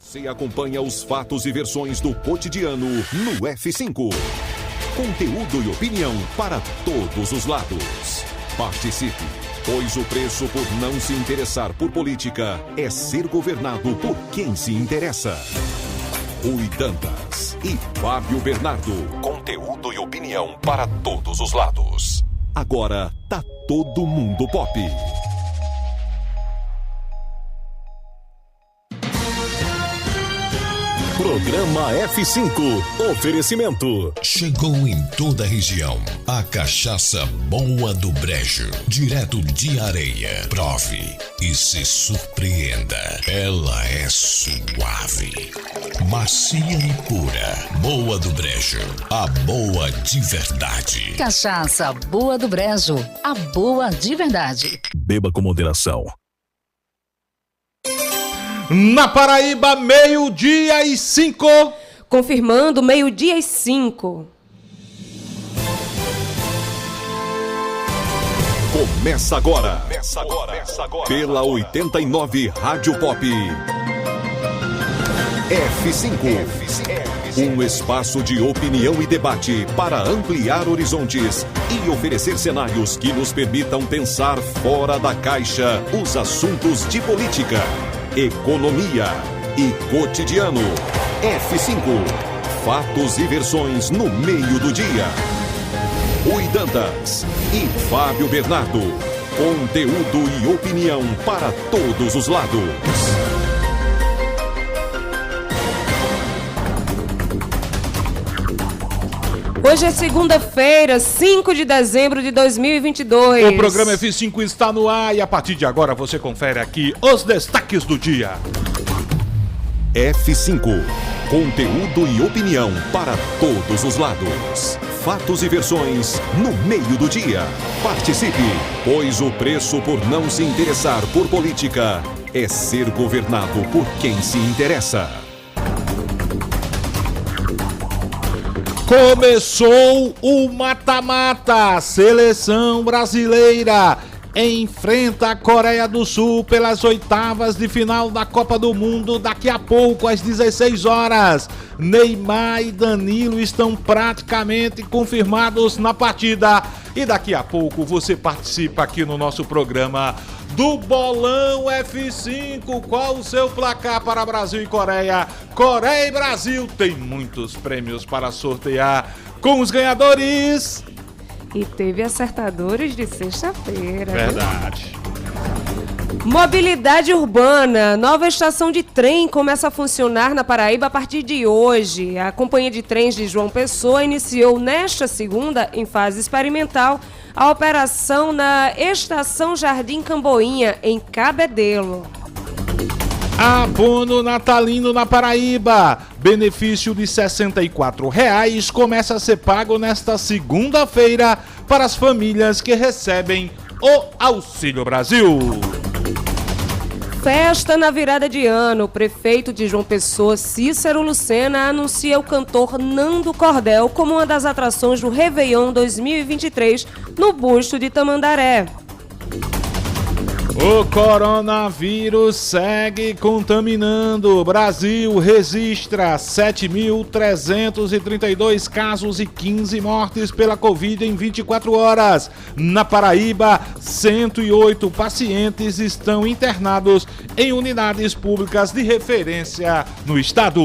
Você acompanha os fatos e versões do cotidiano no F5. Conteúdo e opinião para todos os lados. Participe, pois o preço por não se interessar por política é ser governado por quem se interessa. Rui Dantas e Fábio Bernardo. Conteúdo e opinião para todos os lados. Agora tá todo mundo pop. Programa F5. Oferecimento. Chegou em toda a região a cachaça boa do Brejo, direto de Areia. Prove e se surpreenda. Ela é suave, macia e pura. Boa do Brejo, a boa de verdade. Cachaça boa do Brejo, a boa de verdade. Beba com moderação. Na Paraíba, 12:05. Confirmando, 12:05. Começa agora. Pela 89 Rádio Pop. F5. Um espaço de opinião e debate para ampliar horizontes e oferecer cenários que nos permitam pensar fora da caixa os assuntos de política, economia e cotidiano. F5. Fatos e versões no meio do dia. Rui Dantas e Fábio Bernardo. Conteúdo e opinião para todos os lados. Hoje é segunda-feira, 5 de dezembro de 2022. O programa F5 está no ar e a partir de agora você confere aqui os destaques do dia. F5. Conteúdo e opinião para todos os lados. Fatos e versões no meio do dia. Participe, pois o preço por não se interessar por política é ser governado por quem se interessa. Começou o mata-mata. A seleção brasileira enfrenta a Coreia do Sul pelas oitavas de final da Copa do Mundo daqui a pouco, às 16 horas. Neymar e Danilo estão praticamente confirmados na partida. E daqui a pouco você participa aqui no nosso programa do Bolão F5. Qual o seu placar para Brasil e Coreia? Coreia e Brasil tem muitos prêmios para sortear com os ganhadores. E teve acertadores de sexta-feira. Verdade. Mobilidade urbana. Nova estação de trem começa a funcionar na Paraíba a partir de hoje. A Companhia de Trens de João Pessoa iniciou nesta segunda, em fase experimental, a operação na Estação Jardim Camboinha, em Cabedelo. Abono natalino na Paraíba. Benefício de R$ 64,00 começa a ser pago nesta segunda-feira para as famílias que recebem o Auxílio Brasil. Festa na virada de ano. O prefeito de João Pessoa, Cícero Lucena, anuncia o cantor Nando Cordel como uma das atrações do Réveillon 2023 no busto de Tamandaré. O coronavírus segue contaminando. O Brasil registra 7.332 casos e 15 mortes pela Covid em 24 horas. Na Paraíba, 108 pacientes estão internados em unidades públicas de referência no estado.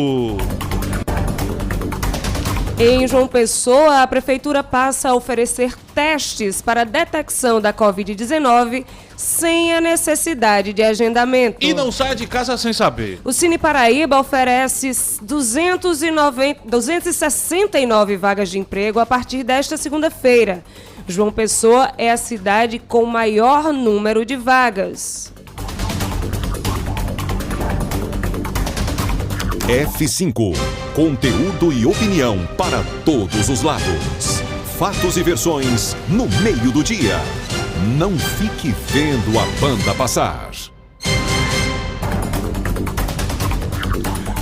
Em João Pessoa, a Prefeitura passa a oferecer testes para a detecção da Covid-19 sem a necessidade de agendamento. E não saia de casa sem saber. O Cine Paraíba oferece 269 vagas de emprego a partir desta segunda-feira. João Pessoa é a cidade com maior número de vagas. F5. Conteúdo e opinião para todos os lados. Fatos e versões no meio do dia. Não fique vendo a banda passar.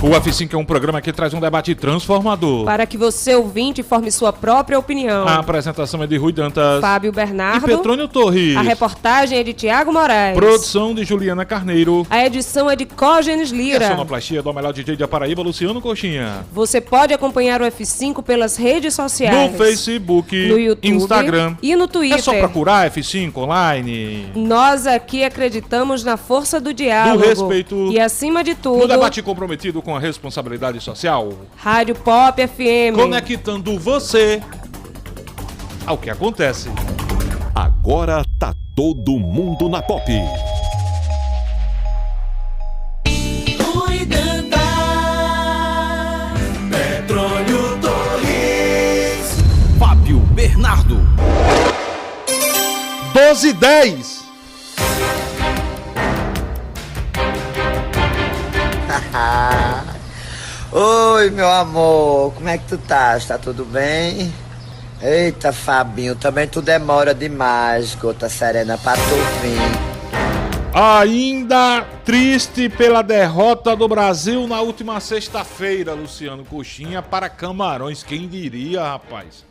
O F5 é um programa que traz um debate transformador. Para que você, ouvinte, forme sua própria opinião. A apresentação é de Rui Dantas, Fábio Bernardo e Petrônio Torres. A reportagem é de Tiago Moraes. Produção de Juliana Carneiro. A edição é de Cógenes Lira. E a sonoplastia do melhor DJ da Paraíba, Luciano Coxinha. Você pode acompanhar o F5 pelas redes sociais. No Facebook, no YouTube, Instagram e no Twitter. É só procurar F5 online. Nós aqui acreditamos na força do diálogo. Do respeito. E acima de tudo, no debate comprometido com a responsabilidade social. Rádio Pop FM. Conectando você ao que acontece. Agora tá todo mundo na Pop. Rui Dantas, Petrônio Torres, Fábio Bernardo. 12:10. Oi, meu amor, como é que tu tá? Tá tudo bem? Eita, Fabinho, também tu demora demais, gota serena, pra tu vir. Ainda triste pela derrota do Brasil na última sexta-feira, Luciano Coxinha, para Camarões. Quem diria, rapaz?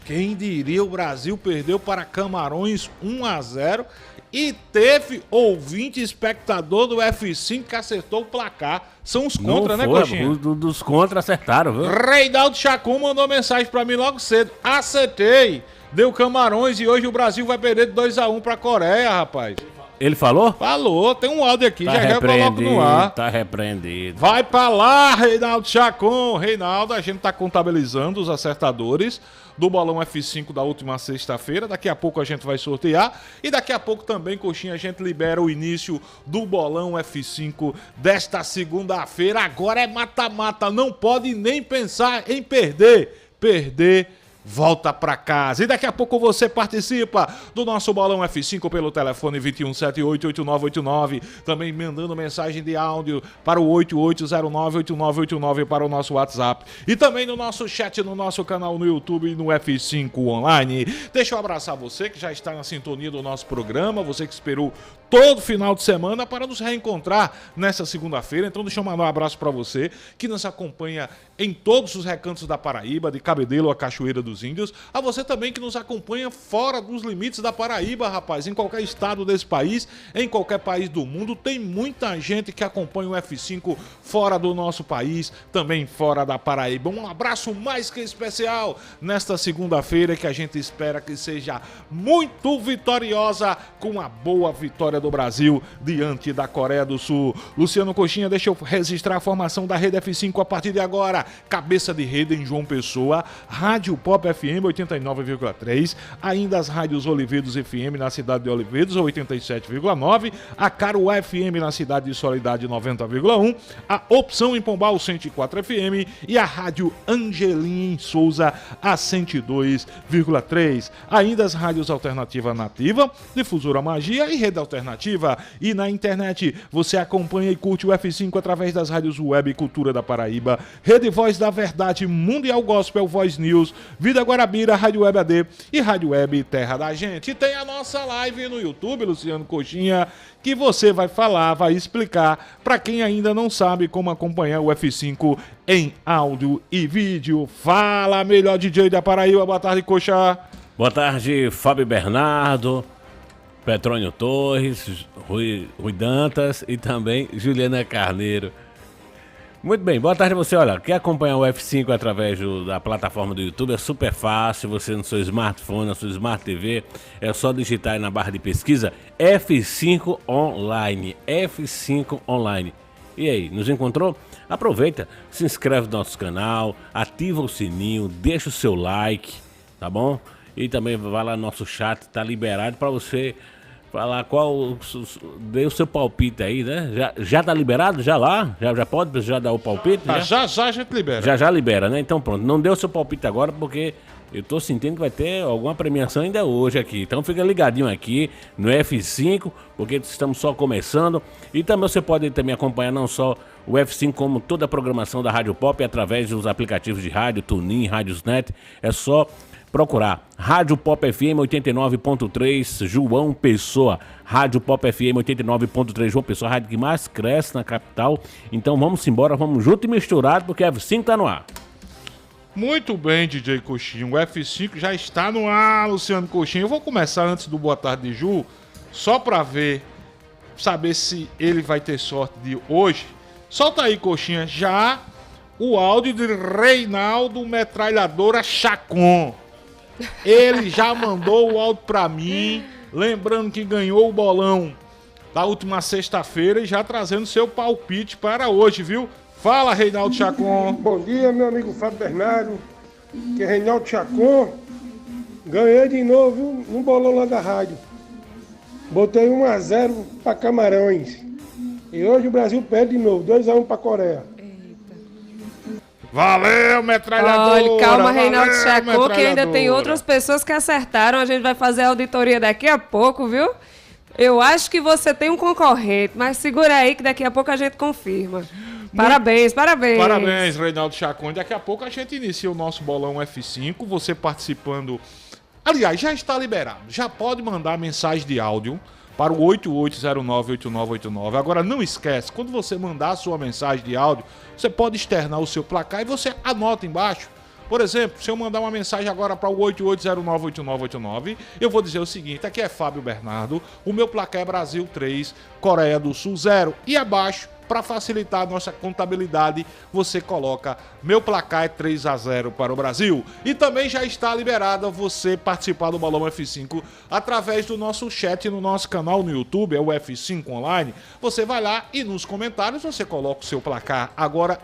Quem diria, o Brasil perdeu para Camarões 1-0 e teve ouvinte espectador do F5 que acertou o placar. São os contra, né, Coxinha? Dos contra acertaram, viu? Reinaldo Chacum mandou mensagem pra mim logo cedo. Acertei, deu Camarões e hoje o Brasil vai perder de 2-1 pra Coreia, rapaz. Ele falou? Falou, tem um áudio aqui, Tá já eu coloco no ar. Tá repreendido. Vai pra lá, Reinaldo Chacon. Reinaldo, a gente tá contabilizando os acertadores do Bolão F5 da última sexta-feira. Daqui a pouco a gente vai sortear. E daqui a pouco também, Coxinha, a gente libera o início do Bolão F5 desta segunda-feira. Agora é mata-mata, não pode nem pensar em perder. Perder, volta pra casa. E daqui a pouco você participa do nosso Bolão F5 pelo telefone 2178-8989. Também mandando mensagem de áudio para o 8809-8989 para o nosso WhatsApp. E também no nosso chat, no nosso canal no YouTube e no F5 Online. Deixa eu abraçar você que já está na sintonia do nosso programa, você que esperou todo final de semana para nos reencontrar nessa segunda-feira. Então deixa eu mandar um abraço para você que nos acompanha em todos os recantos da Paraíba, de Cabedelo a Cachoeira dos Índios, a você também que nos acompanha fora dos limites da Paraíba, rapaz, em qualquer estado desse país, em qualquer país do mundo, tem muita gente que acompanha o F5 fora do nosso país, também fora da Paraíba. Um abraço mais que especial nesta segunda-feira que a gente espera que seja muito vitoriosa, com a boa vitória do Brasil diante da Coreia do Sul. Luciano Coxinha, deixa eu registrar a formação da Rede F5 a partir de agora. Cabeça de rede em João Pessoa, Rádio Pop FM 89,3, ainda as rádios Olivedos FM na cidade de Olivedos 87,9, a Caro FM na cidade de Soledade 90,1, a Opção em Pombal 104 FM e a Rádio Angelim em Souza a 102,3. Ainda as rádios Alternativa Nativa, Difusora Magia e Rede Alternativa. E na internet você acompanha e curte o F5 através das rádios Web Cultura da Paraíba, Rede Voz da Verdade, Mundial Gospel, Voz News, Vida Guarabira, Rádio Web AD e Rádio Web Terra da Gente. E tem a nossa live no YouTube, Luciano Coxinha, que você vai falar, vai explicar para quem ainda não sabe como acompanhar o F5 em áudio e vídeo. Fala, melhor DJ da Paraíba. Boa tarde, Coxa. Boa tarde, Fábio Bernardo, Petrônio Torres, Rui Dantas e também Juliana Carneiro. Muito bem, boa tarde a você. Olha, quer acompanhar o F5 através da plataforma do YouTube? É super fácil, você no seu smartphone, na sua Smart TV, é só digitar aí na barra de pesquisa F5 Online, F5 Online. E aí, nos encontrou? Aproveita, se inscreve no nosso canal, ativa o sininho, deixa o seu like, tá bom? E também vai lá no nosso chat, tá liberado para você falar dê o seu palpite aí, né? Já tá liberado? Já lá? Já pode já dar o palpite? Já a gente libera. Já libera, né? Então pronto, não dê o seu palpite agora porque eu tô sentindo que vai ter alguma premiação ainda hoje aqui. Então fica ligadinho aqui no F5, porque estamos só começando. E também você pode também acompanhar não só o F5, como toda a programação da Rádio Pop através dos aplicativos de rádio, TuneIn, Rádiosnet. É só procurar Rádio Pop FM 89.3 João Pessoa. Rádio Pop FM 89.3 João Pessoa, a rádio que mais cresce na capital. Então vamos embora, vamos junto e misturado, porque a F5 tá no ar. Muito bem, DJ Coxinha. O F5 já está no ar, Luciano Coxinha. Eu vou começar antes do Boa Tarde de Ju, só para saber se ele vai ter sorte de hoje. Solta aí, Coxinha, já o áudio de Reinaldo Metralhadora Chacon. Ele já mandou o áudio para mim, lembrando que ganhou o bolão da última sexta-feira e já trazendo seu palpite para hoje, viu? Fala, Reinaldo Chacon. Bom dia, meu amigo Fábio Bernardo, que é Reinaldo Chacon. Ganhei de novo, viu, no bolão lá da rádio. Botei 1-0 para Camarões. E hoje o Brasil perde de novo, 2-1 para a Coreia. Valeu, metralhadora! Olha, calma, Reinaldo Chacon, que ainda tem outras pessoas que acertaram. A gente vai fazer a auditoria daqui a pouco, viu? Eu acho que você tem um concorrente, mas segura aí que daqui a pouco a gente confirma. Parabéns, parabéns. Parabéns, Reinaldo Chacon. Daqui a pouco a gente inicia o nosso bolão F5, você participando. Aliás, já está liberado. Já pode mandar mensagem de áudio para o 88098989. Agora não esquece, quando você mandar a sua mensagem de áudio, você pode externar o seu placar e você anota embaixo. Por exemplo, se eu mandar uma mensagem agora para o 88098989, eu vou dizer o seguinte: aqui é Fábio Bernardo, o meu placar é Brasil 3, Coreia do Sul 0. E abaixo, para facilitar a nossa contabilidade, você coloca meu placar é 3-0 para o Brasil. E também já está liberado você participar do Bolão F5 através do nosso chat no nosso canal no YouTube, é o F5 Online. Você vai lá e nos comentários você coloca o seu placar. Agora,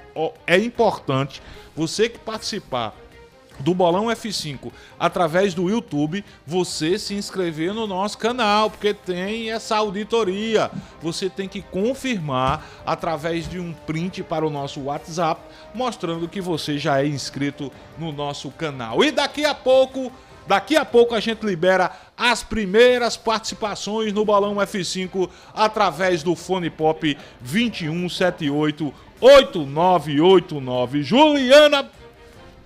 é importante você que participar do Bolão F5 através do YouTube, você se inscrever no nosso canal, porque tem essa auditoria. Você tem que confirmar através de um print para o nosso WhatsApp, mostrando que você já é inscrito no nosso canal. E daqui a pouco a gente libera as primeiras participações no Bolão F5 através do Fone Pop 2178-8989. Juliana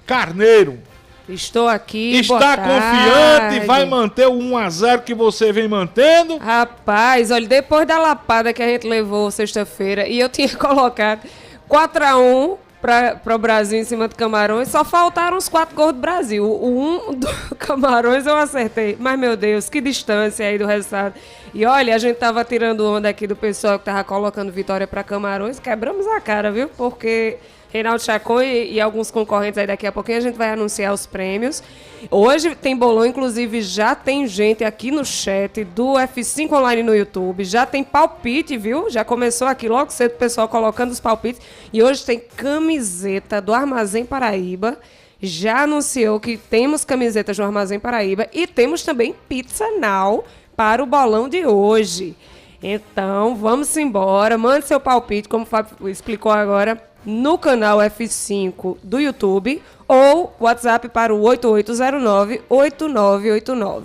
Carneiro. Estou aqui. Está confiante? Vai manter o 1-0 que você vem mantendo? Rapaz, olha, depois da lapada que a gente levou sexta-feira e eu tinha colocado 4-1 para o Brasil em cima do Camarões, só faltaram os 4 gols do Brasil. O 1 do Camarões eu acertei. Mas, meu Deus, que distância aí do resultado. E olha, a gente tava tirando onda aqui do pessoal que tava colocando vitória para Camarões. Quebramos a cara, viu? Porque Reinaldo Chacon e alguns concorrentes aí daqui a pouquinho a gente vai anunciar os prêmios. Hoje tem bolão, inclusive já tem gente aqui no chat do F5 Online no YouTube, já tem palpite, viu? Já começou aqui logo cedo o pessoal colocando os palpites. E hoje tem camiseta do Armazém Paraíba. Já anunciou que temos camisetas do Armazém Paraíba e temos também Pizza Now para o bolão de hoje. Então, vamos embora. Mande seu palpite, como o Fábio explicou agora, no canal F5 do YouTube ou WhatsApp para o 8809-8989.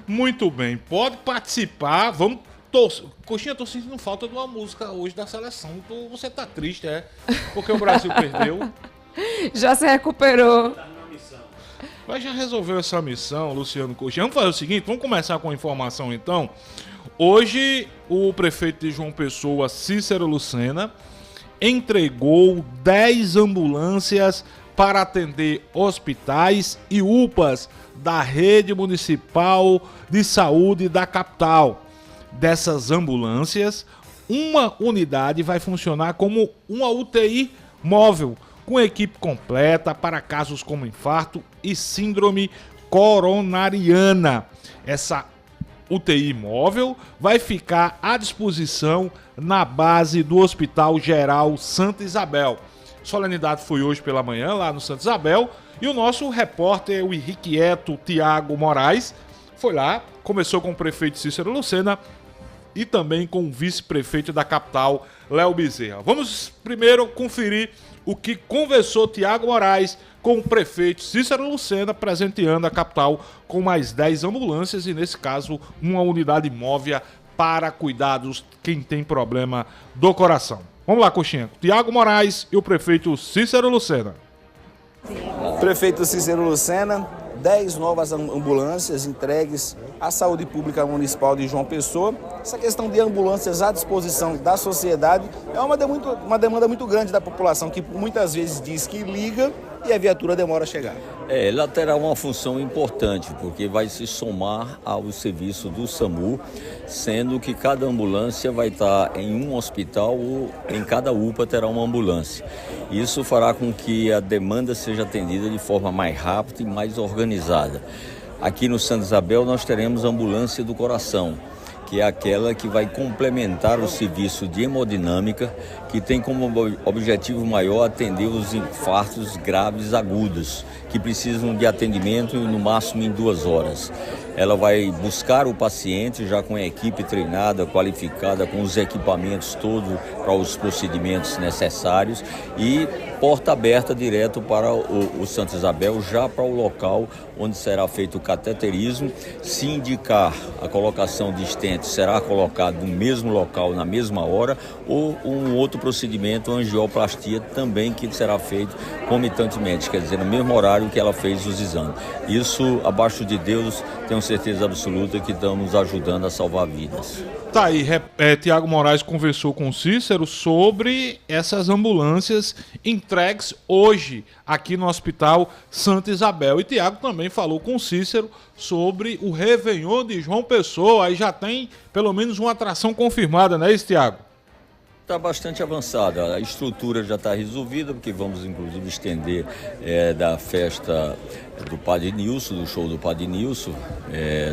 Muito bem, pode participar. Vamos torcer. Coxinha, tô sentindo falta de uma música hoje da seleção. Você tá triste, é? Porque o Brasil perdeu. Já se recuperou. Mas já resolveu essa missão, Luciano Coxinha. Vamos fazer o seguinte, vamos começar com a informação então. Hoje, o prefeito de João Pessoa, Cícero Lucena, entregou 10 ambulâncias para atender hospitais e UPAs da rede municipal de saúde da capital. Dessas ambulâncias, uma unidade vai funcionar como uma UTI móvel, com equipe completa para casos como infarto e síndrome coronariana. Essa UTI móvel vai ficar à disposição na base do Hospital Geral Santa Isabel. A solenidade foi hoje pela manhã lá no Santa Isabel e o nosso repórter, o irrequieto Tiago Moraes, foi lá, começou com o prefeito Cícero Lucena e também com o vice-prefeito da capital, Léo Bezerra. Vamos primeiro conferir o que conversou Tiago Moraes com o prefeito Cícero Lucena, presenteando a capital com mais 10 ambulâncias e, nesse caso, uma unidade móvel para cuidados quem tem problema do coração. Vamos lá, Coxinha. Tiago Moraes e o prefeito Cícero Lucena. Prefeito Cícero Lucena, 10 novas ambulâncias entregues à Saúde Pública Municipal de João Pessoa. Essa questão de ambulâncias à disposição da sociedade é uma demanda muito grande da população, que muitas vezes diz que liga e a viatura demora a chegar. Ela terá uma função importante, porque vai se somar ao serviço do SAMU, sendo que cada ambulância vai estar em um hospital ou em cada UPA terá uma ambulância. Isso fará com que a demanda seja atendida de forma mais rápida e mais organizada. Aqui no Santa Isabel nós teremos a ambulância do coração, que é aquela que vai complementar o serviço de hemodinâmica, que tem como objetivo maior atender os infartos graves agudos, que precisam de atendimento no máximo em 2 horas. Ela vai buscar o paciente já com a equipe treinada, qualificada, com os equipamentos todos para os procedimentos necessários e porta aberta direto para o Santa Isabel, já para o local onde será feito o cateterismo. Se indicar a colocação de estente, será colocado no mesmo local, na mesma hora, ou um outro procedimento, angioplastia, também que será feito comitantemente, quer dizer, no mesmo horário que ela fez os exames. Isso, abaixo de Deus, tenho certeza absoluta que estamos ajudando a salvar vidas. Tá aí, Tiago Moraes conversou com o Cícero sobre essas ambulâncias entregues hoje aqui no Hospital Santa Isabel. E Tiago também falou com o Cícero sobre o Réveillon de João Pessoa. Aí já tem pelo menos uma atração confirmada, não é isso, Tiago? Está bastante avançada, a estrutura já está resolvida, porque vamos inclusive estender da festa do Padre Nilson, do show do Padre Nilson,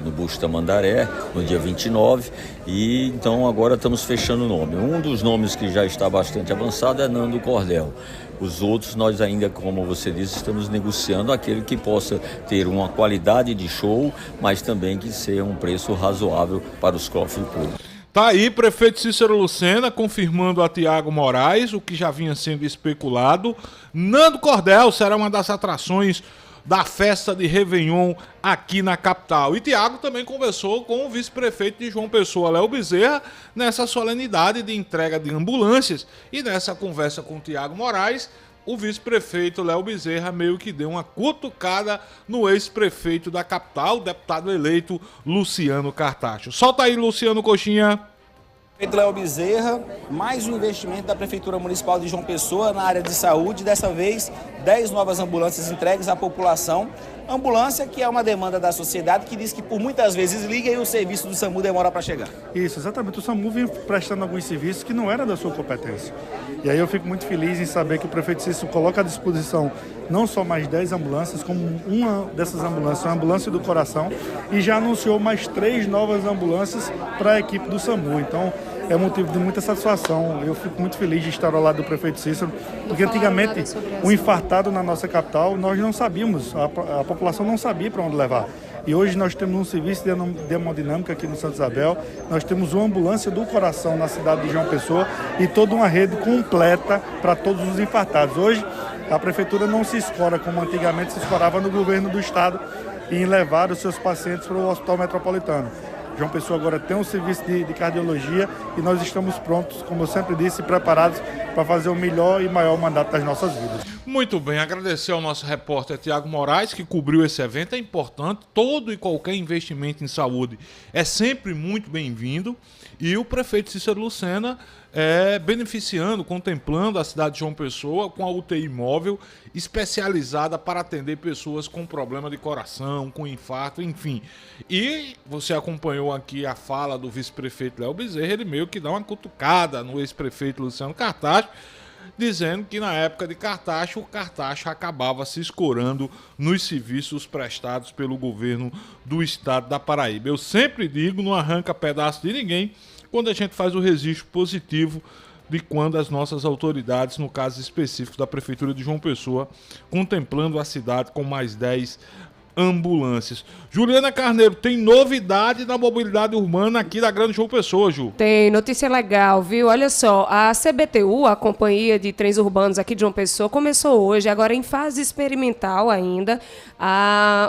no Busto Tamandaré, no dia 29, e então agora estamos fechando o nome. Um dos nomes que já está bastante avançado é Nando Cordel. Os outros nós ainda, como você disse, estamos negociando aquele que possa ter uma qualidade de show, mas também que seja um preço razoável para os cofres públicos. Tá aí, prefeito Cícero Lucena confirmando a Tiago Moraes o que já vinha sendo especulado. Nando Cordel será uma das atrações da festa de Réveillon aqui na capital. E Tiago também conversou com o vice-prefeito de João Pessoa, Léo Bezerra, nessa solenidade de entrega de ambulâncias. E nessa conversa com o Tiago Moraes, o vice-prefeito Léo Bezerra meio que deu uma cutucada no ex-prefeito da capital, o deputado eleito Luciano Cartacho. Solta aí, Luciano Coxinha. Prefeito Léo Bezerra, mais um investimento da Prefeitura Municipal de João Pessoa na área de saúde, dessa vez 10 novas ambulâncias entregues à população. Ambulância que é uma demanda da sociedade, que diz que por muitas vezes liga e o serviço do SAMU demora para chegar. Isso, exatamente. O SAMU vem prestando alguns serviços que não eram da sua competência. E aí eu fico muito feliz em saber que o prefeito Cícero coloca à disposição não só mais 10 ambulâncias, como uma dessas ambulâncias, a ambulância do coração, e já anunciou mais 3 novas ambulâncias para a equipe do SAMU. Então, é motivo de muita satisfação. Eu fico muito feliz de estar ao lado do prefeito Cícero, porque antigamente o infartado na nossa capital, nós não sabíamos, a população não sabia para onde levar. E hoje nós temos um serviço de hemodinâmica aqui no Santa Isabel, nós temos uma ambulância do coração na cidade de João Pessoa e toda uma rede completa para todos os infartados. Hoje a prefeitura não se escora como antigamente se escorava no governo do estado em levar os seus pacientes para o Hospital Metropolitano. João Pessoa agora tem um serviço de cardiologia e nós estamos prontos, como eu sempre disse, preparados para fazer o melhor e maior mandato das nossas vidas. Muito bem, agradecer ao nosso repórter Tiago Moraes, que cobriu esse evento. É importante, todo e qualquer investimento em saúde é sempre muito bem-vindo. E o prefeito Cícero Lucena beneficiando, contemplando a cidade de João Pessoa com a UTI móvel especializada para atender pessoas com problema de coração, com infarto, enfim. E você acompanhou aqui a fala do vice-prefeito Léo Bezerra, ele meio que dá uma cutucada no ex-prefeito Luciano Cartacho, dizendo que na época de Cartacho, o Cartacho acabava se escorando nos serviços prestados pelo governo do estado da Paraíba. Eu sempre digo, não arranca pedaço de ninguém quando a gente faz o registro positivo de quando as nossas autoridades, no caso específico da Prefeitura de João Pessoa, contemplando a cidade com mais 10 ambulâncias. Juliana Carneiro, tem novidade na mobilidade urbana aqui da Grande João Pessoa, Ju? Tem notícia legal, viu? Olha só, a CBTU, a Companhia de Trens Urbanos aqui de João Pessoa, começou hoje, agora em fase experimental ainda,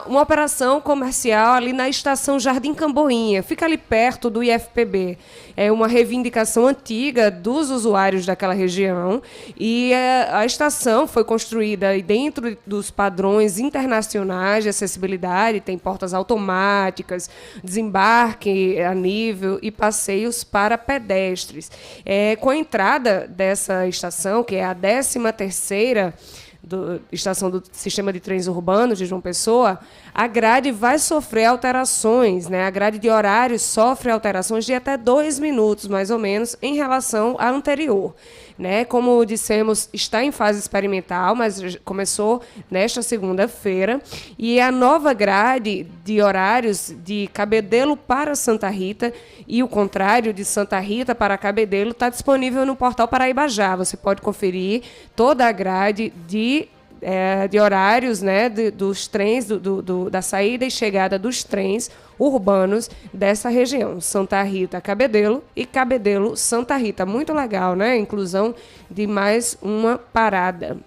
uma operação comercial ali na estação Jardim Camboinha, fica ali perto do IFPB. É uma reivindicação antiga dos usuários daquela região e a estação foi construída dentro dos padrões internacionais de acessibilidade acessibilidade, tem portas automáticas, desembarque a nível e passeios para pedestres. Com a entrada dessa estação, que é a 13ª estação do Sistema de Trens Urbanos de João Pessoa, a grade vai sofrer alterações, né? A grade de horários sofre alterações de até 2 minutos, mais ou menos, em relação à anterior. Né? Como dissemos, está em fase experimental, mas começou nesta segunda-feira. E a nova grade de horários de Cabedelo para Santa Rita e o contrário, de Santa Rita para Cabedelo, está disponível no portal Paraíba Já. Você pode conferir toda a grade de horários, né, dos trens, da saída e chegada dos trens urbanos dessa região, Santa Rita, Cabedelo e Cabedelo, Santa Rita. Muito legal, né? Inclusão de mais uma parada.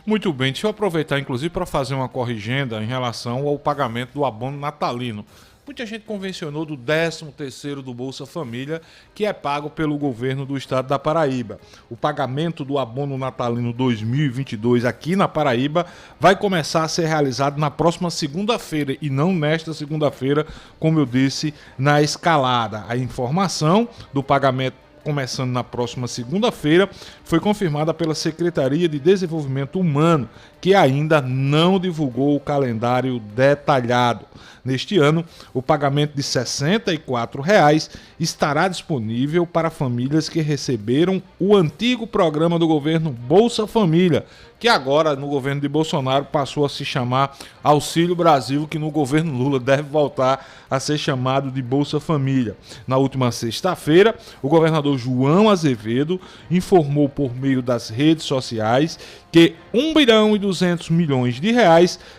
Muito bem, deixa eu aproveitar, inclusive, para fazer uma corrigenda em relação ao pagamento do abono natalino. Muita gente convencionou do 13º do Bolsa Família, que é pago pelo governo do estado da Paraíba. O pagamento do abono natalino 2022 aqui na Paraíba vai começar a ser realizado na próxima segunda-feira e não nesta segunda-feira, como eu disse, na escalada. A informação do pagamento começando na próxima segunda-feira foi confirmada pela Secretaria de Desenvolvimento Humano, que ainda não divulgou o calendário detalhado. Neste ano, o pagamento de R$ 64,00 estará disponível para famílias que receberam o antigo programa do governo Bolsa Família, que agora, no governo de Bolsonaro, passou a se chamar Auxílio Brasil, que no governo Lula deve voltar a ser chamado de Bolsa Família. Na última sexta-feira, o governador João Azevedo informou por meio das redes sociais que R$ 1,2 bilhão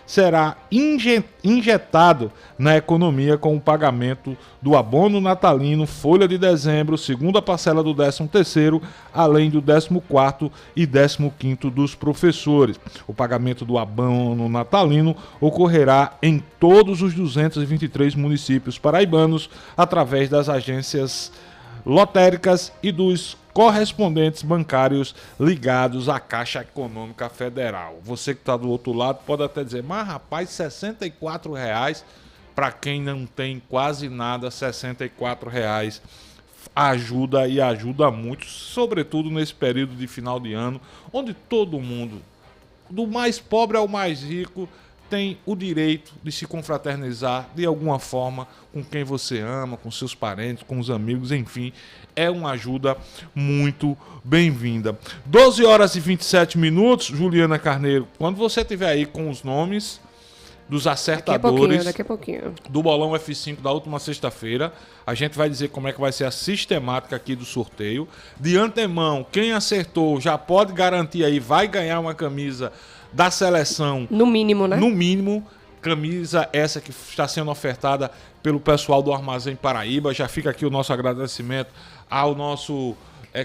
será injetado na economia com o pagamento do abono natalino, folha de dezembro, segunda parcela do 13º, além do 14º e 15º dos professores. O pagamento do abono natalino ocorrerá em todos os 223 municípios paraibanos através das agências lotéricas e dos correspondentes bancários ligados à Caixa Econômica Federal. Você que está do outro lado pode até dizer, mas rapaz, R$ 64,00 para quem não tem quase nada, R$ 64,00 ajuda e ajuda muito, sobretudo nesse período de final de ano, onde todo mundo, do mais pobre ao mais rico, tem o direito de se confraternizar de alguma forma com quem você ama, com seus parentes, com os amigos, enfim, é uma ajuda muito bem-vinda. 12h27, Juliana Carneiro, quando você estiver aí com os nomes dos acertadores daqui a pouquinho. Do Bolão F5 da última sexta-feira, a gente vai dizer como é que vai ser a sistemática aqui do sorteio. De antemão, quem acertou já pode garantir aí, vai ganhar uma camisa da seleção. No mínimo, né? No mínimo, camisa essa que está sendo ofertada pelo pessoal do Armazém Paraíba. Já fica aqui o nosso agradecimento ao nosso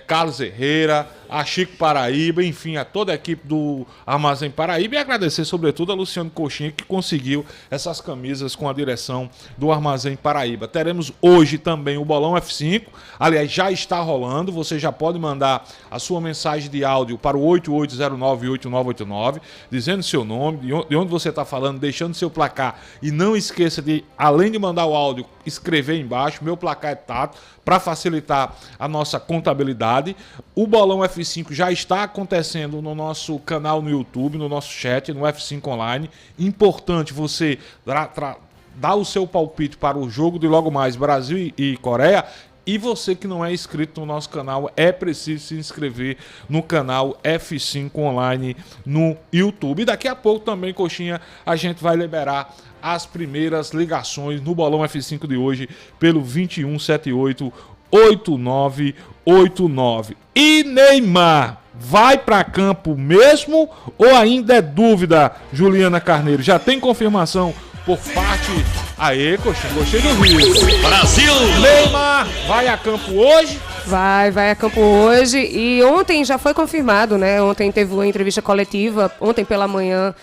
Carlos Herrera, a Chico Paraíba, enfim, a toda a equipe do Armazém Paraíba, e agradecer sobretudo a Luciano Coxinha, que conseguiu essas camisas com a direção do Armazém Paraíba. Teremos hoje também o Bolão F5, aliás, já está rolando, você já pode mandar a sua mensagem de áudio para o 88098989, dizendo seu nome, de onde você está falando, deixando seu placar, e não esqueça de, além de mandar o áudio, escrever embaixo, meu placar é Tato, para facilitar a nossa contabilidade. O Bolão F5 já está acontecendo no nosso canal no YouTube, no nosso chat, no F5 Online. Importante você dar o seu palpite para o jogo de logo mais Brasil e Coreia. E você que não é inscrito no nosso canal, é preciso se inscrever no canal F5 Online no YouTube. E daqui a pouco também, Coxinha, a gente vai liberar as primeiras ligações no Bolão F5 de hoje pelo 2178-8989. E Neymar vai para campo mesmo ou ainda é dúvida, Juliana Carneiro? Já tem confirmação por parte... Aê, Coxinha, gostei do Rio. Brasil! Neymar vai a campo hoje? Vai a campo hoje, e ontem já foi confirmado, né? Ontem teve uma entrevista coletiva, ontem pela manhã,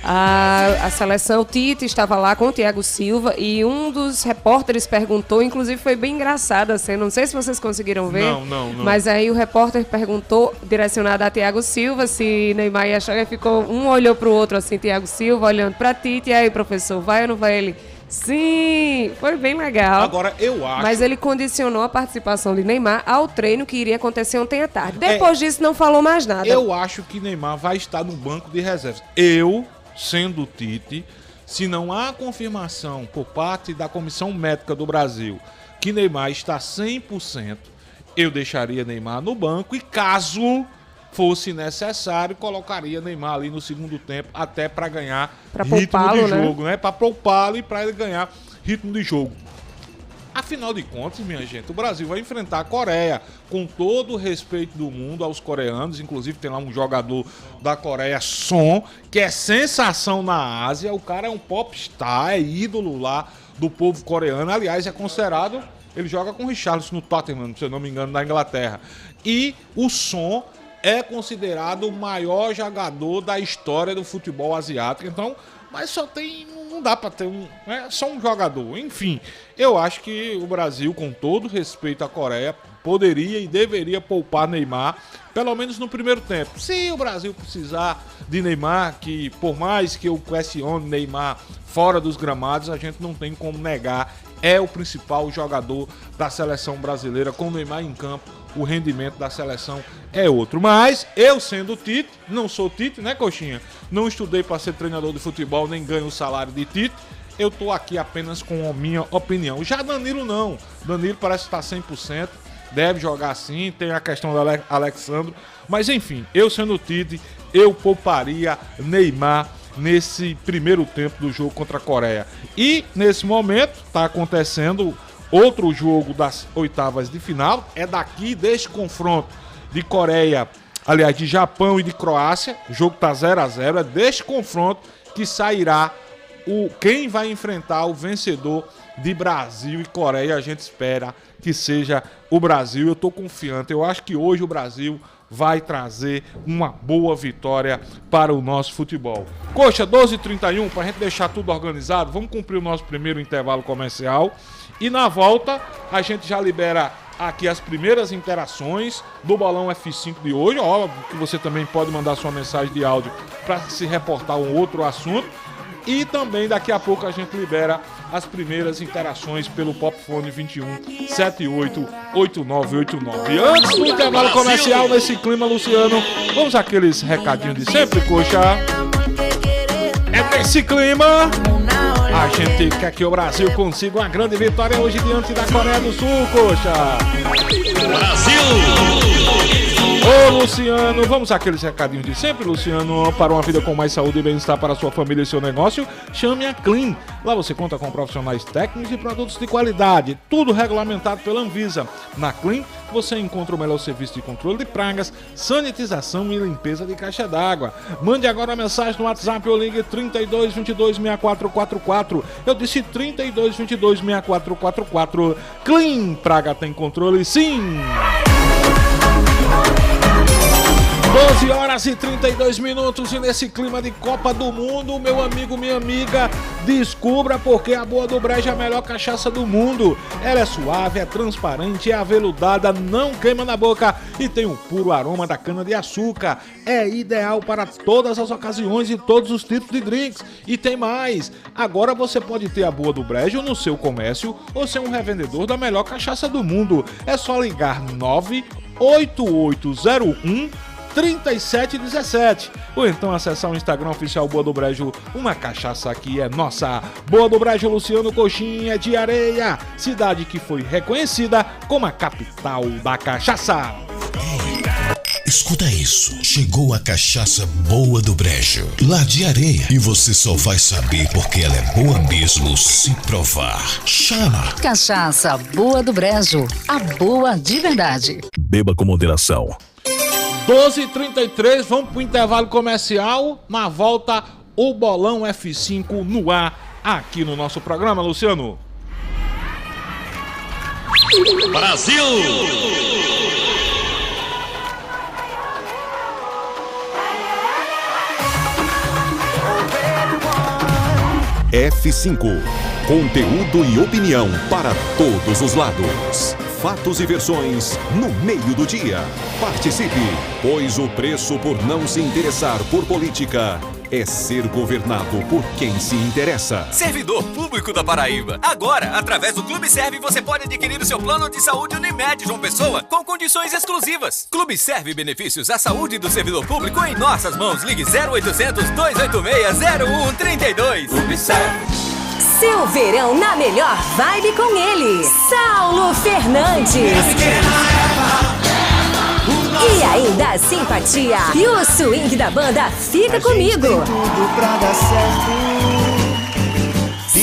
A seleção, o Tite estava lá com o Thiago Silva e um dos repórteres perguntou, inclusive foi bem engraçada a cena, não sei se vocês conseguiram ver. Não. Mas aí o repórter perguntou, direcionado a Thiago Silva, se Neymar ia chegar, ficou, um olhou pro outro assim, Thiago Silva olhando pra Tite, e aí, professor, vai ou não vai? Ele, sim, foi bem legal. Agora, eu acho... Mas ele condicionou a participação de Neymar ao treino que iria acontecer ontem à tarde. Depois disso, não falou mais nada. Eu acho que Neymar vai estar no banco de reservas. Sendo o Tite, se não há confirmação por parte da Comissão Médica do Brasil que Neymar está 100%, eu deixaria Neymar no banco e, caso fosse necessário, colocaria Neymar ali no segundo tempo, até para ganhar ritmo de jogo, né? Para poupá-lo e para ele ganhar ritmo de jogo. Afinal de contas, minha gente, o Brasil vai enfrentar a Coreia, com todo o respeito do mundo aos coreanos. Inclusive tem lá um jogador da Coreia, Son, que é sensação na Ásia. O cara é um popstar, é ídolo lá do povo coreano. Aliás, é considerado, ele joga com o Richarlison no Tottenham, se eu não me engano, da Inglaterra. E o Son é considerado o maior jogador da história do futebol asiático. Então, mas só tem... Não dá pra ter só um jogador. Enfim, eu acho que o Brasil, com todo respeito à Coreia, poderia e deveria poupar Neymar, pelo menos no primeiro tempo. Se o Brasil precisar de Neymar, que por mais que eu questione Neymar fora dos gramados, a gente não tem como negar, é o principal jogador da seleção brasileira. Com o Neymar em campo, o rendimento da seleção é outro. Mas eu, sendo Tite, não sou Tite, né, Coxinha? Não estudei para ser treinador de futebol, nem ganho o salário de Tite. Eu tô aqui apenas com a minha opinião. Já Danilo não. Danilo parece estar 100%, deve jogar sim, tem a questão do Alexandro. Mas enfim, eu sendo Tite, eu pouparia Neymar nesse primeiro tempo do jogo contra a Coreia. E nesse momento tá acontecendo outro jogo das oitavas de final, é daqui deste confronto de Coreia, aliás, de Japão e de Croácia. O jogo tá 0-0, é deste confronto que sairá quem vai enfrentar o vencedor de Brasil e Coreia. A gente espera que seja o Brasil. Eu tô confiante, eu acho que hoje o Brasil vai trazer uma boa vitória para o nosso futebol. Coxa, 12h31, pra gente deixar tudo organizado, vamos cumprir o nosso primeiro intervalo comercial. E na volta, a gente já libera aqui as primeiras interações do Bolão F5 de hoje. Óbvio que você também pode mandar sua mensagem de áudio para se reportar um outro assunto. E também daqui a pouco a gente libera as primeiras interações pelo Popfone 21 78 8989. Antes do intervalo comercial, nesse clima, Luciano, vamos àqueles recadinhos de sempre, Coxa. É nesse clima... A gente quer que o Brasil consiga uma grande vitória hoje diante da Coreia do Sul, Coxa. Brasil! Ô, Luciano, vamos àqueles recadinhos de sempre, Luciano. Para uma vida com mais saúde e bem-estar para a sua família e seu negócio, chame a Clean. Lá você conta com profissionais técnicos e produtos de qualidade, tudo regulamentado pela Anvisa. Na Clean, você encontra o melhor serviço de controle de pragas, sanitização e limpeza de caixa d'água. Mande agora a mensagem no WhatsApp ou ligue 32 22 6444. Eu disse 32 22 6444. Clean, praga tem controle, sim! 12h32 e nesse clima de Copa do Mundo, meu amigo, minha amiga, descubra porque a Boa do Brejo é a melhor cachaça do mundo. Ela é suave, é transparente, é aveludada, não queima na boca e tem o puro aroma da cana-de-açúcar. É ideal para todas as ocasiões e todos os tipos de drinks. E tem mais, agora você pode ter a Boa do Brejo no seu comércio ou ser um revendedor da melhor cachaça do mundo. É só ligar 98801 3717 ou então acessar o Instagram oficial Boa do Brejo. Uma cachaça aqui é nossa. Boa do Brejo, Luciano Coxinha de Areia, cidade que foi reconhecida como a capital da cachaça. Escuta isso, chegou a cachaça Boa do Brejo, lá de Areia, e você só vai saber porque ela é boa mesmo se provar. Chama! Cachaça Boa do Brejo, a boa de verdade. Beba com moderação. 12h33, vamos pro intervalo comercial. Na volta, o Bolão F5 no ar, aqui no nosso programa, Luciano. Brasil! F5. Conteúdo e opinião para todos os lados. Fatos e versões no meio do dia. Participe, pois o preço por não se interessar por política é ser governado por quem se interessa. Servidor Público da Paraíba. Agora, através do Clube Serve, você pode adquirir o seu plano de saúde Unimed João Pessoa com condições exclusivas. Clube Serve, benefícios à saúde do servidor público em nossas mãos. Ligue 0800 286 0132. Clube Serve. Seu verão na melhor vibe com ele, Saulo Fernandes. E ainda a simpatia e o swing da banda Fica Comigo.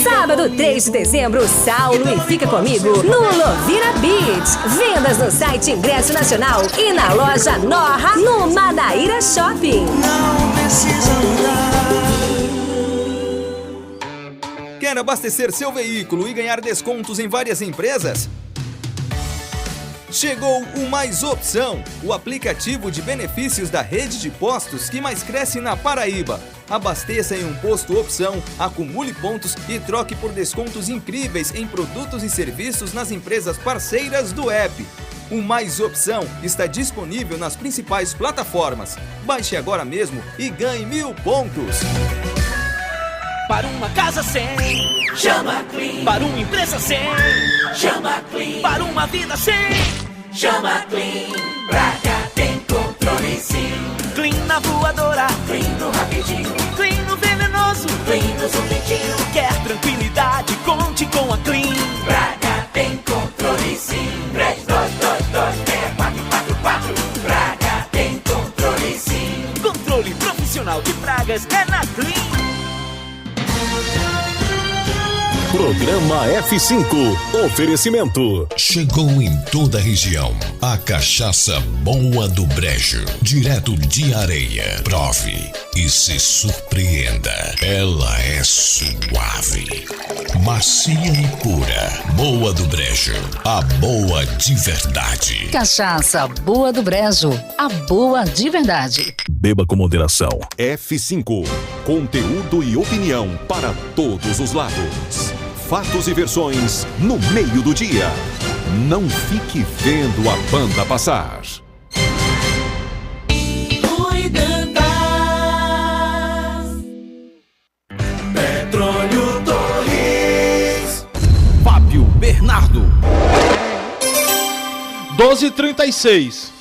Sábado 3 de dezembro, Saulo e Fica Comigo no Lovira Beach. Vendas no site Ingresso Nacional e na loja Norra no Madaíra Shopping. Não precisa mudar. Quer abastecer seu veículo e ganhar descontos em várias empresas? Chegou o Mais Opção, o aplicativo de benefícios da rede de postos que mais cresce na Paraíba. Abasteça em um posto Opção, acumule pontos e troque por descontos incríveis em produtos e serviços nas empresas parceiras do app. O Mais Opção está disponível nas principais plataformas. Baixe agora mesmo e ganhe 1000 pontos. Para uma casa sem, chama Clean. Para uma empresa sem, chama Clean. Para uma vida sem, chama Clean. Pra cá tem controle sim. Clean na voadora, Clean no rapidinho, Clean no venenoso, Clean no zumbitinho. Quer tranquilidade, conte com a Clean. Pra cá tem controle sim. 32226444. Pra cá tem controle sim. Controle profissional de pragas é na Clean. Programa F5. Oferecimento. Chegou em toda a região a cachaça boa do Brejo, direto de Areia. Prove e se surpreenda. Ela é suave, macia e pura. Boa do Brejo, a boa de verdade. Cachaça Boa do Brejo, a boa de verdade. Beba com moderação. F5. Conteúdo e opinião para todos os lados. Fatos e versões no meio do dia. Não fique vendo a banda passar. Petróleo Torres. Fábio Bernardo. 12h36.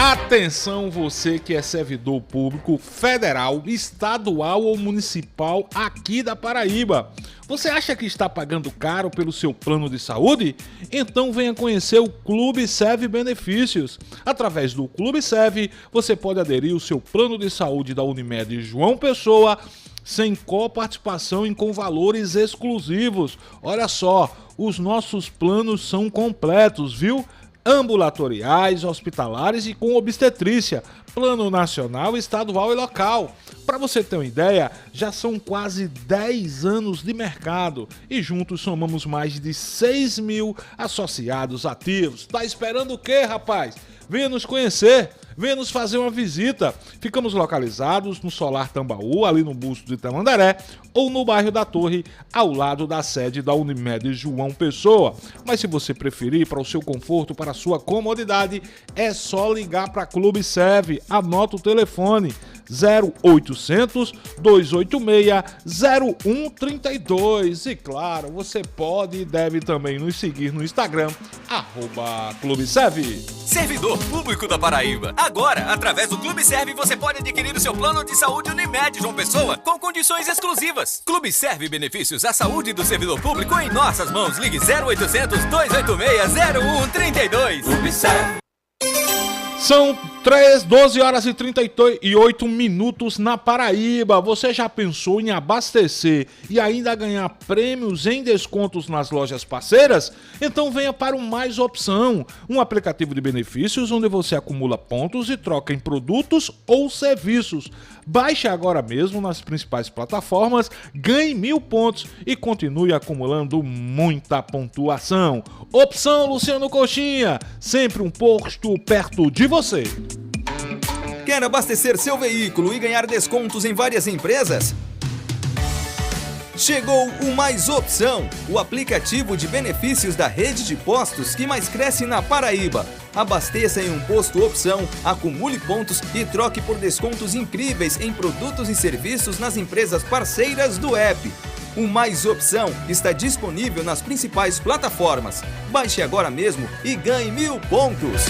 Atenção, você que é servidor público federal, estadual ou municipal aqui da Paraíba. Você acha que está pagando caro pelo seu plano de saúde? Então venha conhecer o Clube Serve Benefícios. Através do Clube Serve, você pode aderir ao seu plano de saúde da Unimed João Pessoa sem coparticipação e com valores exclusivos. Olha só, os nossos planos são completos, viu? Ambulatoriais, hospitalares e com obstetrícia, plano nacional, estadual e local. Para você ter uma ideia, já são quase 10 anos de mercado e juntos somamos mais de 6 mil associados ativos. Tá esperando o quê, rapaz? Venha nos conhecer, venha nos fazer uma visita. Ficamos localizados no Solar Tambaú, ali no Busto de Tamandaré, ou no bairro da Torre, ao lado da sede da Unimed João Pessoa. Mas se você preferir, para o seu conforto, para a sua comodidade, é só ligar para Clube Serve. Anota o telefone 0800 286 0132. E claro, você pode e deve também nos seguir no Instagram, @Clube Serve. Servidor Público da Paraíba. Agora, através do Clube Serve, você pode adquirir o seu plano de saúde Unimed João Pessoa com condições exclusivas. Clube Serve, benefícios à saúde do servidor público em nossas mãos. Ligue 0800 286 0132. Clube Serve. São 12 horas e 38 minutos na Paraíba. Você já pensou em abastecer e ainda ganhar prêmios em descontos nas lojas parceiras? Então venha para o Mais Opção, um aplicativo de benefícios onde você acumula pontos e troca em produtos ou serviços. Baixe agora mesmo nas principais plataformas, ganhe 1000 pontos e continue acumulando muita pontuação. Opção Luciano Coxinha, sempre um posto perto de você. Quer abastecer seu veículo e ganhar descontos em várias empresas? Chegou o Mais Opção, o aplicativo de benefícios da rede de postos que mais cresce na Paraíba. Abasteça em um posto Opção, acumule pontos e troque por descontos incríveis em produtos e serviços nas empresas parceiras do app. O Mais Opção está disponível nas principais plataformas. Baixe agora mesmo e ganhe 1000 pontos.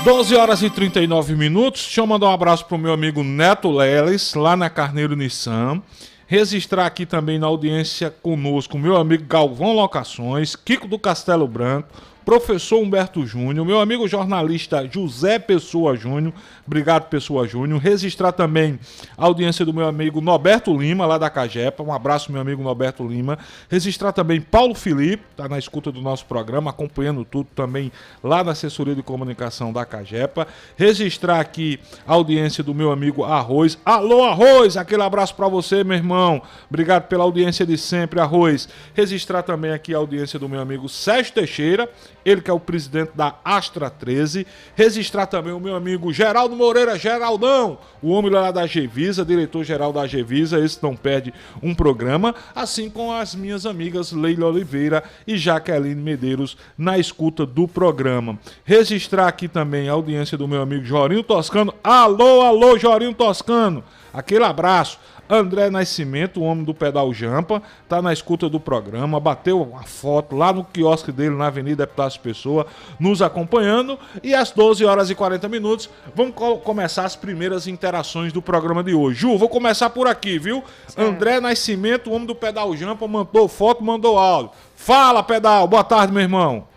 12 horas e 39 minutos. Deixa eu mandar um abraço pro meu amigo Neto Leles, lá na Carneiro Nissan. Registrar aqui também na audiência conosco meu amigo Galvão Locações, Kiko do Castelo Branco, professor Humberto Júnior, meu amigo jornalista José Pessoa Júnior, obrigado Pessoa Júnior. Registrar também a audiência do meu amigo Norberto Lima, lá da Cagepa, um abraço meu amigo Norberto Lima. Registrar também Paulo Felipe, tá na escuta do nosso programa, acompanhando tudo também lá na assessoria de comunicação da Cagepa. Registrar aqui a audiência do meu amigo Arroz. Alô Arroz, aquele abraço pra você, meu irmão, obrigado pela audiência de sempre, Arroz. Registrar também aqui a audiência do meu amigo Sérgio Teixeira, ele que é o presidente da Astra 13. Registrar também o meu amigo Geraldo Moreira, Geraldão, o homem lá da Gevisa, diretor-geral da Gevisa, esse não perde um programa, assim como as minhas amigas Leila Oliveira e Jaqueline Medeiros na escuta do programa. Registrar aqui também a audiência do meu amigo Jorinho Toscano. Alô, alô, Jorinho Toscano, aquele abraço. André Nascimento, o homem do Pedal Jampa, tá na escuta do programa, bateu uma foto lá no quiosque dele na Avenida Epitácio Pessoa, nos acompanhando. E às 12 horas e 40 minutos, vamos começar as primeiras interações do programa de hoje. Ju, vou começar por aqui, viu? André Nascimento, o homem do Pedal Jampa, mandou foto, mandou áudio. Fala, Pedal, boa tarde, meu irmão.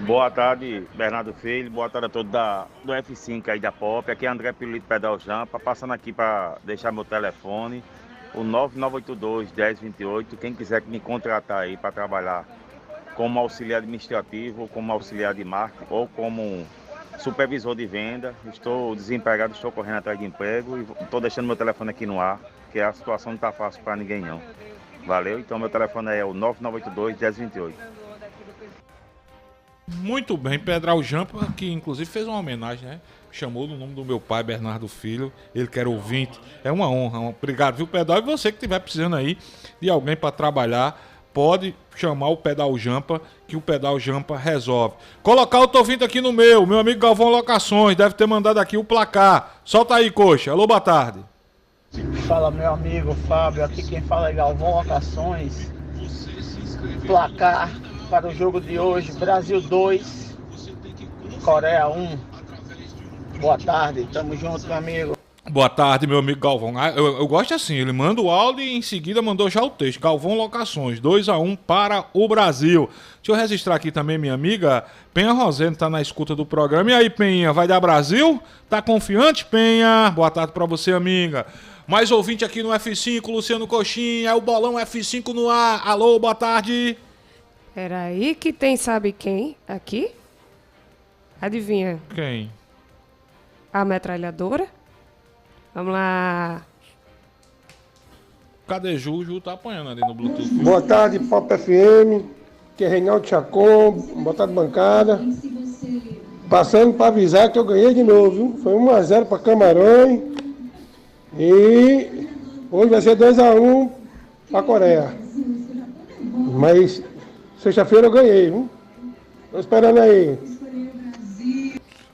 Boa tarde, Bernardo Filho. Boa tarde a todos do F5 aí da Pop. Aqui é André Pirulito Pedal Jampa, passando aqui para deixar meu telefone, o 9982-1028. Quem quiser me contratar aí para trabalhar como auxiliar administrativo, ou como auxiliar de marketing, ou como supervisor de venda. Estou desempregado, estou correndo atrás de emprego e estou deixando meu telefone aqui no ar, porque a situação não está fácil para ninguém não. Valeu? Então meu telefone é o 9982-1028. Muito bem, Pedral Jampa, que inclusive fez uma homenagem, né? Chamou no nome do meu pai, Bernardo Filho, ele que era ouvinte. É uma honra. Obrigado, viu, Pedal? E você que estiver precisando aí de alguém para trabalhar, pode chamar o Pedal Jampa, que o Pedal Jampa resolve. Colocar o ouvinte aqui no meu amigo Galvão Locações, deve ter mandado aqui o placar. Solta aí, coxa. Alô, boa tarde. Fala, meu amigo Fábio, aqui quem fala é Galvão Locações. Placar para o jogo de hoje, Brasil 2, Coreia 1. Boa tarde, tamo junto, meu amigo. Boa tarde, meu amigo Galvão. Eu gosto assim, ele manda o áudio e em seguida mandou já o texto. Galvão Locações, 2-1 para o Brasil. Deixa eu registrar aqui também minha amiga Penha Rosendo, tá na escuta do programa. E aí, Penha, vai dar Brasil? Tá confiante, Penha? Boa tarde pra você, amiga. Mais ouvinte aqui no F5, Luciano Coxinha, é o Bolão F5 no ar. Alô, boa tarde. Peraí que tem sabe quem aqui? Adivinha? Quem? A metralhadora? Vamos lá. Cadê Ju? Ju tá apanhando ali no Bluetooth. Boa tarde, Pop FM. Que é Reinaldo Chacon. Boa tarde, bancada. Passando para avisar que eu ganhei de novo, viu? Foi 1-0 para Camarões. E hoje vai ser 2-1 para Coreia. Mas sexta-feira eu ganhei, viu? Tô esperando aí.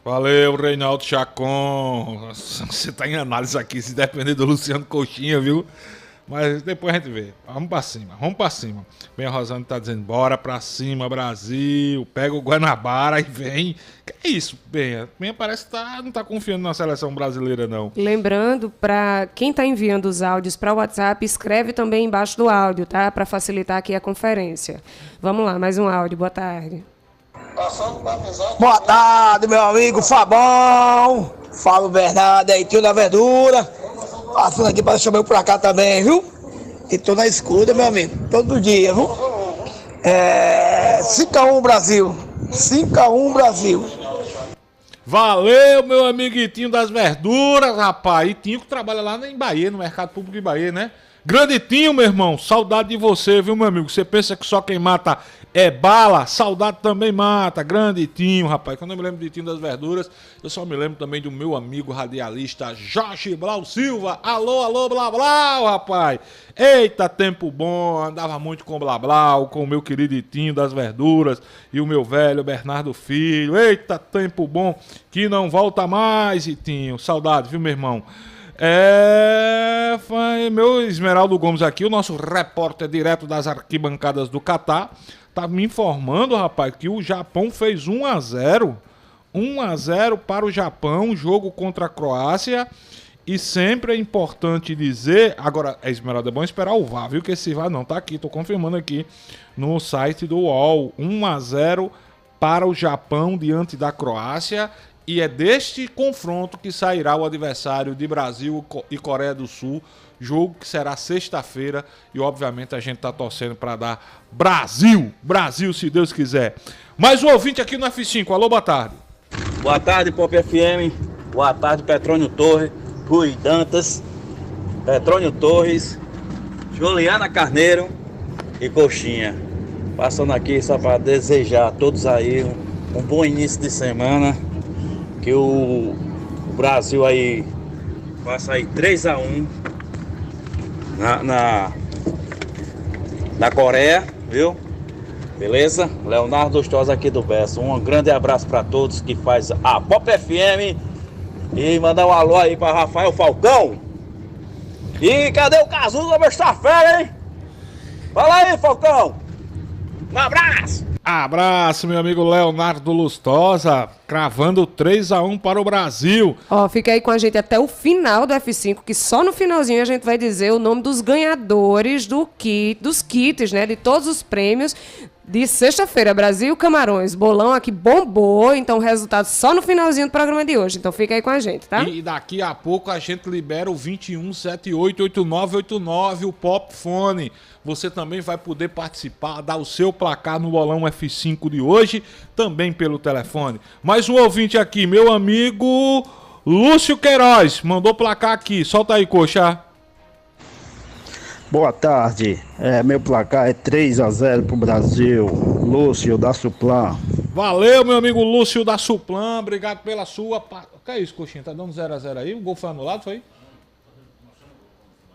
Valeu, Reinaldo Chacon. Você tá em análise aqui, se depender do Luciano Coxinha, viu? Mas depois a gente vê. Vamos pra cima, vamos pra cima. Bem, a Rosane tá dizendo, bora pra cima, Brasil. Pega o Guanabara e vem. Que é isso, Benha? Benha parece que não tá confiando na seleção brasileira, não. Lembrando, pra quem tá enviando os áudios para o WhatsApp, escreve também embaixo do áudio, tá? Pra facilitar aqui a conferência. Vamos lá, mais um áudio. Boa tarde. Boa tarde, meu amigo Fabão. Fala o Bernardo aí, tio da verdura. Passando aqui para chamar eu pra cá também, viu? E tô na escuta, meu amigo, todo dia, viu? 5-1 Brasil. 5-1 Brasil. Valeu, meu amiguinho das verduras, rapaz. E Tinho que trabalha lá em Bahia, no Mercado Público de Bahia, né? Grande Tinho, meu irmão, saudade de você, viu, meu amigo? Você pensa que só quem mata é bala, saudade também mata. Grande Tinho, rapaz. Quando eu me lembro de Tinho das Verduras, eu só me lembro também do meu amigo radialista Jorge Blau Silva. Alô, alô, Blau Blau, rapaz. Eita, tempo bom. Andava muito com Blau Blau, com o meu querido Tinho das Verduras e o meu velho Bernardo Filho. Eita, tempo bom que não volta mais, Tinho. Saudade, viu, meu irmão? Foi meu Esmeraldo Gomes aqui, o nosso repórter direto das arquibancadas do Catar, tá me informando, rapaz, que o Japão fez 1-0. 1-0 para o Japão, jogo contra a Croácia. E sempre é importante dizer, agora, Esmeralda, é bom esperar o VAR, viu? Que esse VAR não tá aqui, tô confirmando aqui no site do UOL. 1-0 para o Japão diante da Croácia. E é deste confronto que sairá o adversário de Brasil e Coreia do Sul. Jogo que será sexta-feira. E obviamente a gente tá torcendo para dar Brasil. Brasil, se Deus quiser. Mais um ouvinte aqui no F5. Alô, boa tarde. Boa tarde, Pop FM. Boa tarde, Petrônio Torres, Rui Dantas, Petrônio Torres, Juliana Carneiro e Coxinha. Passando aqui só para desejar a todos aí um bom início de semana. Que o Brasil aí vai sair 3-1 na Coreia, viu? Beleza? Leonardo Lustosa aqui do Bessa. Um grande abraço para todos que faz a Pop FM. E mandar um alô aí para Rafael Falcão. E cadê o Cazuza, meu fera, hein? Fala aí, Falcão. Um abraço. Abraço, meu amigo Leonardo Lustosa, cravando 3-1 para o Brasil. Ó, fica aí com a gente até o final do F5, que só no finalzinho a gente vai dizer o nome dos ganhadores dos kits, né, de todos os prêmios de sexta-feira. Brasil Camarões, bolão aqui bombou, então o resultado só no finalzinho do programa de hoje. Então fica aí com a gente, tá? E daqui a pouco a gente libera o 21788989, o Pop Fone. Você também vai poder participar, dar o seu placar no bolão F5 de hoje, também pelo telefone. Mais um ouvinte aqui, meu amigo Lúcio Queiroz, mandou placar aqui. Solta aí, coxa. Boa tarde, meu placar é 3-0 pro Brasil. Lúcio da Suplan. Valeu, meu amigo Lúcio da Suplan, obrigado pela sua... O que é isso, coxinha? Tá dando 0-0 aí? O gol foi anulado, foi?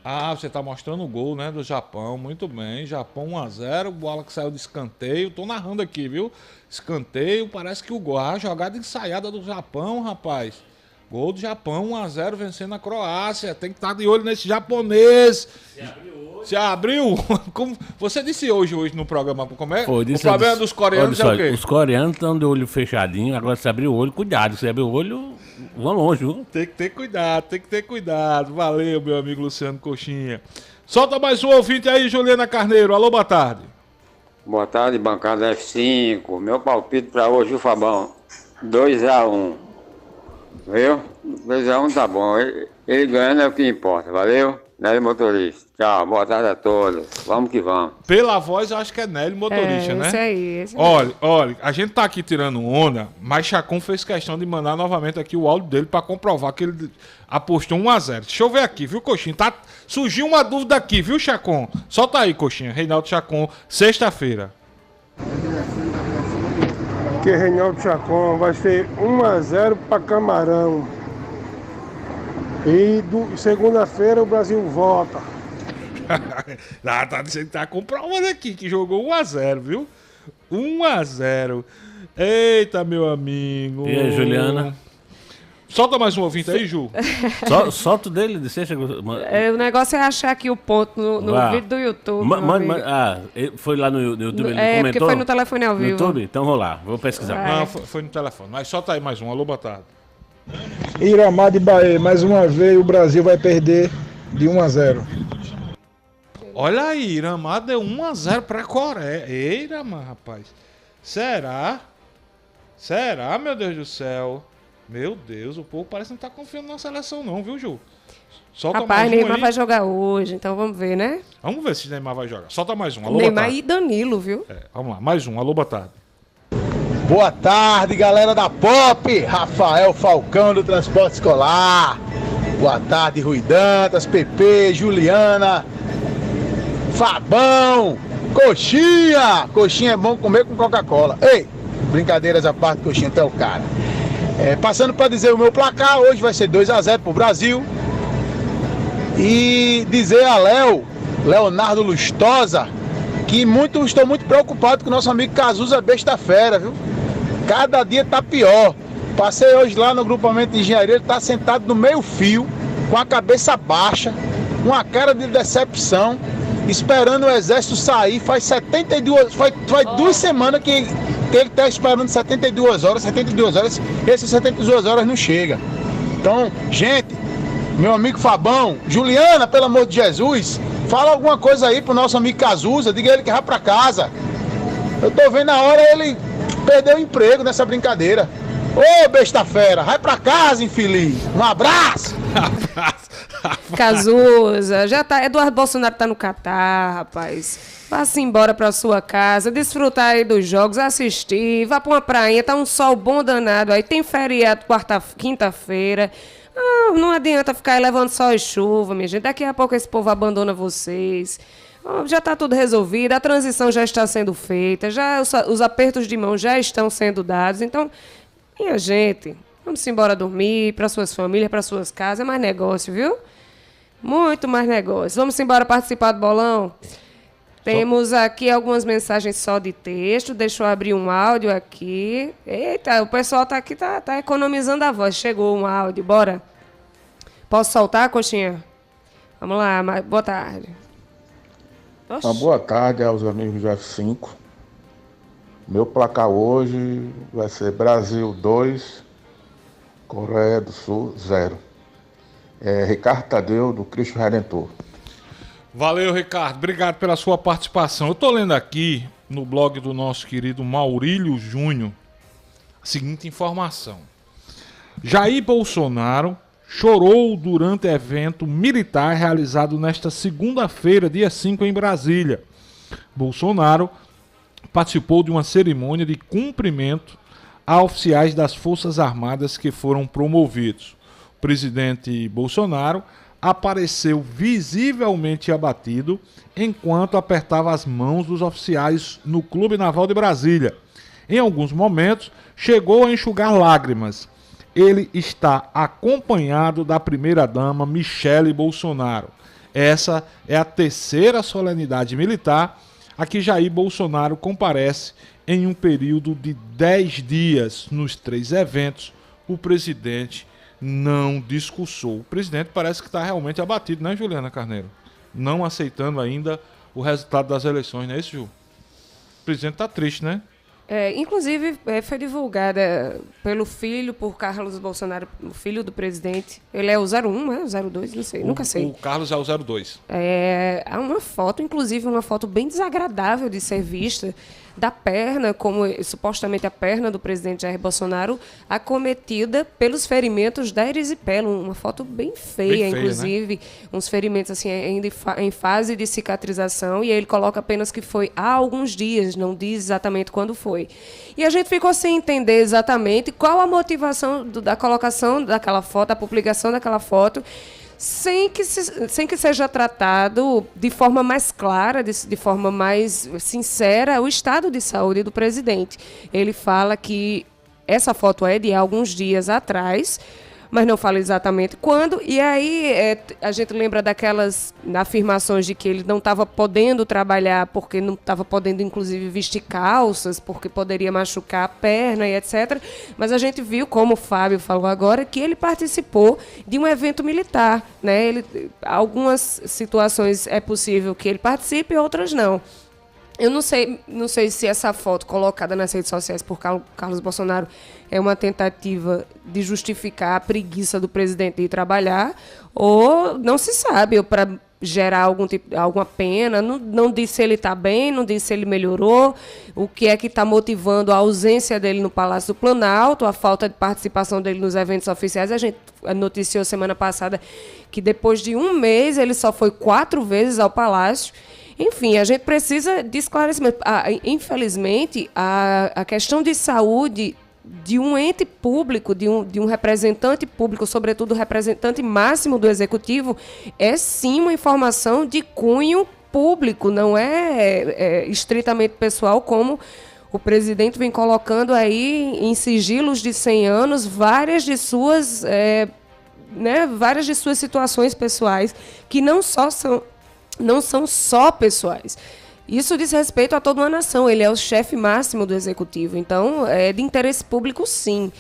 Ah, você tá mostrando o gol, né, do Japão. Muito bem, Japão 1-0, bola que saiu de escanteio. Tô narrando aqui, viu? Escanteio, parece que o gol, a jogada ensaiada do Japão, rapaz. Gol do Japão, 1-0, vencendo a Croácia. Tem que estar de olho nesse japonês. Se abriu? Como você disse hoje no programa, como é? Pô, o problema dos coreanos é o quê? Os coreanos estão de olho fechadinho, agora se abrir o olho, cuidado. Se abrir o olho, vão longe, viu? Tem que ter cuidado. Valeu, meu amigo Luciano Coxinha. Solta mais um ouvinte aí, Juliana Carneiro. Alô, boa tarde. Boa tarde, bancada F5. Meu palpite pra hoje, o Fabão, 2-1. Viu? 2-1 tá bom. Ele ganhando é o que importa, valeu? Nélio Motorista. Tchau, boa tarde a todos. Vamos que vamos. Pela voz, eu acho que é Nélio Motorista, né? Esse aí. Olha, a gente tá aqui tirando onda, mas Chacon fez questão de mandar novamente aqui o áudio dele pra comprovar que ele apostou 1-0. Deixa eu ver aqui, viu, Coxinha? Surgiu uma dúvida aqui, viu, Chacon? Solta aí, Coxinha. Reinaldo Chacon, sexta-feira. Que Reinaldo Chacon vai ser 1-0 para Camarão. E segunda-feira o Brasil volta. Tá dizendo que tá comprovando aqui que jogou 1-0, viu? 1-0. Eita, meu amigo. E aí, Juliana? Solta mais um ouvinte aí, Ju. Solta o dele de sexta. O negócio é achar aqui o ponto no vídeo do YouTube. Foi lá no YouTube, ele comentou? Porque foi no telefone ao vivo. No YouTube? Então vou lá, vou pesquisar. Não, foi no telefone. Mas solta aí mais um. Alô, boa tarde. Iramar de Bahia, mais uma vez o Brasil vai perder de 1-0. Olha aí, Iramar deu 1-0 pra Coreia. Ei, Iramar, rapaz. Será, meu Deus do céu? Meu Deus, o povo parece que não tá confiando na seleção não, viu, Ju? Solta Rapaz, mais um Neymar aí. vai jogar hoje, então vamos ver, né? Vamos ver se Neymar vai jogar. Solta mais um. Alô, Neymar boa tarde. e Danilo, viu? Vamos lá, mais um. Alô, boa tarde. Boa tarde, galera da Pop. Rafael Falcão do Transporte Escolar. Boa tarde, Rui Dantas, Pepe, Juliana Fabão, coxinha. Coxinha é bom comer com Coca-Cola. Ei, brincadeiras à parte, coxinha até o cara. Passando para dizer o meu placar, hoje vai ser 2-0 pro Brasil. E dizer a Leonardo Lustosa, que estou muito preocupado com o nosso amigo Cazuza Besta Fera, viu? Cada dia tá pior. Passei hoje lá no grupamento de engenharia, ele tá sentado no meio fio, com a cabeça baixa, uma cara de decepção, esperando o exército sair. Faz 2 semanas que ele tá esperando 72 horas, e essas 72 horas não chega. Então, gente, meu amigo Fabão, Juliana, pelo amor de Jesus, fala alguma coisa aí pro nosso amigo Cazuza, diga ele que vai pra casa. Eu tô vendo a hora ele perder o emprego nessa brincadeira. Ô, besta fera, vai pra casa, infeliz. Um abraço. Cazuza, já tá. Eduardo Bolsonaro tá no Catar, rapaz. Vá-se embora pra sua casa, desfrutar aí dos jogos, assistir, vá pra uma prainha, tá um sol bom danado aí, tem feriado quinta-feira. Não adianta ficar aí levando sol e chuva, minha gente. Daqui a pouco esse povo abandona vocês. Já está tudo resolvido, a transição já está sendo feita, já os apertos de mão já estão sendo dados. Então, minha gente, vamos embora dormir, para suas famílias, para suas casas. É mais negócio, viu? Muito mais negócio. Vamos embora participar do bolão? Temos aqui algumas mensagens só de texto. Deixa eu abrir um áudio aqui. Eita, o pessoal tá aqui, tá economizando a voz. Chegou um áudio, bora. Posso soltar, Coxinha? Vamos lá, boa tarde. Uma boa tarde aos amigos do F5. Meu placar hoje vai ser Brasil 2, Coreia do Sul 0. Ricardo Tadeu, do Cristo Redentor. Valeu, Ricardo. Obrigado pela sua participação. Eu tô lendo aqui no blog do nosso querido Maurílio Júnior a seguinte informação. Jair Bolsonaro chorou durante evento militar realizado nesta segunda-feira, dia 5, em Brasília. Bolsonaro participou de uma cerimônia de cumprimento a oficiais das Forças Armadas que foram promovidos. O presidente Bolsonaro apareceu visivelmente abatido enquanto apertava as mãos dos oficiais no Clube Naval de Brasília. Em alguns momentos, chegou a enxugar lágrimas. Ele está acompanhado da primeira-dama Michele Bolsonaro. Essa é a terceira solenidade militar a que Jair Bolsonaro comparece em um período de 10 dias. Nos 3 eventos, o presidente não discursou. O presidente parece que está realmente abatido, né, Juliana Carneiro? Não aceitando ainda o resultado das eleições, não é isso, Ju? O presidente está triste, né? Inclusive, foi divulgada pelo filho, por Carlos Bolsonaro, o filho do presidente. Ele é o 01, né? O 02, não sei, nunca sei. O Carlos é o 02. Há uma foto, inclusive uma foto bem desagradável de ser vista, da perna, como supostamente a perna do presidente Jair Bolsonaro, acometida pelos ferimentos da erisipela. Uma foto bem feia, inclusive. Né? Uns ferimentos assim, ainda em fase de cicatrização. E ele coloca apenas que foi há alguns dias, não diz exatamente quando foi. E a gente ficou sem entender exatamente qual a motivação da colocação daquela foto, da publicação daquela foto, sem que seja tratado de forma mais clara, de forma mais sincera, o estado de saúde do presidente. Ele fala que essa foto é de alguns dias atrás, mas não fala exatamente quando. E aí a gente lembra daquelas afirmações de que ele não estava podendo trabalhar porque não estava podendo, inclusive, vestir calças, porque poderia machucar a perna e etc. Mas a gente viu, como o Fábio falou agora, que ele participou de um evento militar, né? Algumas situações é possível que ele participe, outras não. Eu não sei se essa foto colocada nas redes sociais por Carlos Bolsonaro é uma tentativa de justificar a preguiça do presidente de ir trabalhar, ou não se sabe, ou para gerar alguma pena. Não diz se ele está bem, não diz se ele melhorou, o que é que está motivando a ausência dele no Palácio do Planalto, a falta de participação dele nos eventos oficiais. A gente noticiou semana passada que depois de um mês ele só foi 4 vezes ao Palácio. Enfim, a gente precisa de esclarecimento. Infelizmente, a questão de saúde de um ente público, de um representante público, sobretudo o representante máximo do Executivo, é sim uma informação de cunho público, não é estritamente pessoal, como o presidente vem colocando aí em sigilos de 100 anos várias de suas situações pessoais, que não são só pessoais. Isso diz respeito a toda uma nação, ele é o chefe máximo do executivo, então é de interesse público, sim.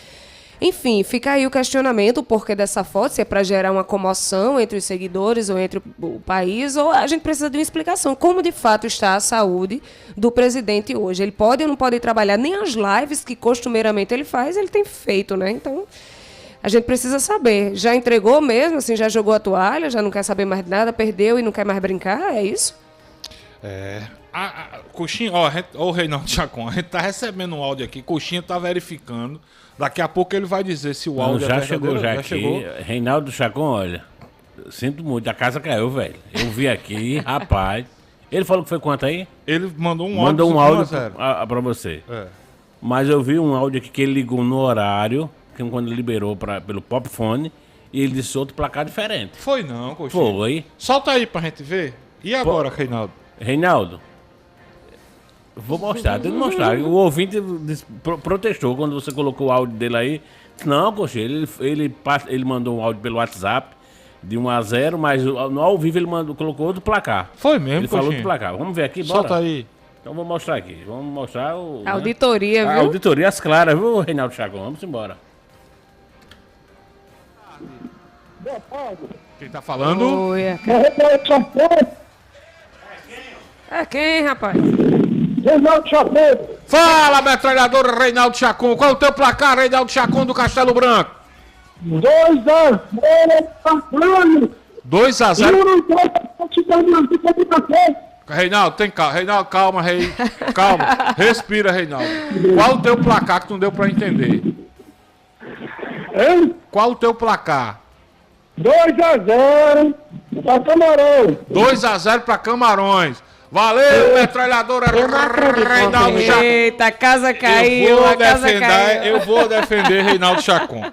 Enfim, fica aí o questionamento, o porquê dessa foto, se é para gerar uma comoção entre os seguidores ou entre o país, ou a gente precisa de uma explicação, como de fato está a saúde do presidente hoje. Ele pode ou não pode trabalhar, nem as lives que costumeiramente ele faz, ele tem feito, né? Então, a gente precisa saber. Já entregou mesmo, assim, já jogou a toalha, já não quer saber mais de nada, perdeu e não quer mais brincar, é isso? Coxinha, o Reinaldo Chacon, a gente tá recebendo um áudio aqui, Coxinha tá verificando. Daqui a pouco ele vai dizer se o áudio já chegou. Reinaldo Chacon, olha, sinto muito, a casa caiu, velho. Eu vi aqui, rapaz. Ele falou que foi quanto aí? Ele mandou um áudio pra você. Mas eu vi um áudio aqui que ele ligou no horário, que quando ele liberou pelo Popfone, e ele disse outro placar diferente. Foi não, Coxinha. Foi. Solta aí pra gente ver. E agora, Reinaldo? Reinaldo, vou mostrar, tem que mostrar. O ouvinte protestou quando você colocou o áudio dele aí. Não, Coxinha, ele mandou um áudio pelo WhatsApp de 1-0, mas no ao vivo ele colocou outro placar. Foi mesmo, ele falou outro placar. Vamos ver aqui, bora? Solta aí. Então vou mostrar aqui. Vamos mostrar a auditoria, viu? A auditoria as claras, viu, Reinaldo Chacon? Vamos embora. Quem tá falando? Oi, é quem, rapaz? Reinaldo Chacon. Fala, metralhador Reinaldo Chacon. Qual é o teu placar, Reinaldo Chacon, do Castelo Branco? 2-0. 2-0. Reinaldo, tem calma. Reinaldo, calma, rei. Calma. Respira, Reinaldo. Qual o teu placar que tu não deu pra entender? Hein? Qual o teu placar? 2-0 pra Camarões. 2-0 pra Camarões. Valeu, metralhadora Reinaldo Chacon. Eita, a casa caiu, Eu vou defender Reinaldo Chacon.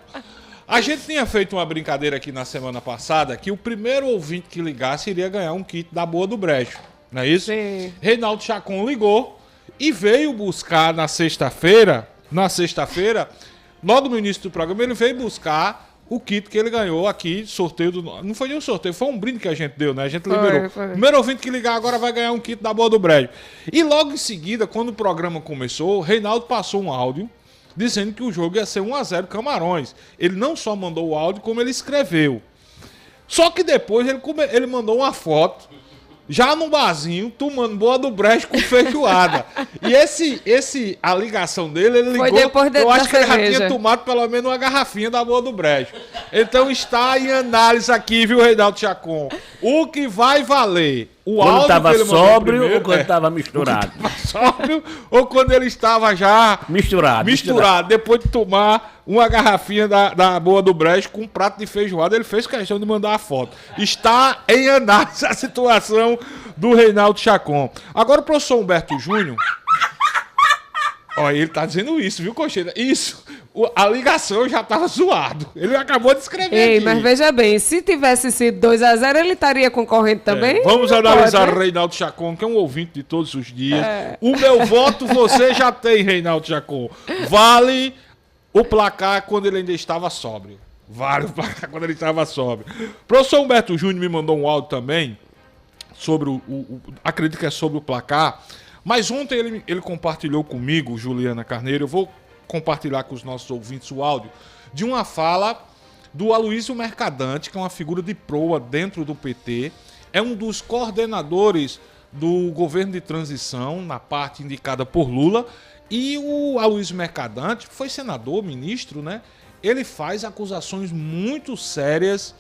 A gente tinha feito uma brincadeira aqui na semana passada que o primeiro ouvinte que ligasse iria ganhar um kit da Boa do Brejo. Não é isso? Sim. Reinaldo Chacon ligou e veio buscar na sexta-feira, logo no início do programa, ele veio buscar o kit que ele ganhou aqui, sorteio do... Não foi nem um sorteio, foi um brinde que a gente deu, né? A gente liberou. Foi. Primeiro ouvinte que ligar agora vai ganhar um kit da Boa do Brejo. E logo em seguida, quando o programa começou, Reinaldo passou um áudio dizendo que o jogo ia ser 1-0 Camarões. Ele não só mandou o áudio, como ele escreveu. Só que depois ele mandou uma foto, já no barzinho, tomando Boa do Brejo com feijoada. E a ligação dele, ele ligou, eu acho que ele já tinha tomado pelo menos uma garrafinha da Boa do Brejo. Então está em análise aqui, viu, Reinaldo Chacon? O que vai valer? O quando áudio estava que ele mandou sóbrio primeiro, ou quando estava misturado? Sóbrio ou quando ele estava já misturado. Depois de tomar uma garrafinha da Boa do Brejo com um prato de feijoada, ele fez questão de mandar a foto. Está em análise a situação do Reinaldo Chacon. Agora o professor Humberto Júnior... Olha, ele tá dizendo isso, viu, Cocheira? Isso. A ligação já tava zoado. Ele acabou de escrever aqui. Mas veja bem, se tivesse sido 2-0, ele estaria concorrendo também? Vamos analisar Reinaldo Chacon, que é um ouvinte de todos os dias. O meu voto você já tem, Reinaldo Chacon. Vale o placar quando ele ainda estava sóbrio. Vale o placar quando ele estava sóbrio. O professor Humberto Júnior me mandou um áudio também sobre acredito que é sobre o placar. Mas ontem ele compartilhou comigo, Juliana Carneiro, eu vou compartilhar com os nossos ouvintes o áudio, de uma fala do Aloysio Mercadante, que é uma figura de proa dentro do PT, é um dos coordenadores do governo de transição, na parte indicada por Lula, e o Aloysio Mercadante foi senador, ministro, né? Ele faz acusações muito sérias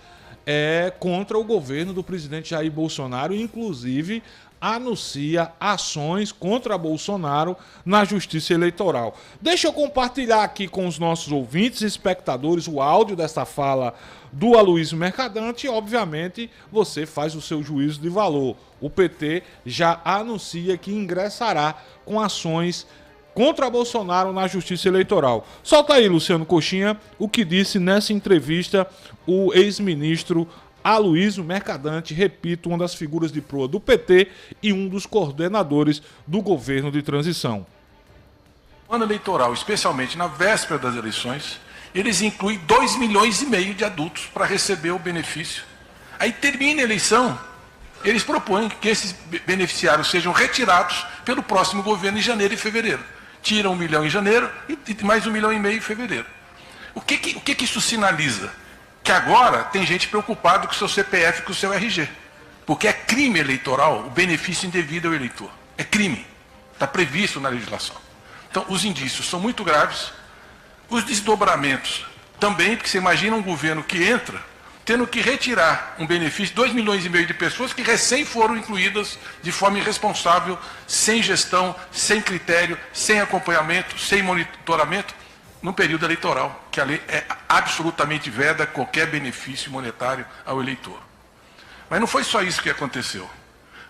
contra o governo do presidente Jair Bolsonaro, inclusive anuncia ações contra Bolsonaro na Justiça Eleitoral. Deixa eu compartilhar aqui com os nossos ouvintes e espectadores o áudio dessa fala do Aloysio Mercadante e, obviamente, você faz o seu juízo de valor. O PT já anuncia que ingressará com ações contra Bolsonaro na Justiça Eleitoral. Solta aí, Luciano Coxinha, o que disse nessa entrevista o ex-ministro Aloysio Mercadante, repito, uma das figuras de proa do PT e um dos coordenadores do governo de transição. No ano eleitoral, especialmente na véspera das eleições, eles incluem 2,5 milhões de adultos para receber o benefício. Aí termina a eleição, eles propõem que esses beneficiários sejam retirados pelo próximo governo em janeiro e fevereiro. Tiram 1 milhão em janeiro e mais 1,5 milhão em fevereiro. O que isso sinaliza? Que agora tem gente preocupada com o seu CPF e com o seu RG. Porque é crime eleitoral o benefício indevido ao eleitor. É crime. Está previsto na legislação. Então, os indícios são muito graves. Os desdobramentos também, porque você imagina um governo que entra tendo que retirar um benefício, 2,5 milhões de pessoas que recém foram incluídas de forma irresponsável, sem gestão, sem critério, sem acompanhamento, sem monitoramento, no período eleitoral, que a lei absolutamente veda qualquer benefício monetário ao eleitor. Mas não foi só isso que aconteceu.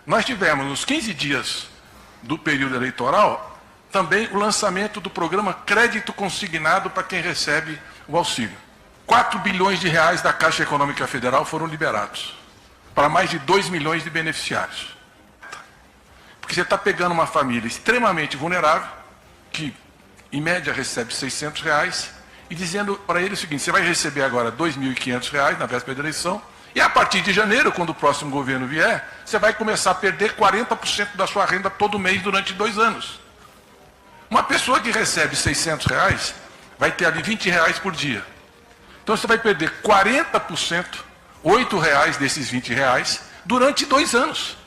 Nós tivemos, nos 15 dias do período eleitoral, também o lançamento do programa Crédito Consignado para quem recebe o auxílio. 4 bilhões de reais da Caixa Econômica Federal foram liberados para mais de 2 milhões de beneficiários. Porque você está pegando uma família extremamente vulnerável, que em média recebe R$600, e dizendo para ele o seguinte: você vai receber agora R$2.500 na véspera da eleição, e a partir de janeiro, quando o próximo governo vier, você vai começar a perder 40% da sua renda todo mês durante 2 anos. Uma pessoa que recebe R$600 vai ter ali R$20 por dia. Então você vai perder 40%, R$8 desses R$20, durante 2 anos.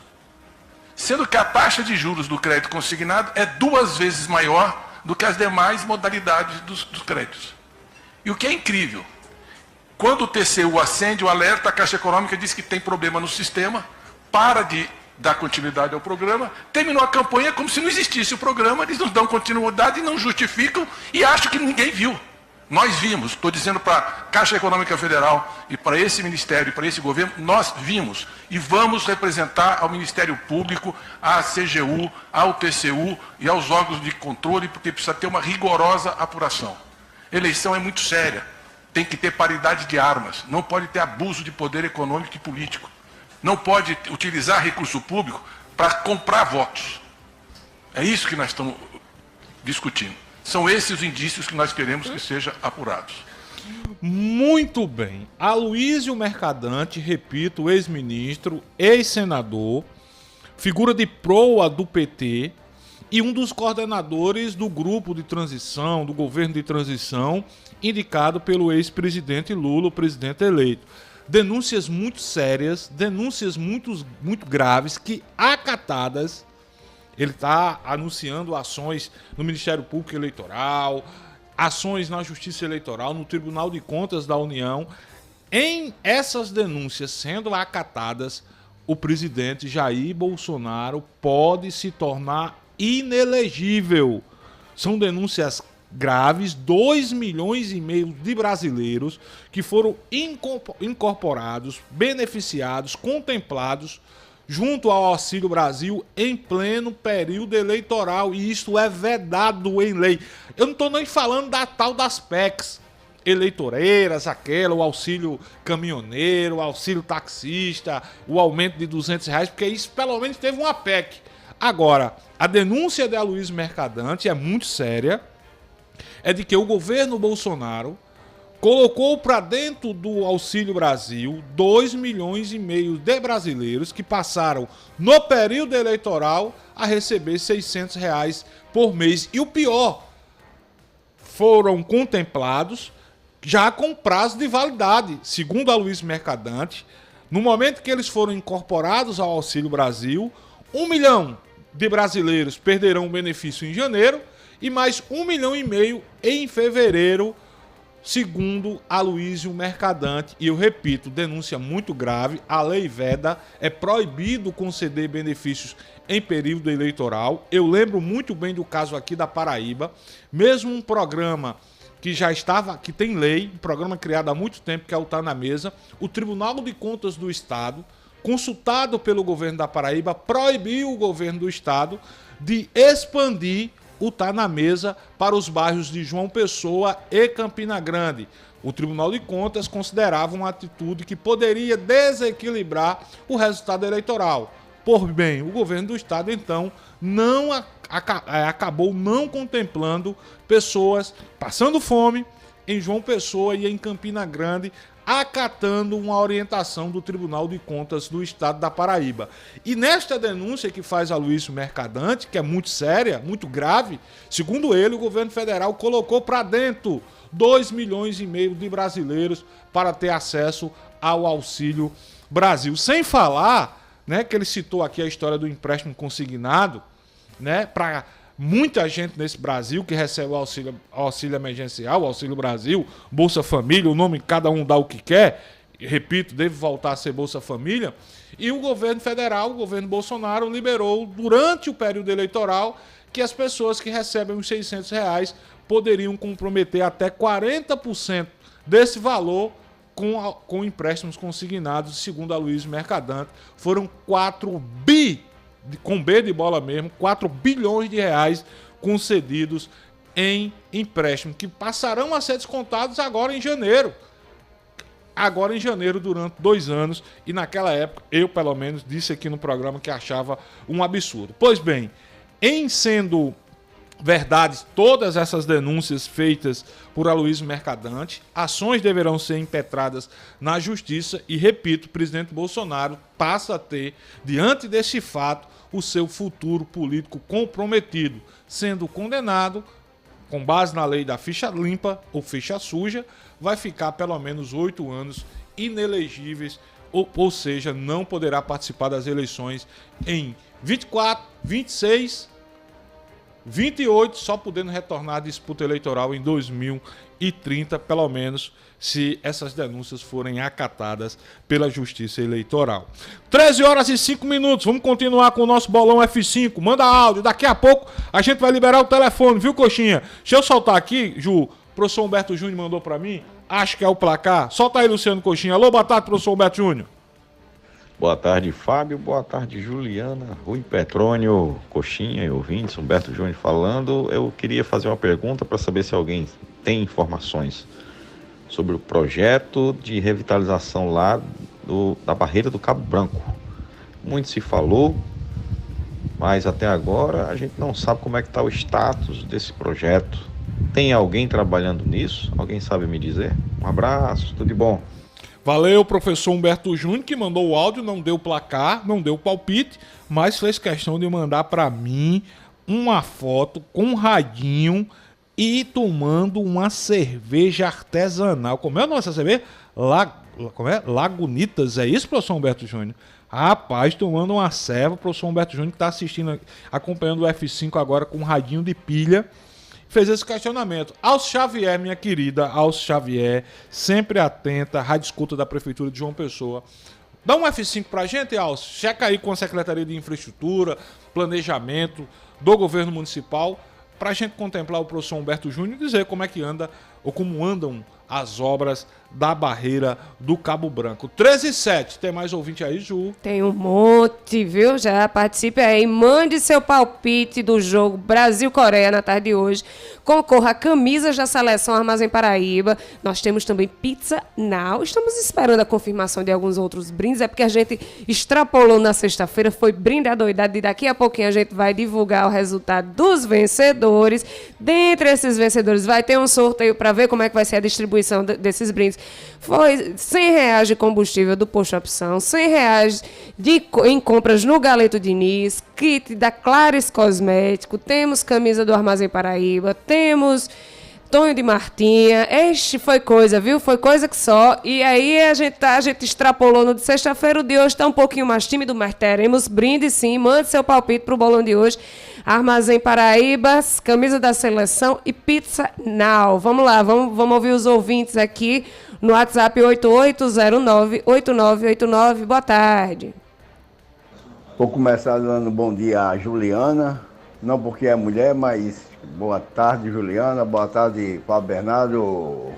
Sendo que a taxa de juros do crédito consignado é 2 vezes maior do que as demais modalidades dos créditos. E o que é incrível, quando o TCU acende o alerta, a Caixa Econômica diz que tem problema no sistema, para de dar continuidade ao programa, terminou a campanha como se não existisse o programa, eles não dão continuidade, não justificam e acham que ninguém viu. Nós vimos, estou dizendo para a Caixa Econômica Federal e para esse ministério, para esse governo, nós vimos e vamos representar ao Ministério Público, à CGU, ao TCU e aos órgãos de controle, porque precisa ter uma rigorosa apuração. Eleição é muito séria, tem que ter paridade de armas, não pode ter abuso de poder econômico e político, não pode utilizar recurso público para comprar votos. É isso que nós estamos discutindo. São esses os indícios que nós queremos que sejam apurados. Muito bem. Aloysio Mercadante, repito, ex-ministro, ex-senador, figura de proa do PT e um dos coordenadores do grupo de transição, do governo de transição, indicado pelo ex-presidente Lula, o presidente eleito. Denúncias muito sérias, denúncias muito graves que, acatadas, ele está anunciando ações no Ministério Público Eleitoral, ações na Justiça Eleitoral, no Tribunal de Contas da União. Em essas denúncias sendo acatadas, o presidente Jair Bolsonaro pode se tornar inelegível. São denúncias graves, 2,5 milhões de brasileiros que foram incorporados, beneficiados, contemplados junto ao Auxílio Brasil em pleno período eleitoral, e isso é vedado em lei. Eu não estou nem falando da tal das PECs eleitoreiras, aquela, o auxílio caminhoneiro, o auxílio taxista, o aumento de R$200, porque isso pelo menos teve uma PEC. Agora, a denúncia de Aloysio Mercadante é muito séria, é de que o governo Bolsonaro colocou para dentro do Auxílio Brasil 2,5 milhões de brasileiros que passaram no período eleitoral a receber R$600 por mês. E o pior, foram contemplados já com prazo de validade. Segundo Aloysio Mercadante, no momento que eles foram incorporados ao Auxílio Brasil, 1 milhão de brasileiros perderão o benefício em janeiro e mais 1,5 milhão em fevereiro, segundo Aloysio Mercadante. E eu repito, denúncia muito grave, a lei veda, é proibido conceder benefícios em período eleitoral. Eu lembro muito bem do caso aqui da Paraíba, mesmo um programa que já estava, que tem lei, um programa criado há muito tempo, que é o Tá na Mesa, o Tribunal de Contas do Estado, consultado pelo governo da Paraíba, proibiu o governo do Estado de expandir o Tá na Mesa para os bairros de João Pessoa e Campina Grande. O Tribunal de Contas considerava uma atitude que poderia desequilibrar o resultado eleitoral. Por bem, o governo do estado, então, acabou não contemplando pessoas passando fome em João Pessoa e em Campina Grande, acatando uma orientação do Tribunal de Contas do Estado da Paraíba. E nesta denúncia que faz Aloysio Mercadante, que é muito séria, muito grave, segundo ele, o governo federal colocou para dentro 2,5 milhões de brasileiros para ter acesso ao Auxílio Brasil. Sem falar, né, que ele citou aqui a história do empréstimo consignado, né, para muita gente nesse Brasil que recebe o auxílio emergencial, o Auxílio Brasil, Bolsa Família, o nome cada um dá o que quer, repito, deve voltar a ser Bolsa Família, e o governo federal, o governo Bolsonaro, liberou durante o período eleitoral que as pessoas que recebem os R$600 poderiam comprometer até 40% desse valor com empréstimos consignados, segundo Aloysio Mercadante. Foram 4 bilhões de reais concedidos em empréstimo, que passarão a ser descontados agora em janeiro. Durante 2 anos, e naquela época, eu pelo menos disse aqui no programa que achava um absurdo. Pois bem, em sendo verdades todas essas denúncias feitas por Aloysio Mercadante, ações deverão ser impetradas na justiça e, repito, o presidente Bolsonaro passa a ter, diante desse fato, o seu futuro político comprometido, sendo condenado, com base na lei da ficha limpa ou ficha suja, vai ficar pelo menos 8 anos inelegíveis, ou seja, não poderá participar das eleições em 24, 26, 28, só podendo retornar à disputa eleitoral em 2030, pelo menos, se essas denúncias forem acatadas pela Justiça Eleitoral. 13h05, vamos continuar com o nosso bolão F5, manda áudio, daqui a pouco a gente vai liberar o telefone, viu, Coxinha? Deixa eu soltar aqui, Ju, o professor Humberto Júnior mandou pra mim, acho que é o placar, solta aí, Luciano Coxinha. Alô, boa tarde, professor Humberto Júnior. Boa tarde, Fábio. Boa tarde, Juliana, Rui Petrônio, Coxinha e ouvintes. Humberto Júnior falando. Eu queria fazer uma pergunta para saber se alguém tem informações sobre o projeto de revitalização lá da barreira do Cabo Branco. Muito se falou, mas até agora a gente não sabe como é que está o status desse projeto. Tem alguém trabalhando nisso? Alguém sabe me dizer? Um abraço, tudo de bom. Valeu, professor Humberto Júnior, que mandou o áudio, não deu placar, não deu palpite, mas fez questão de mandar para mim uma foto com um radinho e tomando uma cerveja artesanal. Como é a nossa cerveja? Lagunitas, é isso, professor Humberto Júnior? Rapaz, tomando uma serva, o professor Humberto Júnior que está assistindo, acompanhando o F5 agora com um radinho de pilha, fez esse questionamento. Alce Xavier, minha querida Alce Xavier, sempre atenta, rádio escuta da Prefeitura de João Pessoa. Dá um F5 pra gente, Alce. Checa aí com a Secretaria de Infraestrutura, Planejamento do Governo Municipal, pra gente contemplar o professor Humberto Júnior e dizer como é que anda, ou como andam as obras da barreira do Cabo Branco. 13h07, tem mais ouvinte aí, Ju? Tem um monte, viu? Já participe aí, mande seu palpite do jogo Brasil-Coreia na tarde de hoje. Concorra a camisas da Seleção Armazém Paraíba. Nós temos também Pizza Now. Estamos esperando a confirmação de alguns outros brindes. É porque a gente extrapolou na sexta-feira, foi brinde adoidado e daqui a pouquinho a gente vai divulgar o resultado dos vencedores. Dentre esses vencedores vai ter um sorteio para ver como é que vai ser a distribuição desses brindes. Foi R$100 de combustível do Posto Opção, R$100 em compras no Galeto Diniz, kit da Clares Cosmético, temos camisa do Armazém Paraíba, temos Tonho de Martinha. Foi coisa, viu? Foi coisa que só. E aí a gente extrapolou no de sexta-feira. O de hoje está um pouquinho mais tímido, mas teremos brinde sim. Mande seu palpite pro bolão de hoje. Armazém Paraíba, camisa da seleção e Pizza Now. Vamos lá, vamos ouvir os ouvintes aqui no WhatsApp 8809-8989. Boa tarde. Vou começar dando bom dia a Juliana, não porque é mulher, mas boa tarde, Juliana, boa tarde, Fábio Bernardo,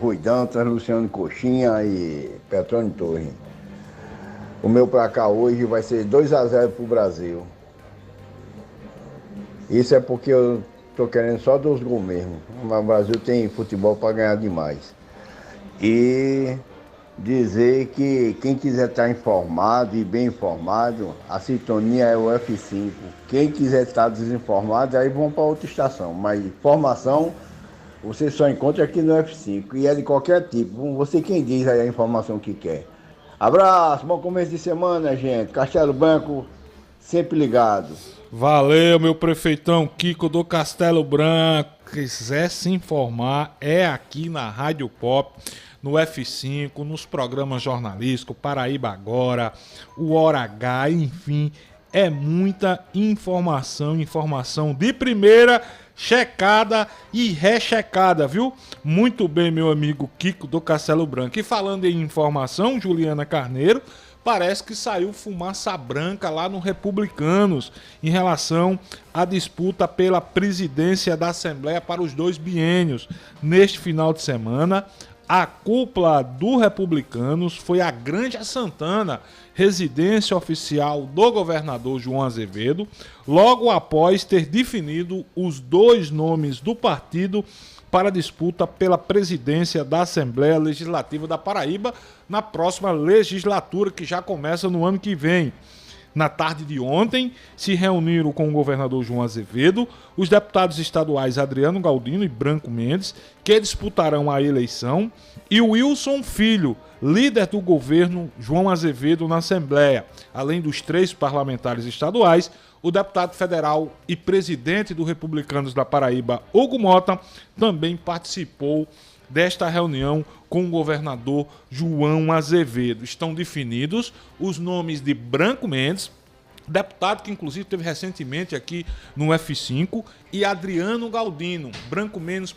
Rui Dantas, Luciano Coxinha e Petrônio Torres. O meu placar hoje vai ser 2-0 para o Brasil. Isso é porque eu Estou querendo só 2 gols mesmo. Mas o Brasil tem futebol para ganhar demais. E dizer que quem quiser estar informado e bem informado, a sintonia é o F5. Quem quiser estar desinformado, aí vão para outra estação. Mas informação você só encontra aqui no F5. E é de qualquer tipo. Você quem diz aí a informação que quer. Abraço, bom começo de semana, gente. Castelo Branco, sempre ligado. Valeu, meu prefeitão Kiko do Castelo Branco. Quiser se informar, é aqui na Rádio Pop, no F5, nos programas jornalísticos, Paraíba Agora, o Hora H, enfim, é muita informação de primeira, checada e rechecada, viu? Muito bem, meu amigo Kiko do Castelo Branco. E falando em informação, Juliana Carneiro, parece que saiu fumaça branca lá no Republicanos em relação à disputa pela presidência da Assembleia para os 2 biênios. Neste final de semana, a cúpula do Republicanos foi a Granja Santana, residência oficial do governador João Azevedo, logo após ter definido os 2 nomes do partido para a disputa pela presidência da Assembleia Legislativa da Paraíba na próxima legislatura, que já começa no ano que vem. Na tarde de ontem, se reuniram com o governador João Azevedo os deputados estaduais Adriano Galdino e Branco Mendes, que disputarão a eleição, e o Wilson Filho, líder do governo João Azevedo na Assembleia. Além dos 3 parlamentares estaduais, o deputado federal e presidente do Republicanos da Paraíba, Hugo Mota, também participou desta reunião com o governador João Azevedo. Estão definidos os nomes de Branco Mendes, deputado que inclusive teve recentemente aqui no F5, e Adriano Galdino, Branco Mendes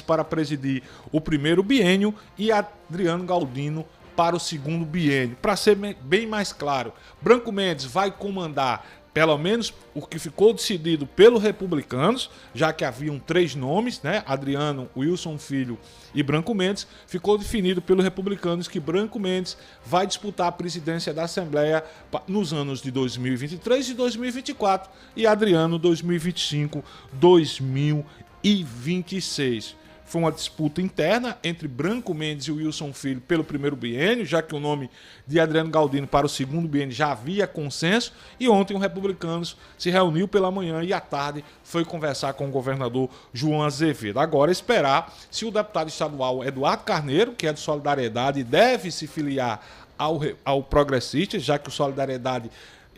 para presidir o primeiro biênio e Adriano Galdino para o segundo biênio. Para ser bem mais claro, Branco Mendes vai comandar pelo menos o que ficou decidido pelos Republicanos, já que haviam 3 nomes, né? Adriano, Wilson Filho e Branco Mendes, ficou definido pelos Republicanos que Branco Mendes vai disputar a presidência da Assembleia nos anos de 2023 e 2024 e Adriano 2025, 2026. Foi uma disputa interna entre Branco Mendes e Wilson Filho pelo primeiro biênio, já que o nome de Adriano Galdino para o segundo biênio já havia consenso, e ontem o Republicanos se reuniu pela manhã e à tarde foi conversar com o governador João Azevedo. Agora esperar se o deputado estadual Eduardo Carneiro, que é de Solidariedade, deve se filiar ao Progressistas, já que o Solidariedade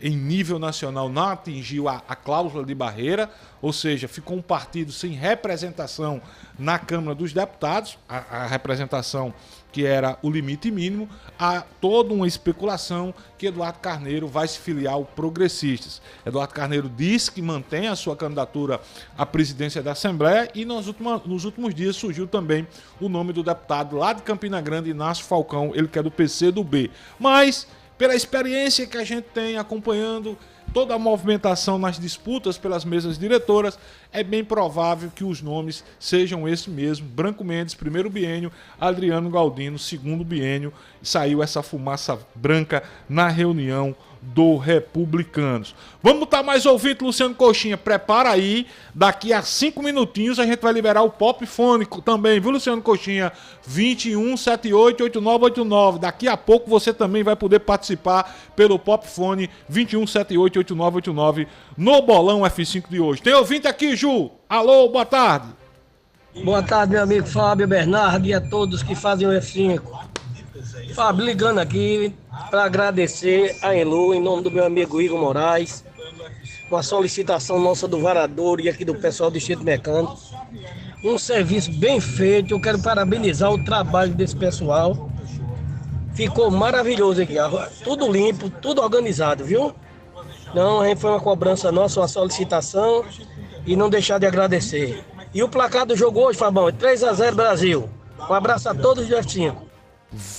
em nível nacional não atingiu a cláusula de barreira, ou seja, ficou um partido sem representação na Câmara dos Deputados, a representação que era o limite mínimo. Há toda uma especulação que Eduardo Carneiro vai se filiar ao Progressistas. Eduardo Carneiro disse que mantém a sua candidatura à presidência da Assembleia e nos últimos dias surgiu também o nome do deputado lá de Campina Grande, Inácio Falcão, ele que é do PCdoB. Mas pela experiência que a gente tem acompanhando toda a movimentação nas disputas pelas mesas diretoras, é bem provável que os nomes sejam esses mesmo. Branco Mendes, primeiro biênio, Adriano Galdino, segundo biênio. Saiu essa fumaça branca na reunião do Republicanos. Vamos botar mais ouvinte, Luciano Coxinha. Prepara aí, daqui a 5 minutinhos a gente vai liberar o Pop Fônico também, viu, Luciano Coxinha? 21788989. Daqui a pouco você também vai poder participar pelo Pop Fone 21788989 no Bolão F5 de hoje. Tem ouvinte aqui, Ju? Alô, boa tarde. Boa tarde, meu amigo Fábio Bernardo e a todos que fazem o F5. Fábio, ligando aqui para agradecer a Elu, em nome do meu amigo Igor Moraes, com a solicitação nossa do Varador e aqui do pessoal do Distrito Mecânico. Um serviço bem feito, eu quero parabenizar o trabalho desse pessoal. Ficou maravilhoso aqui, tudo limpo, tudo organizado, viu? Não, a gente foi uma cobrança nossa, uma solicitação e não deixar de agradecer. E o placar do jogo hoje, Fabão, é 3-0 Brasil. Um abraço a todos do F5.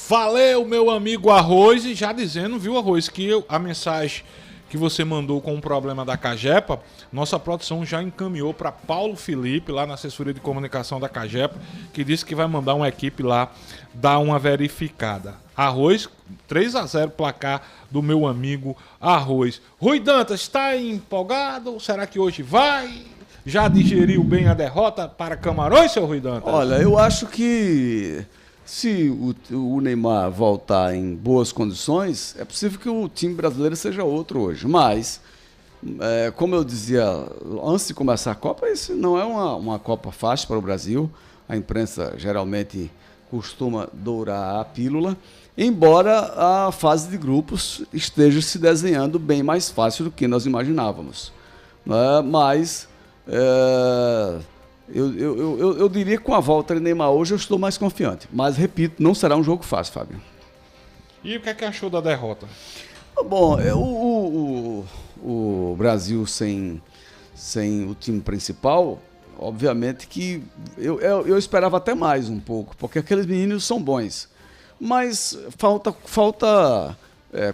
Valeu, meu amigo Arroz, e já dizendo, viu, Arroz, que a mensagem que você mandou com o problema da Cagepa, nossa produção já encaminhou para Paulo Felipe, lá na assessoria de comunicação da Cagepa, que disse que vai mandar uma equipe lá dar uma verificada. Arroz, 3-0 placar do meu amigo Arroz. Rui Dantas, está empolgado? Será que hoje vai? já digeriu bem a derrota para Camarões, seu Rui Dantas? Olha, eu acho que se o Neymar voltar em boas condições, é possível que o time brasileiro seja outro hoje. Mas, como eu dizia antes de começar a Copa, isso não é uma Copa fácil para o Brasil. A imprensa geralmente costuma dourar a pílula, embora a fase de grupos esteja se desenhando bem mais fácil do que nós imaginávamos. Mas eu diria que com a volta de Neymar hoje eu estou mais confiante. Mas, repito, não será um jogo fácil, Fábio. E o que é que achou da derrota? Bom, o Brasil sem o time principal, obviamente que eu esperava até mais um pouco, porque aqueles meninos são bons. Mas falta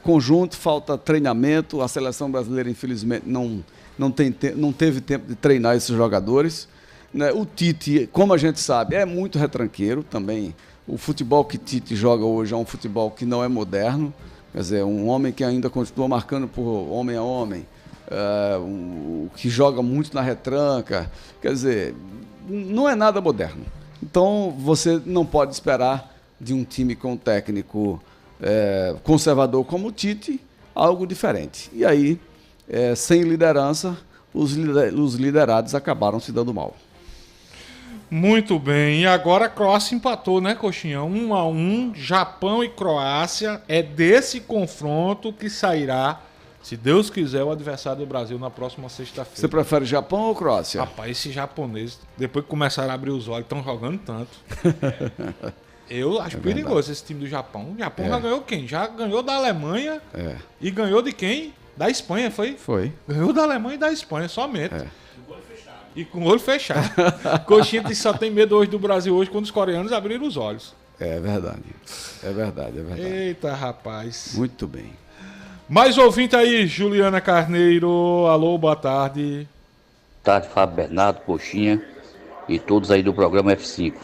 conjunto, falta treinamento. A seleção brasileira, infelizmente, não teve tempo de treinar esses jogadores. O Tite, como a gente sabe, é muito retranqueiro também. O futebol que Tite joga hoje é um futebol que não é moderno. Quer dizer, um homem que ainda continua marcando por homem a homem, que joga muito na retranca. Quer dizer, não é nada moderno. Então, você não pode esperar de um time com um técnico conservador como o Tite algo diferente. E aí, sem liderança, os liderados acabaram se dando mal. Muito bem, e agora a Croácia empatou, né, Coxinha? 1-1, Japão e Croácia. É desse confronto que sairá, se Deus quiser, o adversário do Brasil na próxima sexta-feira. Você prefere Japão ou Croácia? Rapaz, esses japoneses, depois que começaram a abrir os olhos, estão jogando tanto. Eu acho perigoso esse time do Japão. O Japão já ganhou quem? Já ganhou da Alemanha e ganhou de quem? Da Espanha, foi? Foi. Ganhou da Alemanha e da Espanha, somente. E com o olho fechado. Coxinha só tem medo hoje do Brasil hoje quando os coreanos abriram os olhos. É verdade. É verdade. Eita, rapaz. Muito bem. Mais ouvinte aí, Juliana Carneiro. Alô, boa tarde. Boa tarde, Fábio Bernardo, Coxinha e todos aí do programa F5.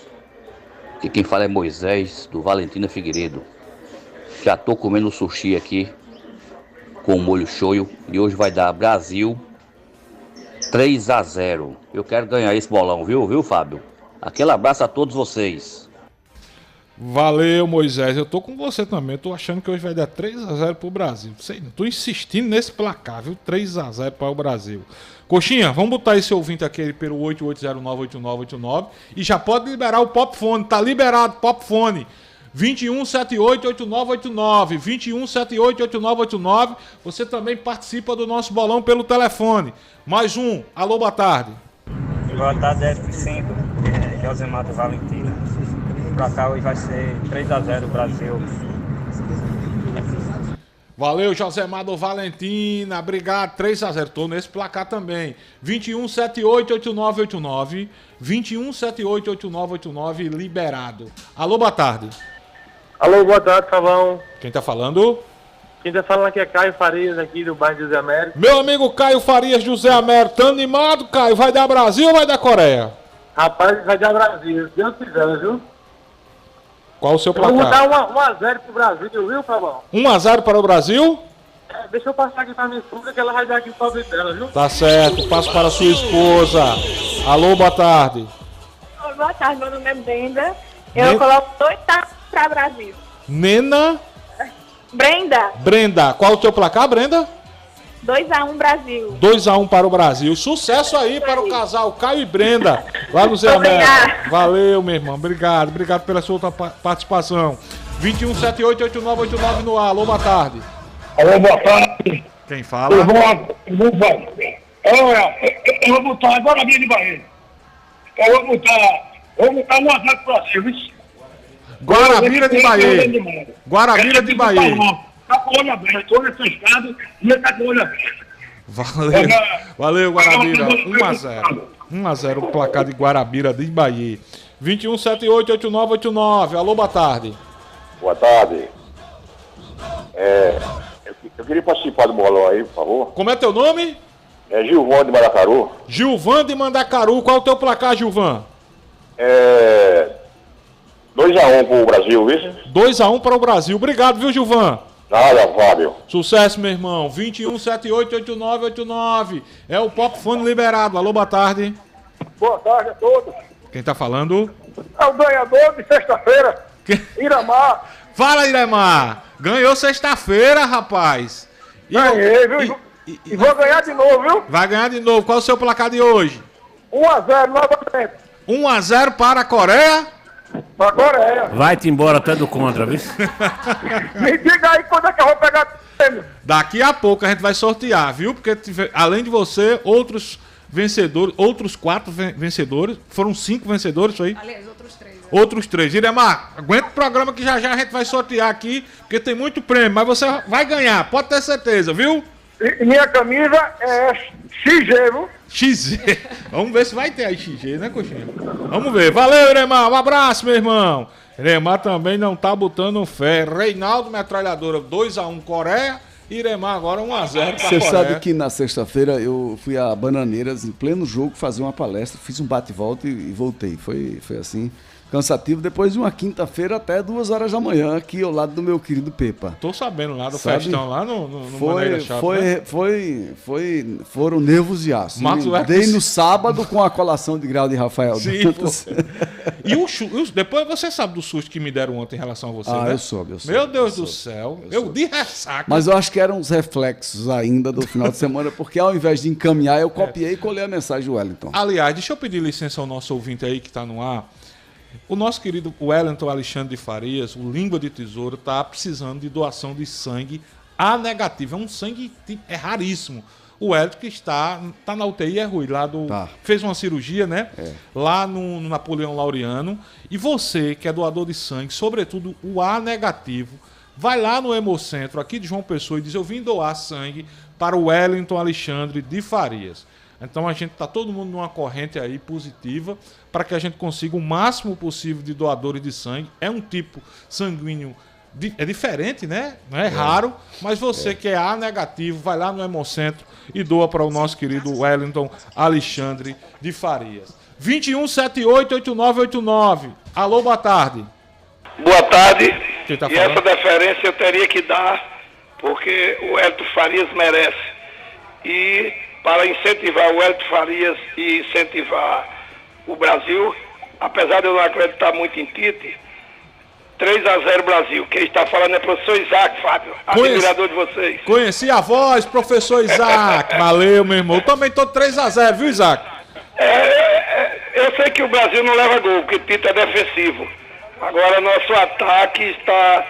Aqui quem fala é Moisés, do Valentina Figueiredo. Já tô comendo sushi aqui com molho shoyu e hoje vai dar Brasil 3-0. Eu quero ganhar esse bolão, viu, Fábio? Aquele abraço a todos vocês. Valeu, Moisés. Eu tô com você também. Eu tô achando que hoje vai dar 3-0 pro Brasil. Sei não, tô insistindo nesse placar, viu? 3-0 para o Brasil. Coxinha, vamos botar esse ouvinte aqui pelo 88098989 e já pode liberar o Popfone. Tá liberado, Popfone. 21788989, 21788989. Você também participa do nosso bolão pelo telefone. Mais um. Alô, boa tarde. Boa tarde, F5. Josemar do Valentina. Pra cá hoje vai ser 3-0 Brasil. Valeu, Josemar do Valentina. Obrigado, 3-0. Tô nesse placar também. 21788989, 21788989, liberado. Alô, boa tarde. Alô, boa tarde, Fabão. Quem tá falando? Quem tá falando aqui é Caio Farias, aqui do bairro José Américo. Meu amigo Caio Farias, José Américo. Tá animado, Caio? Vai dar Brasil ou vai dar Coreia? Rapaz, vai dar Brasil, se Deus quiser, viu? Qual o seu placar? Vamos dar 1-0 pro Brasil, viu, Fabão? 1-0 para o Brasil? Deixa eu passar aqui pra minha esposa que ela vai dar aqui pro pobre dela, viu? Tá certo, passo para a sua esposa. Alô, boa tarde. Boa tarde, meu nome é Brenda. Eu coloco 2 taças para Brasil. Nena? Brenda. Qual o teu placar, Brenda? 2-1 Brasil. 2-1 para o Brasil. Sucesso aí para o casal Caio e Brenda, lá no Zé Américo. Valeu, meu irmão. Obrigado pela sua participação. 21788989 no ar. Alô, boa tarde. Alô, boa tarde. Quem fala? Eu vou botar Guarabira de Bahia. Eu vou botar 1-0 pro Brasil, viu? Guarabira de Bahia. Guarabira de Bahia. Tá com o olho aberto, olho fechado e ele tá com o olho aberto. Valeu, Guarabira. 1-0. 1-0 o placar de Guarabira de Bahia. 21788989. Alô, boa tarde. Boa tarde. Eu queria participar do bolão aí, por favor. Como é teu nome? É Gilvan de Mandacaru. Gilvan de Mandacaru. Qual é o teu placar, Gilvan? 2-1 pro Brasil, viu? 2-1 para o Brasil. Obrigado, viu, Gilvan? Nada, Fábio. Sucesso, meu irmão. 21788989. É o Pop Fone liberado. Alô, boa tarde. Boa tarde a todos. Quem tá falando? É o ganhador de sexta-feira, Iramar. Fala, Iremar. Ganhou sexta-feira, rapaz. Ganhei, viu? E vou ganhar de novo, viu? Vai ganhar de novo. Qual é o seu placar de hoje? 1-0 novamente. 1-0 para a Coreia? Para a Coreia. Vai-te embora até do contra, viu? Me diga aí quando é que eu vou pegar o prêmio. Daqui a pouco a gente vai sortear, viu? Porque além de você, outros vencedores, outros 4 vencedores, foram 5 vencedores, foi? Aliás, outros 3. Outros 3. Iremar, aguenta o programa que já a gente vai sortear aqui, porque tem muito prêmio, mas você vai ganhar, pode ter certeza, viu? E minha camisa é XG, viu? XG. Vamos ver se vai ter aí XG, né, Coxinha? Vamos ver. Valeu, Iremar. Um abraço, meu irmão. Iremar também não tá botando fé. Reinaldo Metralhadora, 2-1 Coreia. Iremar agora 1-0 pra Coreia. Você sabe que na sexta-feira eu fui a Bananeiras, em pleno jogo, fazer uma palestra. Fiz um bate-volta e voltei. Foi assim, cansativo. Depois de uma quinta-feira até 2 horas da manhã, aqui ao lado do meu querido Pepa. Tô sabendo lá do Sabe? Festão, lá no Maneira Chapa, né? Foram nervos e aço. Dei no sábado com a colação de grau de Rafael. Sim, e depois você sabe do susto que me deram ontem em relação a você, né? Eu soube. Meu Deus do céu. Eu de ressaca. Mas eu acho que eram uns reflexos ainda do final de semana, porque ao invés de encaminhar, eu copiei e colei a mensagem do Wellington. Aliás, deixa eu pedir licença ao nosso ouvinte aí que tá no ar. O nosso querido Wellington Alexandre de Farias, o Língua de Tesouro, está precisando de doação de sangue A negativo. É um sangue raríssimo. O Wellington que está na UTI, Rui, fez uma cirurgia, né? Lá no Napoleão Laureano. E você, que é doador de sangue, sobretudo o A negativo, vai lá no Hemocentro, aqui de João Pessoa, e diz: eu vim doar sangue para o Wellington Alexandre de Farias. Então a gente está todo mundo numa corrente aí positiva para que a gente consiga o máximo possível de doadores de sangue. É um tipo sanguíneo, é diferente, né? Não é raro, mas você que é A negativo, vai lá no Hemocentro e doa para o nosso querido Wellington Alexandre de Farias. 21788989. Alô, boa tarde. Boa tarde. Quem tá e falando? Essa deferência eu teria que dar, porque o Wellington Farias merece. E para incentivar o Wellington Farias e incentivar o Brasil, apesar de eu não acreditar muito em Tite, 3-0 Brasil. Quem está falando é o professor Isaac, Fábio, admirador de vocês. Conheci a voz, professor Isaac. Valeu, meu irmão. Eu também tô 3-0, viu, Isaac? Eu sei que o Brasil não leva gol, porque Tite é defensivo. Agora nosso ataque está...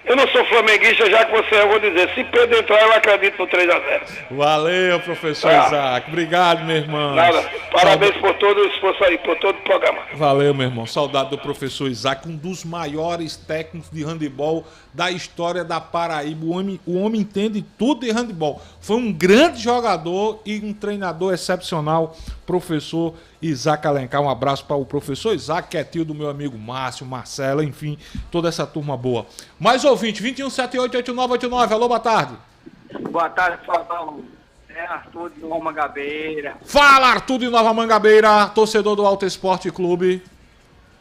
Eu não sou flamenguista, já que você, eu vou dizer, se Pedro entrar, eu acredito no 3-0. Valeu, professor Isaac. Obrigado, meu irmão. Nada. Parabéns por todo o esforço aí, por todo o programa. Valeu, meu irmão. Saudade do professor Isaac, um dos maiores técnicos de handebol da história da Paraíba. O homem entende tudo de handebol. Foi um grande jogador e um treinador excepcional, professor Isaac Alencar. Um abraço para o professor Isaac, que é tio do meu amigo Márcio, Marcela, enfim, toda essa turma boa. Mais ouvinte, 21788989. Alô, boa tarde. Boa tarde, Fabão. É Arthur de Nova Mangabeira. Fala, Arthur de Nova Mangabeira, torcedor do Alto Esporte Clube.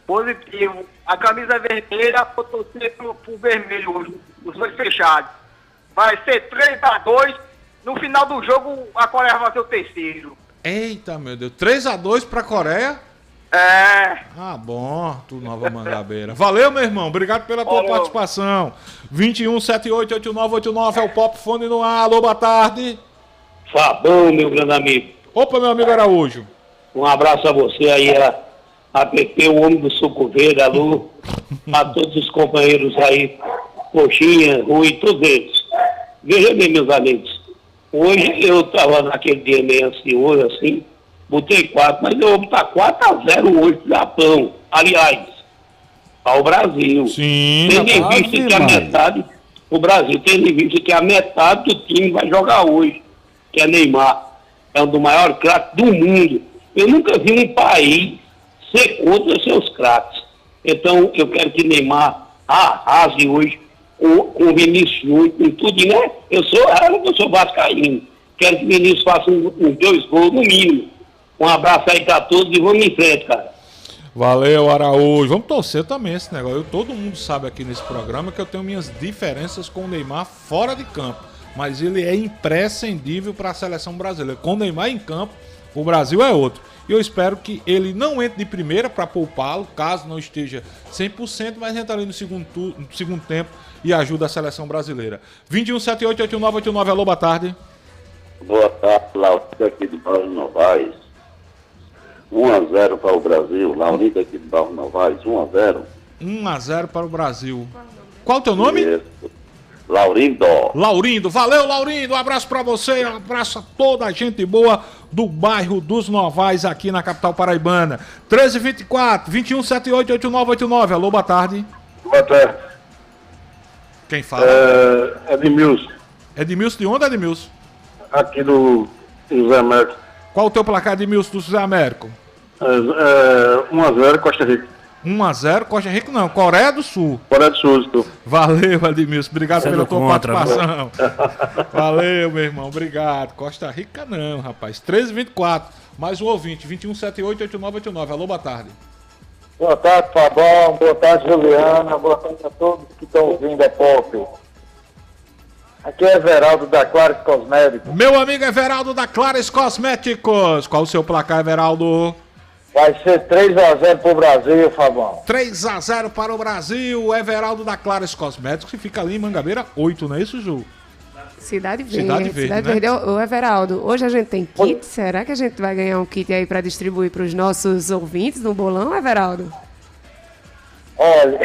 Positivo. A camisa vermelha, vou torcer pro vermelho hoje, os dois fechados. Vai ser 3-2. No final do jogo, a Coreia vai ser o terceiro. Eita, meu Deus. 3-2 pra Coreia? É. Ah, bom. Tudo Nova Mangabeira. Valeu, meu irmão. Obrigado pela tua participação. 21788989 é o Pop Fone no ar. Alô, boa tarde. Fabão, meu grande amigo. Opa, meu amigo Araújo. Um abraço a você aí, a PP, o homem do Suco Verde, a Lu, a todos os companheiros aí, Coxinha, Rui, todos eles. Veja bem, meus amigos, hoje eu estava naquele dia meio ansioso, assim, botei 4, mas eu vou botar 4-0 hoje pro Japão, aliás, ao Brasil. Sim, tendo em vista que a metade, o Brasil, tendo em vista que a metade do time vai jogar hoje, que é Neymar, é um dos maiores craques do mundo. Eu nunca vi um país ser contra seus craques. Então, eu quero que Neymar arrase hoje com o Vinícius, com tudo, né? Eu sou vascaíno. Quero que o Vinícius faça uns 2 gols no mínimo. Um abraço aí pra todos e vamos em frente, cara. Valeu, Araújo. Vamos torcer também esse negócio. Todo mundo sabe aqui nesse programa que eu tenho minhas diferenças com o Neymar fora de campo. Mas ele é imprescindível para a seleção brasileira. Com o Neymar em campo, o Brasil é outro. E eu espero que ele não entre de primeira para poupá-lo, caso não esteja 100%, mas entra ali no segundo tempo e ajuda a seleção brasileira. 21788989, alô, boa tarde. Boa tarde, Laurindo aqui de Barros Novaes. 1-0 para o Brasil. Laurindo aqui de Barros Novaes, 1-0. 1-0 para o Brasil. Qual o teu nome? Isso. Laurindo. Laurindo, valeu, Laurindo. Um abraço para você, um abraço a toda a gente boa do bairro dos Novais aqui na capital paraibana. 1324 21788989. Alô, boa tarde. Boa tarde. Quem fala? Edmilson. Edmilson de onde, Edmilson? Aqui do José Américo. Qual o teu placar, Edmilson, do José Américo? 1-0 Costa Rica. 1-0 Costa Rica não, Coreia do Sul. Coreia do Sul, estou. Valeu, Edmilson, obrigado pela tua participação. Né? Valeu, meu irmão, obrigado. Costa Rica não, rapaz. 1324, mais um ouvinte, 21788989. Alô, boa tarde. Boa tarde, Fabão. Boa tarde, Juliana. Boa tarde a todos que estão ouvindo a Pop. Aqui é Everaldo da Clares Cosméticos. Meu amigo Everaldo da Clares Cosméticos. Qual o seu placar, Everaldo? Vai ser 3-0 pro Brasil, Fabão. 3-0 para o Brasil. Everaldo da Clares Cosméticos, que fica ali em Mangabeira 8, não é isso, Ju? Cidade Verde. Cidade Verde, né? Ô, Everaldo, hoje a gente tem kit? Será que a gente vai ganhar um kit aí para distribuir para os nossos ouvintes no bolão, Everaldo? Olha,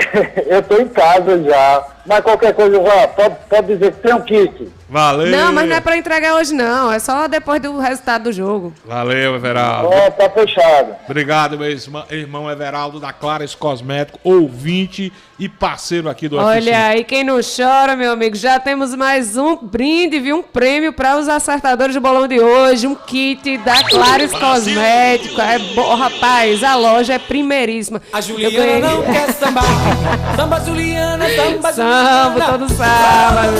eu tô em casa já, mas qualquer coisa já pode dizer que tem um kit. Valeu. Não, mas não é para entregar hoje não, é só depois do resultado do jogo. Valeu, Everaldo. Tá fechado. Obrigado, meu irmão Everaldo da Clares Cosméticos, ouvinte e parceiro aqui do Olha F5. aí, quem não chora, meu amigo, já temos mais um brinde, viu? Um prêmio para os acertadores do bolão de hoje, um kit da Clares Cosméticos. É bom, rapaz, a loja é primeiríssima. A Juliana não quer sambar, samba Juliana, samba Samba todo sábado.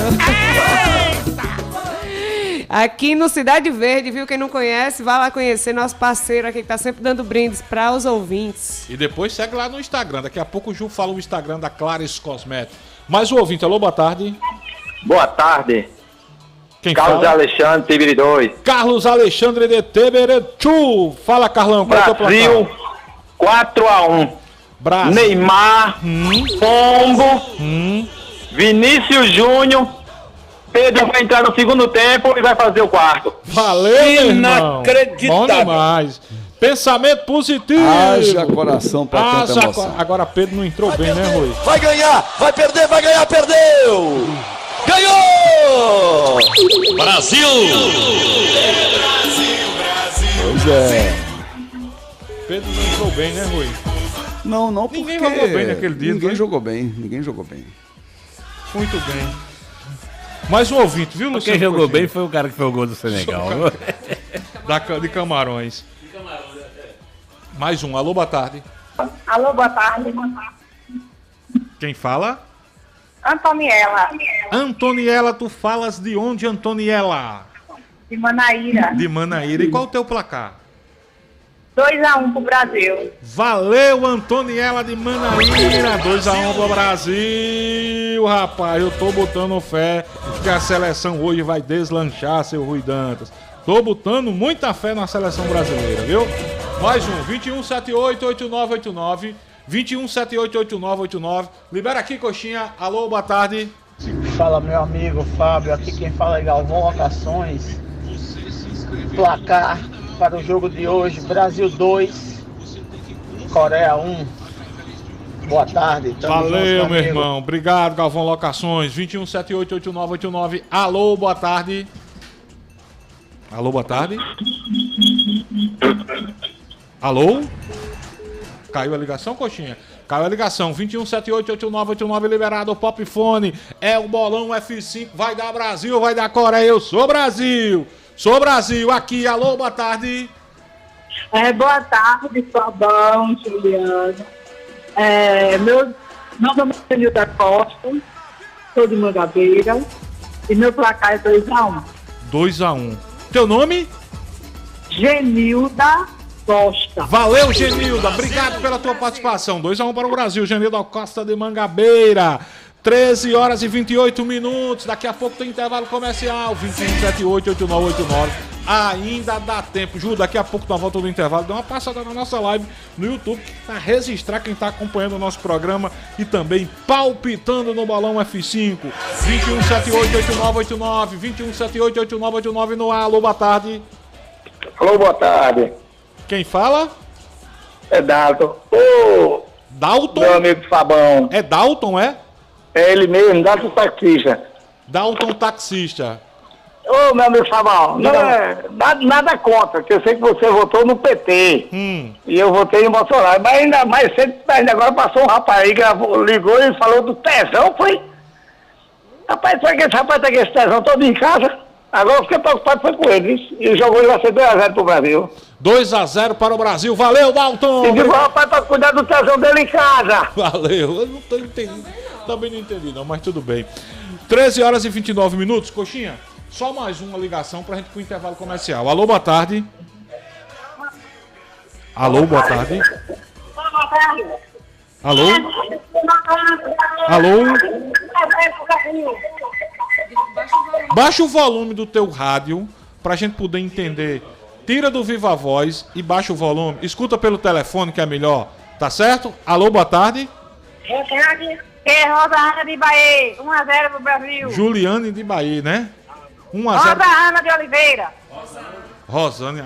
Aqui no Cidade Verde, viu? Quem não conhece, vai lá conhecer nosso parceiro aqui que tá sempre dando brindes para os ouvintes. E depois segue lá no Instagram. Daqui a pouco o Ju fala o Instagram da Clares Cosméticos. Mais um ouvinte, alô, boa tarde. Boa tarde. Quem Carlos fala? Alexandre, Tibiri 2. Carlos Alexandre de Teberetu. Fala, Carlão, qual é o teu Brasil, placar? 4-1. Brasil. Neymar, Pombo, Vinícius Júnior. Pedro vai entrar no segundo tempo e vai fazer o quarto. Valeu, meu irmão. Inacreditável. Bom demais. Pensamento positivo. Haja coração pra tanta emoção. Agora Pedro não entrou bem, né, Rui? Vai ganhar, vai perder, vai ganhar, perdeu! Ganhou! Brasil! Pois é. Pedro não entrou bem, né, Rui? Não, porque Ninguém jogou bem naquele dia. Ninguém né? jogou bem, ninguém jogou bem. Muito bem. Mais um ouvinte, viu, Luciano? Quem jogou bem foi o cara que foi o gol do Senegal. De Camarões. Mais um, alô, boa tarde. Alô, boa tarde. Quem fala? Antoniela, Antoniela, tu falas de onde, Antoniela? de Manaíra. De Manaíra. E qual o teu placar? 2-1 pro Brasil. Valeu, Antoniela de Manaíra. 2-1 pro Brasil, rapaz. Eu tô botando fé que a seleção hoje vai deslanchar, seu Rui Dantas. Tô botando muita fé na seleção brasileira, viu? Mais um, 21788989. 21788989. Libera aqui, coxinha. Alô, boa tarde. Fala, meu amigo Fábio. Aqui quem fala é Galvão Locações. Placar para o jogo de hoje: Brasil 2, Coreia 1. Boa tarde. Valeu, meu irmão. Obrigado, Galvão Locações. 21788989. Alô, boa tarde. Alô, boa tarde. Alô? Caiu a ligação, coxinha? Caiu a ligação. 21788989 liberado. O Pop Fone. É o bolão F5. Vai dar Brasil, vai dar Coreia. Eu sou Brasil. Sou Brasil. Aqui. Alô, boa tarde. Boa tarde, Fabão, Juliana. Meu nome é Genilda Costa. Sou de Mangabeira. E meu placar é 2-1. 2-1. Teu nome? Genilda Costa. Valeu, Genilda. Obrigado pela tua participação. 2-1 para o Brasil. Genilda Costa de Mangabeira. 13 horas e 28 minutos. Daqui a pouco tem intervalo comercial. 21788989. Ainda dá tempo. Ju, daqui a pouco, na volta do intervalo, dá uma passada na nossa live no YouTube para registrar quem está acompanhando o nosso programa e também palpitando no Balão F5. 21788989. 21788989 no ar. Alô, boa tarde. Alô, boa tarde. Quem fala? É Dalton. Ô, Dalton? Meu amigo Fabão. É Dalton, é? É ele mesmo, Dalton taxista. Dalton taxista. Ô, meu amigo Fabão, não é nada contra, que eu sei que você votou no PT. E eu votei em Bolsonaro. Mas ainda mais cedo, ainda agora passou um rapaz aí, ligou e falou do tesão, foi? Rapaz, será que esse rapaz tá com esse tesão todo em casa? Agora eu fiquei preocupado foi com ele, e o jogo vai ser 2-0 pro Brasil. 2-0 para o Brasil. Valeu, Dalton! E digo, rapaz, pra cuidar do tesão dele em casa. Valeu, eu não tô entendendo. Também não entendi não, mas tudo bem. 13 horas e 29 minutos. Coxinha, só mais uma ligação pra gente ir pro intervalo comercial. Alô, boa tarde. Alô, boa tarde. Alô? Alô? Baixa o volume do teu rádio pra gente poder entender. Tira do Viva Voz e baixa o volume. Escuta pelo telefone que é melhor. Tá certo? Alô, boa tarde. Boa tarde. É Rosana de Bahia. 1-0 pro Brasil. Juliane de Bahia, né? 1-0. Rosana de Oliveira. Rosane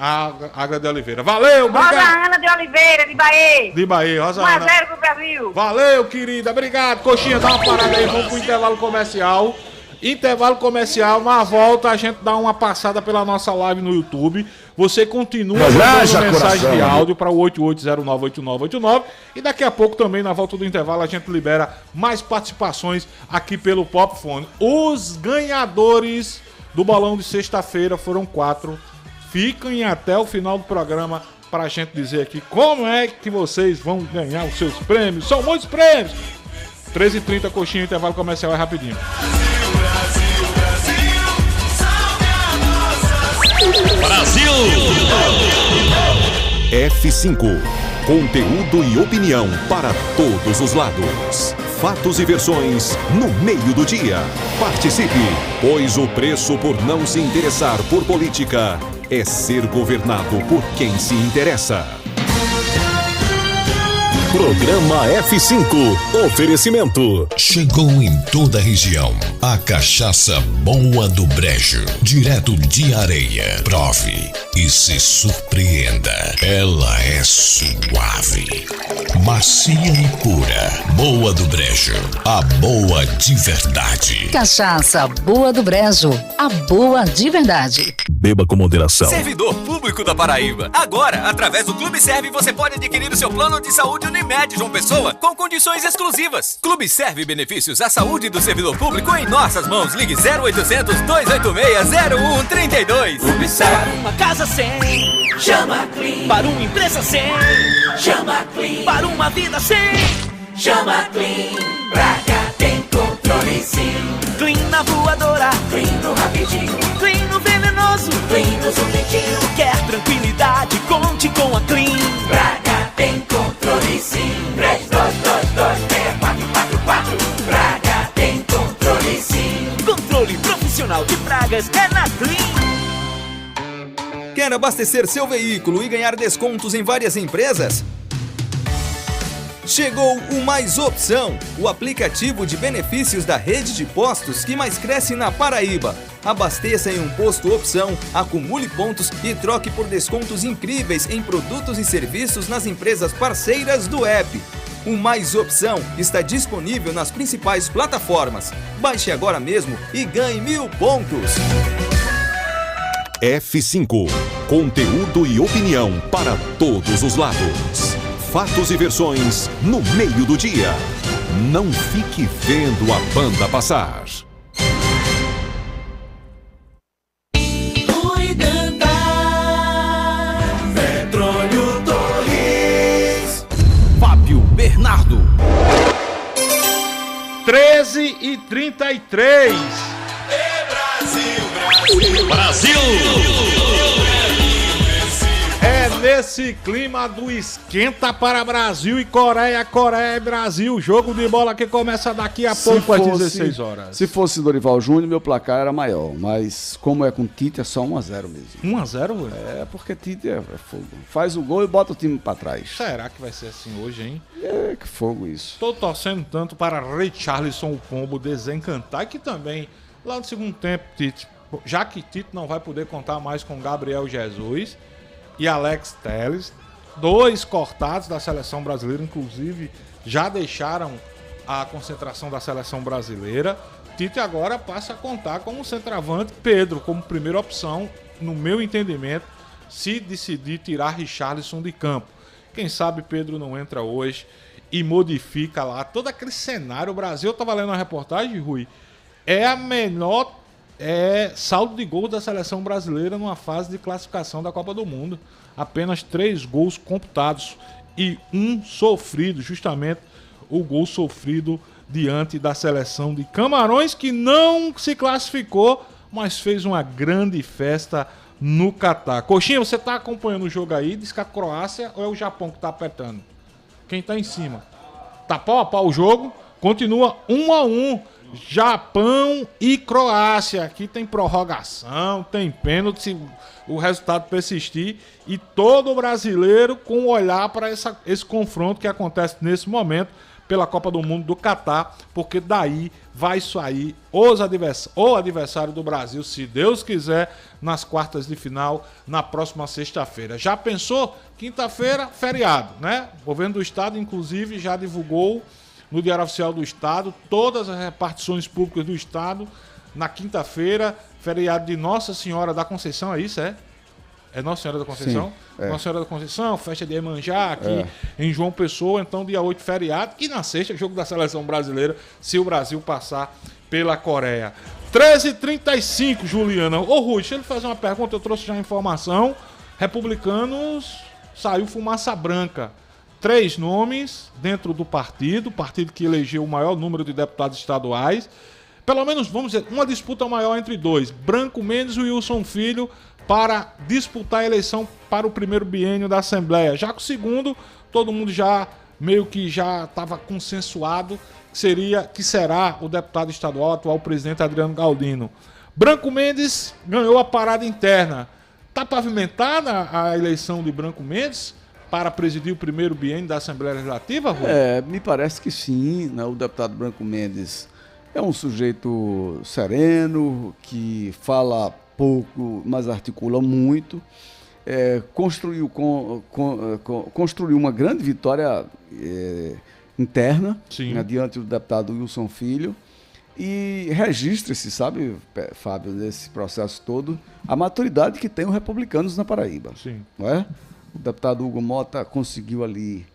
Agra de Oliveira. Valeu, obrigado. Rosana de Oliveira, de Bahia. De Bahia, Rosana. 1-0 pro Brasil. Valeu, querida. Obrigado. Coxinha, dá uma parada aí. Vamos pro intervalo comercial. Intervalo comercial. Na volta, a gente dá uma passada pela nossa live no YouTube. Você continua mandando mensagem de áudio para o 88098989. E daqui a pouco também, na volta do intervalo, a gente libera mais participações aqui pelo Popfone. Os ganhadores do Balão de sexta-feira foram 4. Fiquem até o final do programa para a gente dizer aqui como é que vocês vão ganhar os seus prêmios. São muitos prêmios. 13h30, Coxinha, intervalo comercial é rapidinho. Brasil! F5. Conteúdo e opinião para todos os lados. Fatos e versões no meio do dia. Participe, pois o preço por não se interessar por política é ser governado por quem se interessa. Programa F5. Oferecimento. Chegou em toda a região a cachaça boa do Brejo, direto de Areia. Prove e se surpreenda. Ela é suave, macia e pura. Boa do Brejo, a boa de verdade. Cachaça boa do Brejo, a boa de verdade. Beba com moderação. Servidor Público da Paraíba. Agora, através do Clube Serve, você pode adquirir o seu plano de saúde Unimed João Pessoa com condições exclusivas. Clube Serve benefícios à saúde do servidor público em nossas mãos. Ligue 0800 286 0132. Clube Serve. Para uma casa sem, chama Clean. Para uma empresa sem, chama Clean. Para uma vida sem, chama Clean. Pra cá tem controle sim. Clean na voadora, Clean no rapidinho, Clean no venenoso, Clean no zumbidinho. Quer tranquilidade? Conte com a Clean. Pra cá tem controle sim. 32226444. Pra cá tem controle sim. Controle profissional de pragas é na Clean. Quer abastecer seu veículo e ganhar descontos em várias empresas? Chegou o Mais Opção, o aplicativo de benefícios da rede de postos que mais cresce na Paraíba. Abasteça em um posto Opção, acumule pontos e troque por descontos incríveis em produtos e serviços nas empresas parceiras do app. O Mais Opção está disponível nas principais plataformas. Baixe agora mesmo e ganhe 1000 pontos. F5. Conteúdo e opinião para todos os lados. Fatos e versões no meio do dia. Não fique vendo a banda passar. Petróleo Torres. Fábio Bernardo. 13h33. Brasil! É nesse Nesse clima do esquenta para Brasil e Coreia, Coreia e Brasil, jogo de bola que começa daqui a pouco às 16 horas. Se fosse Dorival Júnior, meu placar era maior, mas como é com Tite, é só 1-0 mesmo. 1-0? É, porque Tite é fogo. Faz o gol e bota o time pra trás. Será que vai ser assim hoje, hein? É, que fogo isso. Tô torcendo tanto para Richarlison, o pombo, desencantar, que também, lá no segundo tempo, Tite, já que Tite não vai poder contar mais com Gabriel Jesus e Alex Telles, 2 cortados da seleção brasileira, inclusive já deixaram a concentração da seleção brasileira. Tite agora passa a contar com o centroavante Pedro como primeira opção, no meu entendimento, se decidir tirar Richarlison de campo. Quem sabe Pedro não entra hoje e modifica lá todo aquele cenário. O Brasil, eu estava lendo uma reportagem, Rui, é a menor saldo de gols da seleção brasileira numa fase de classificação da Copa do Mundo. Apenas 3 gols computados e 1 sofrido, justamente o gol sofrido diante da seleção de Camarões, que não se classificou, mas fez uma grande festa no Catar. Coxinha, você está acompanhando o jogo aí? Diz que a Croácia ou é o Japão que está apertando? Quem está em cima? Tá pau a pau o jogo, continua 1-1. Japão e Croácia. Aqui tem prorrogação, tem pênalti se o resultado persistir. E todo brasileiro com um olhar para esse confronto que acontece nesse momento pela Copa do Mundo do Catar, porque daí vai sair o adversário do Brasil, se Deus quiser, nas quartas de final, na próxima sexta-feira. Já pensou? Quinta-feira, feriado, né? O governo do estado, inclusive, já divulgou no Diário Oficial do Estado todas as repartições públicas do estado na quinta-feira, feriado de Nossa Senhora da Conceição, é isso, é? É Nossa Senhora da Conceição? Sim, é. Nossa Senhora da Conceição, festa de Iemanjá aqui em João Pessoa, então dia 8 feriado, e na sexta, jogo da seleção brasileira, se o Brasil passar pela Coreia. 13h35, Juliana. Ô Rui, deixa eu lhe fazer uma pergunta, eu trouxe já a informação. Republicanos, saiu fumaça branca. 3 nomes dentro do partido que elegeu o maior número de deputados estaduais. Pelo menos, vamos dizer, uma disputa maior entre 2. Branco Mendes e Wilson Filho para disputar a eleição para o primeiro biênio da Assembleia. Já que o segundo, todo mundo já meio que já estava consensuado que será o deputado estadual, atual presidente Adriano Galdino. Branco Mendes ganhou a parada interna. Está pavimentada a eleição de Branco Mendes para presidir o primeiro biênio da Assembleia Legislativa, Rui? Me parece que sim, né? O deputado Branco Mendes é um sujeito sereno, que fala pouco, mas articula muito. Construiu uma grande vitória interna, né, diante do deputado Wilson Filho. E registra-se, sabe, Fábio, nesse processo todo, a maturidade que tem os republicanos na Paraíba. Sim. Não é? O deputado Hugo Mota conseguiu ali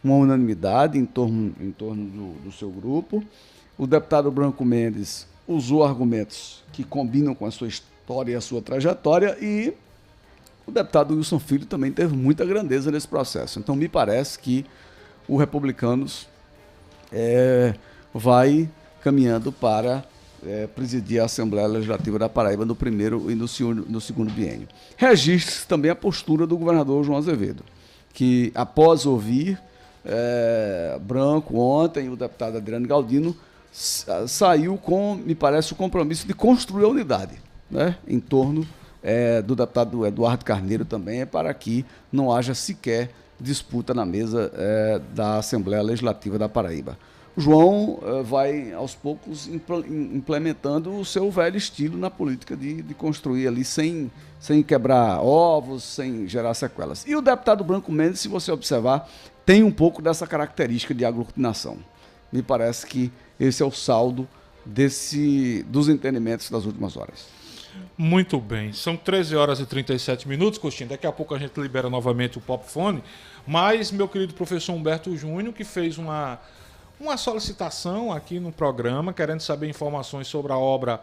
uma unanimidade em torno do seu grupo. O deputado Branco Mendes usou argumentos que combinam com a sua história e a sua trajetória, e o deputado Wilson Filho também teve muita grandeza nesse processo. Então, me parece que o Republicanos vai caminhando para presidir a Assembleia Legislativa da Paraíba no primeiro e no segundo biênio. Registre também a postura do governador João Azevedo, que após ouvir Branco ontem, o deputado Adriano Galdino saiu com, me parece, o compromisso de construir a unidade, né, em torno do deputado Eduardo Carneiro também, para que não haja sequer disputa na mesa da Assembleia Legislativa da Paraíba. O João vai, aos poucos, implementando o seu velho estilo na política de construir ali sem quebrar ovos, sem gerar sequelas. E o deputado Branco Mendes, se você observar, tem um pouco dessa característica de aglutinação. Me parece que esse é o saldo dos entendimentos das últimas horas. Muito bem, são 13h37, Costinha. Daqui a pouco a gente libera novamente o Pop Fone, mas meu querido professor Humberto Júnior, que fez uma solicitação aqui no programa, querendo saber informações sobre a obra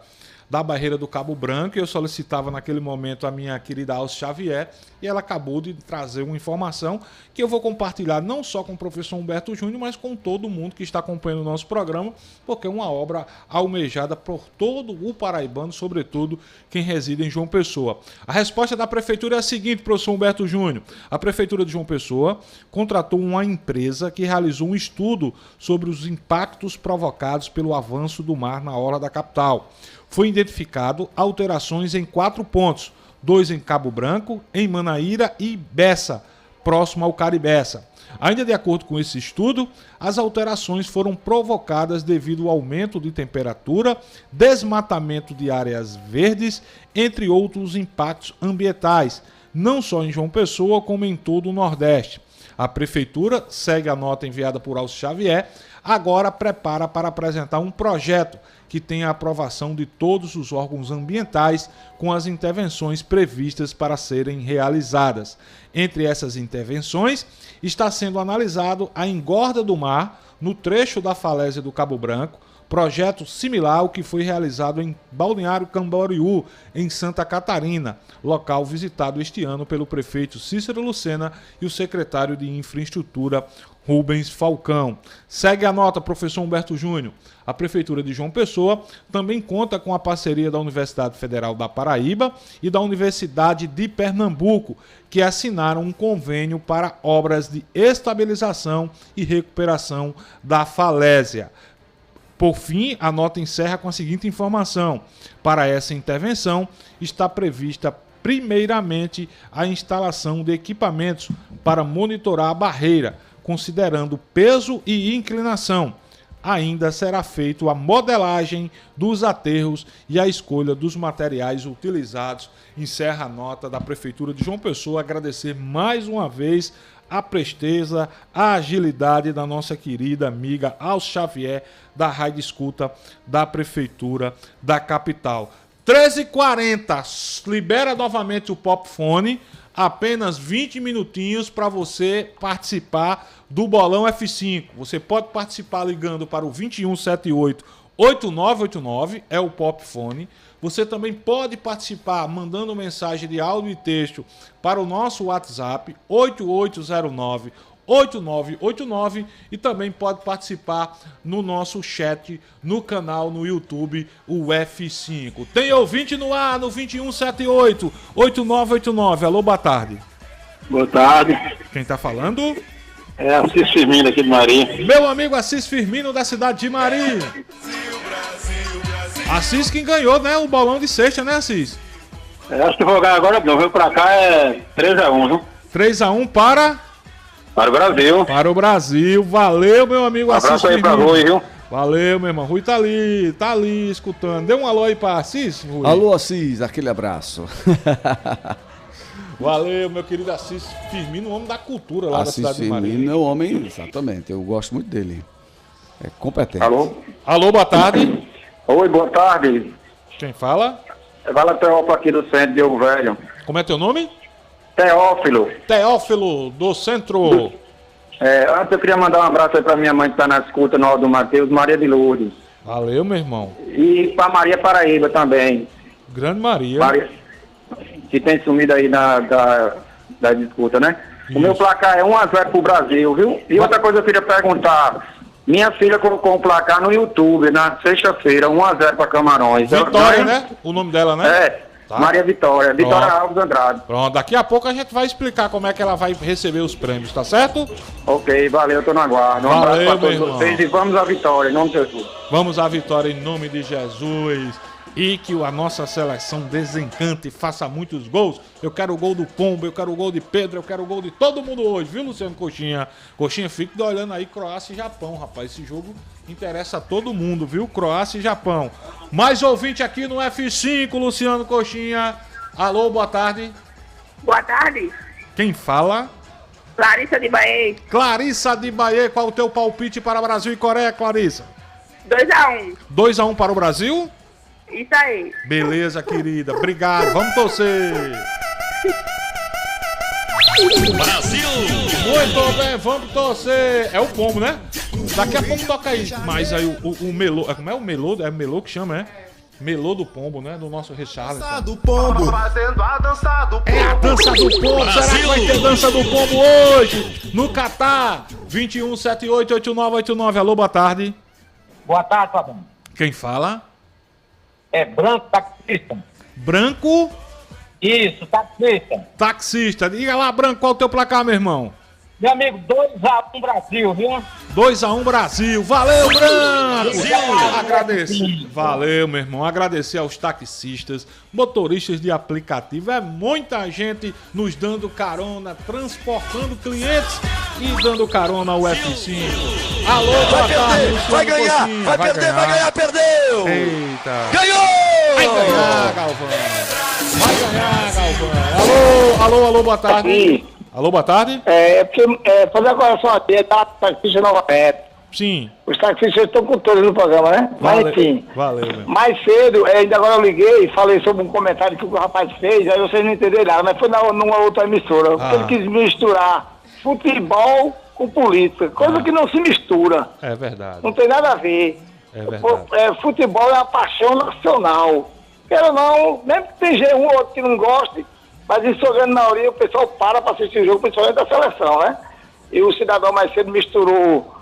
da barreira do Cabo Branco. Eu solicitava naquele momento a minha querida Alce Xavier e ela acabou de trazer uma informação que eu vou compartilhar não só com o professor Humberto Júnior, mas com todo mundo que está acompanhando o nosso programa, porque é uma obra almejada por todo o paraibano, sobretudo quem reside em João Pessoa. A resposta da prefeitura é a seguinte, professor Humberto Júnior. A prefeitura de João Pessoa contratou uma empresa que realizou um estudo sobre os impactos provocados pelo avanço do mar na orla da capital. Foi identificado alterações em 4 pontos, 2 em Cabo Branco, em Manaíra e Bessa, próximo ao Caribeça. Ainda de acordo com esse estudo, as alterações foram provocadas devido ao aumento de temperatura, desmatamento de áreas verdes, entre outros impactos ambientais, não só em João Pessoa, como em todo o Nordeste. A Prefeitura segue a nota enviada por Alce Xavier, agora prepara para apresentar um projeto que tenha a aprovação de todos os órgãos ambientais com as intervenções previstas para serem realizadas. Entre essas intervenções, está sendo analisado a engorda do mar no trecho da falésia do Cabo Branco, projeto similar ao que foi realizado em Balneário Camboriú, em Santa Catarina, local visitado este ano pelo prefeito Cícero Lucena e o secretário de Infraestrutura Rubens Falcão. Segue a nota, professor Humberto Júnior. A Prefeitura de João Pessoa também conta com a parceria da Universidade Federal da Paraíba e da Universidade de Pernambuco, que assinaram um convênio para obras de estabilização e recuperação da falésia. Por fim, a nota encerra com a seguinte informação. Para essa intervenção, está prevista primeiramente a instalação de equipamentos para monitorar a barreira, considerando peso e inclinação. Ainda será feita a modelagem dos aterros e a escolha dos materiais utilizados. Encerra a nota da Prefeitura de João Pessoa. Agradecer mais uma vez a presteza, a agilidade da nossa querida amiga Alce Xavier, da Rádio Escuta da Prefeitura da capital. 13h40, libera novamente o Pop Fone, apenas 20 minutinhos para você participar do Bolão F5. Você pode participar ligando para o 2178-8989, é o Pop Fone. Você também pode participar mandando mensagem de áudio e texto para o nosso WhatsApp 8809-8989 e também pode participar no nosso chat no canal no YouTube, o F5. Tem ouvinte no ar no 2178-8989. Alô, boa tarde. Boa tarde. Quem tá falando? É Assis Firmino aqui de Maria. Meu amigo Assis Firmino da cidade de Maria. Assis quem ganhou, né? O bolão de sexta, né, Assis? Acho que vou ganhar agora não. Veio pra cá é 3-1, viu? 3-1 para o Brasil. Para o Brasil. Valeu, meu amigo Assis. Abraço aí pra Rui, viu? Valeu, meu irmão. Rui tá ali escutando. Dê um alô aí pra Assis, Rui. Alô, Assis, aquele abraço. Valeu, meu querido Assis Firmino, homem da cultura lá Assis da cidade Firmino de Maria. é o homem, exatamente, eu gosto muito dele. É competente. Alô, boa tarde. Oi, boa tarde. Quem fala? Fala Teófilo aqui do centro, Diogo Velho. Como é teu nome? Teófilo. Teófilo, do centro. Antes eu queria mandar um abraço aí pra minha mãe que tá na escuta, no do Matheus, Maria de Lourdes. Valeu, meu irmão. E pra Maria Paraíba também. Grande Maria. Que tem sumido aí da disputa, né? Isso. O meu placar é 1-0 pro Brasil, viu? E outra coisa eu queria perguntar. Minha filha colocou um placar no YouTube na sexta-feira, 1-0 pra Camarões. Vitória, né? O nome dela, né? Tá. Maria Vitória. Vitória Alves Andrade. Pronto, daqui a pouco a gente vai explicar como é que ela vai receber os prêmios, tá certo? Ok, valeu, tô no aguardo. Um abraço pra todos vocês e vamos à vitória, em nome de Jesus. Vamos à vitória em nome de Jesus. E que a nossa seleção desencante e faça muitos gols. Eu quero o gol do Pombo, eu quero o gol de Pedro, eu quero o gol de todo mundo hoje, viu, Luciano Coxinha? Coxinha, fica olhando aí Croácia e Japão, rapaz. Esse jogo interessa a todo mundo, viu? Croácia e Japão. Mais ouvinte aqui no F5, Luciano Coxinha. Alô, boa tarde. Boa tarde. Quem fala? Clarissa de Bahia. Clarissa de Bahia, qual o teu palpite para Brasil e Coreia, Clarissa? 2-1. 2-1 para o Brasil? Isso aí. Beleza, querida. Obrigado. Vamos torcer. Brasil! Muito bem, vamos torcer. É o Pombo, né? Daqui a pouco toca aí. Mas aí o Melô. Como é o Melô? É o Melô que chama, é? Melô do Pombo, né? Do nosso Richarlison. Dança do pombo. Fazendo a dança do pombo. É a dança do pombo. Será que vai ter dança do pombo hoje? No Catar. 21788989. Alô, boa tarde. Boa tarde, Fabão. Quem fala? É Branco Taxista. Branco? Isso, taxista. Taxista. Diga lá, Branco, qual é o teu placar, meu irmão? Meu amigo, 2-1 Brasil, viu? 2-1 Brasil. Valeu, Branco! Agradecer. Valeu, meu irmão. Agradecer aos taxistas, motoristas de aplicativo. É muita gente nos dando carona, transportando clientes e dando carona ao F5. Alô, boa tarde, Luciano vai ganhar, Coutinho. vai perder, vai ganhar, perdeu! Eita! Ganhou! Vai ganhar, Galvão! Vai ganhar, Galvão! Alô, boa tarde. Alô, boa tarde. Fazer a correção aqui, tá? Taxista novamente. Sim. Os taxistas estão com todos no programa, né? Mas enfim. Valeu, meu. Mais cedo, ainda agora eu liguei e falei sobre um comentário que o rapaz fez, aí vocês não entenderam nada, mas foi numa outra emissora. Ele quis misturar futebol com política, coisa que não se mistura. É verdade. Não tem nada a ver. É verdade. Futebol é uma paixão nacional. Quero não, mesmo que tem um ou outro que não goste, mas isso jogando na orelha, o pessoal para assistir o jogo, principalmente da seleção, né? E o cidadão mais cedo misturou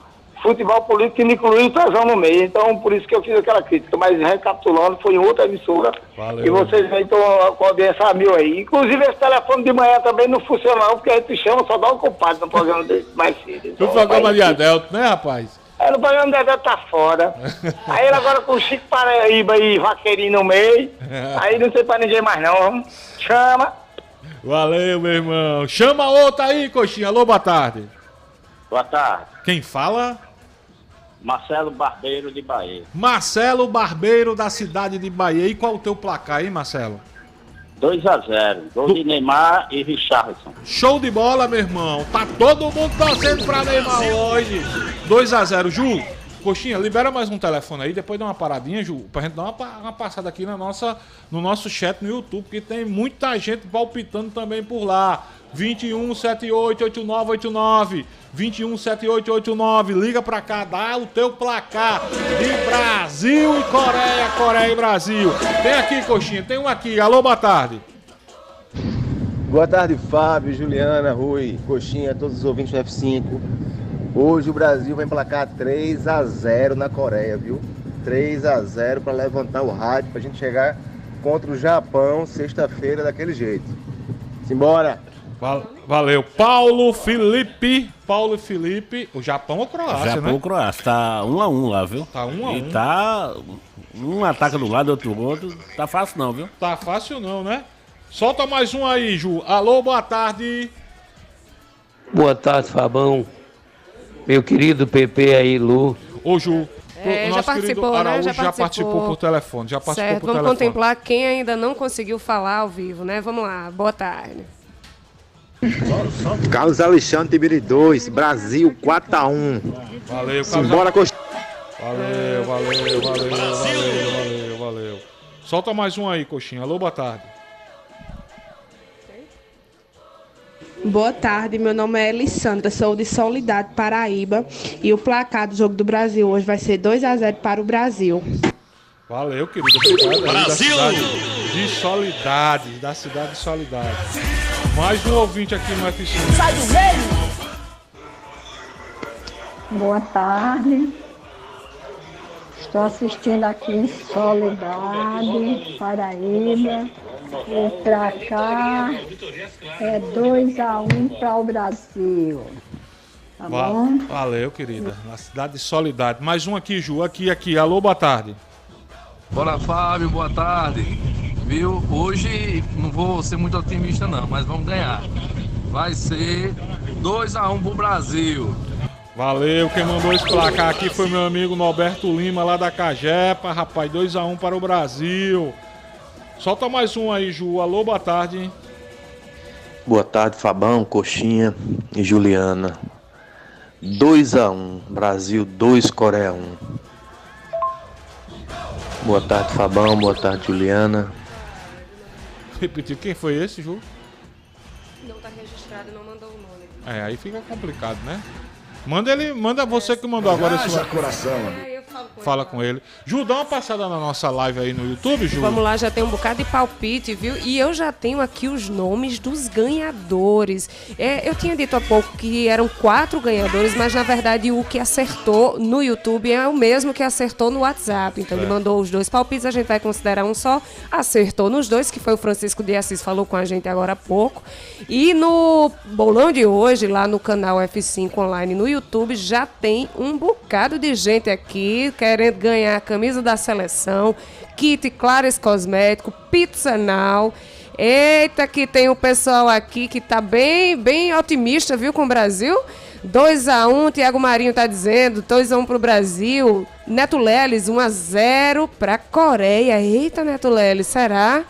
futebol político e incluiu o Tesão no meio. Então, por isso que eu fiz aquela crítica. Mas, recapitulando, foi em outra emissora. Valeu. E vocês aí estão com a audiência a mil aí. Inclusive, esse telefone de manhã também não funciona não, porque a gente chama, só dá um compadre no programa dele mais cedo. Então, No programa de Adelto, né, rapaz? No programa de Adelto tá fora. Aí ele agora com o Chico Paraíba e Vaqueirinho no meio. Aí não sei pra ninguém mais não. Chama. Valeu, meu irmão. Chama outra aí, coxinha. Alô, boa tarde. Boa tarde. Quem fala? Marcelo Barbeiro de Bahia. Marcelo Barbeiro, da cidade de Bahia. E qual o teu placar aí, Marcelo? 2-0. Gol de Neymar e Richarlison. Show de bola, meu irmão. Tá todo mundo torcendo pra Neymar hoje. 2-0. Ju, coxinha, libera mais um telefone aí. Depois dá uma paradinha, Ju, pra gente dar uma passada aqui no nosso chat no YouTube, porque tem muita gente palpitando também por lá. 21788989. 217889. Liga pra cá, dá o teu placar de Brasil e Coreia, Coreia e Brasil. Tem aqui, coxinha, tem um aqui. Alô, boa tarde. Boa tarde, Fábio, Juliana, Rui, coxinha, todos os ouvintes do F5. Hoje o Brasil vai emplacar 3-0 na Coreia, viu? 3-0 para levantar o rádio, pra gente chegar contra o Japão sexta-feira daquele jeito. Simbora! Valeu. Paulo Felipe. O Japão ou Croácia, Japão né? ou Croácia. Tá 1-1 lá, viu? Tá 1-1. E tá... Um ataca do lado, outro do outro. Tá fácil não, viu? Tá fácil não, né? Solta mais um aí, Ju. Alô, boa tarde. Boa tarde, Fabão. Meu querido PP aí, Lu. Ô, Ju. Já participou, né? Já participou por telefone. Já participou certo, por vamos telefone. contemplar quem ainda não conseguiu falar ao vivo, né? Vamos lá, boa tarde. Carlos Alexandre Tibiri 2, Brasil 4-1. Valeu, Carlos. Simbora, coxinha. Valeu. Solta mais um aí, coxinha. Alô, boa tarde. Boa tarde, meu nome é Elissandra, sou de Soledade, Paraíba, e o placar do jogo do Brasil hoje vai ser 2-0 para o Brasil. Valeu, querido. Obrigado. Brasil! Da cidade de Soledade. Mais um ouvinte aqui no F5. Sai do meio! Boa tarde. Estou assistindo aqui em Soledade, Paraíba. O placar é 2-1 para o Brasil. Tá bom? Valeu, querida. Na cidade de Soledade. Mais um aqui, Ju. Aqui. Alô, boa tarde. Bora, Fábio, boa tarde. Viu? Hoje não vou ser muito otimista não, mas vamos ganhar. Vai ser 2-1 pro Brasil. Valeu, quem mandou esse placar aqui foi meu amigo Norberto Lima, lá da Cajepa, rapaz, 2-1 para o Brasil. Solta mais um aí, Ju. Alô, boa tarde. Boa tarde, Fabão, Coxinha e Juliana. 2-1, Brasil 2, Coreia 1. Boa tarde, Fabão, boa tarde, Juliana. Repetiu, quem foi esse, Ju? Não tá registrado, não mandou o nome. Aí fica complicado, né? Manda você que mandou agora esse coração. Eu falo Fala com ele. Ju, dá uma passada na nossa live aí no YouTube, Ju. Vamos lá, já tem um bocado de palpite, viu? E eu já tenho aqui os nomes dos ganhadores. Eu tinha dito há pouco que eram 4 ganhadores, mas na verdade o que acertou no YouTube é o mesmo que acertou no WhatsApp. Então ele mandou os 2 palpites, a gente vai considerar um só. Acertou nos 2, que foi o Francisco de Assis, falou com a gente agora há pouco. E no bolão de hoje, lá no canal F5 Online no YouTube, já tem um bocado de gente aqui querendo ganhar a camisa da seleção, kit Clares Cosmético, Pizza Now. Eita, que tem o pessoal aqui que tá bem otimista, viu, com o Brasil. 2-1, Thiago Marinho tá dizendo, 2-1 pro Brasil. Neto Leles, 1-0 pra Coreia. Eita, Neto Leles, será?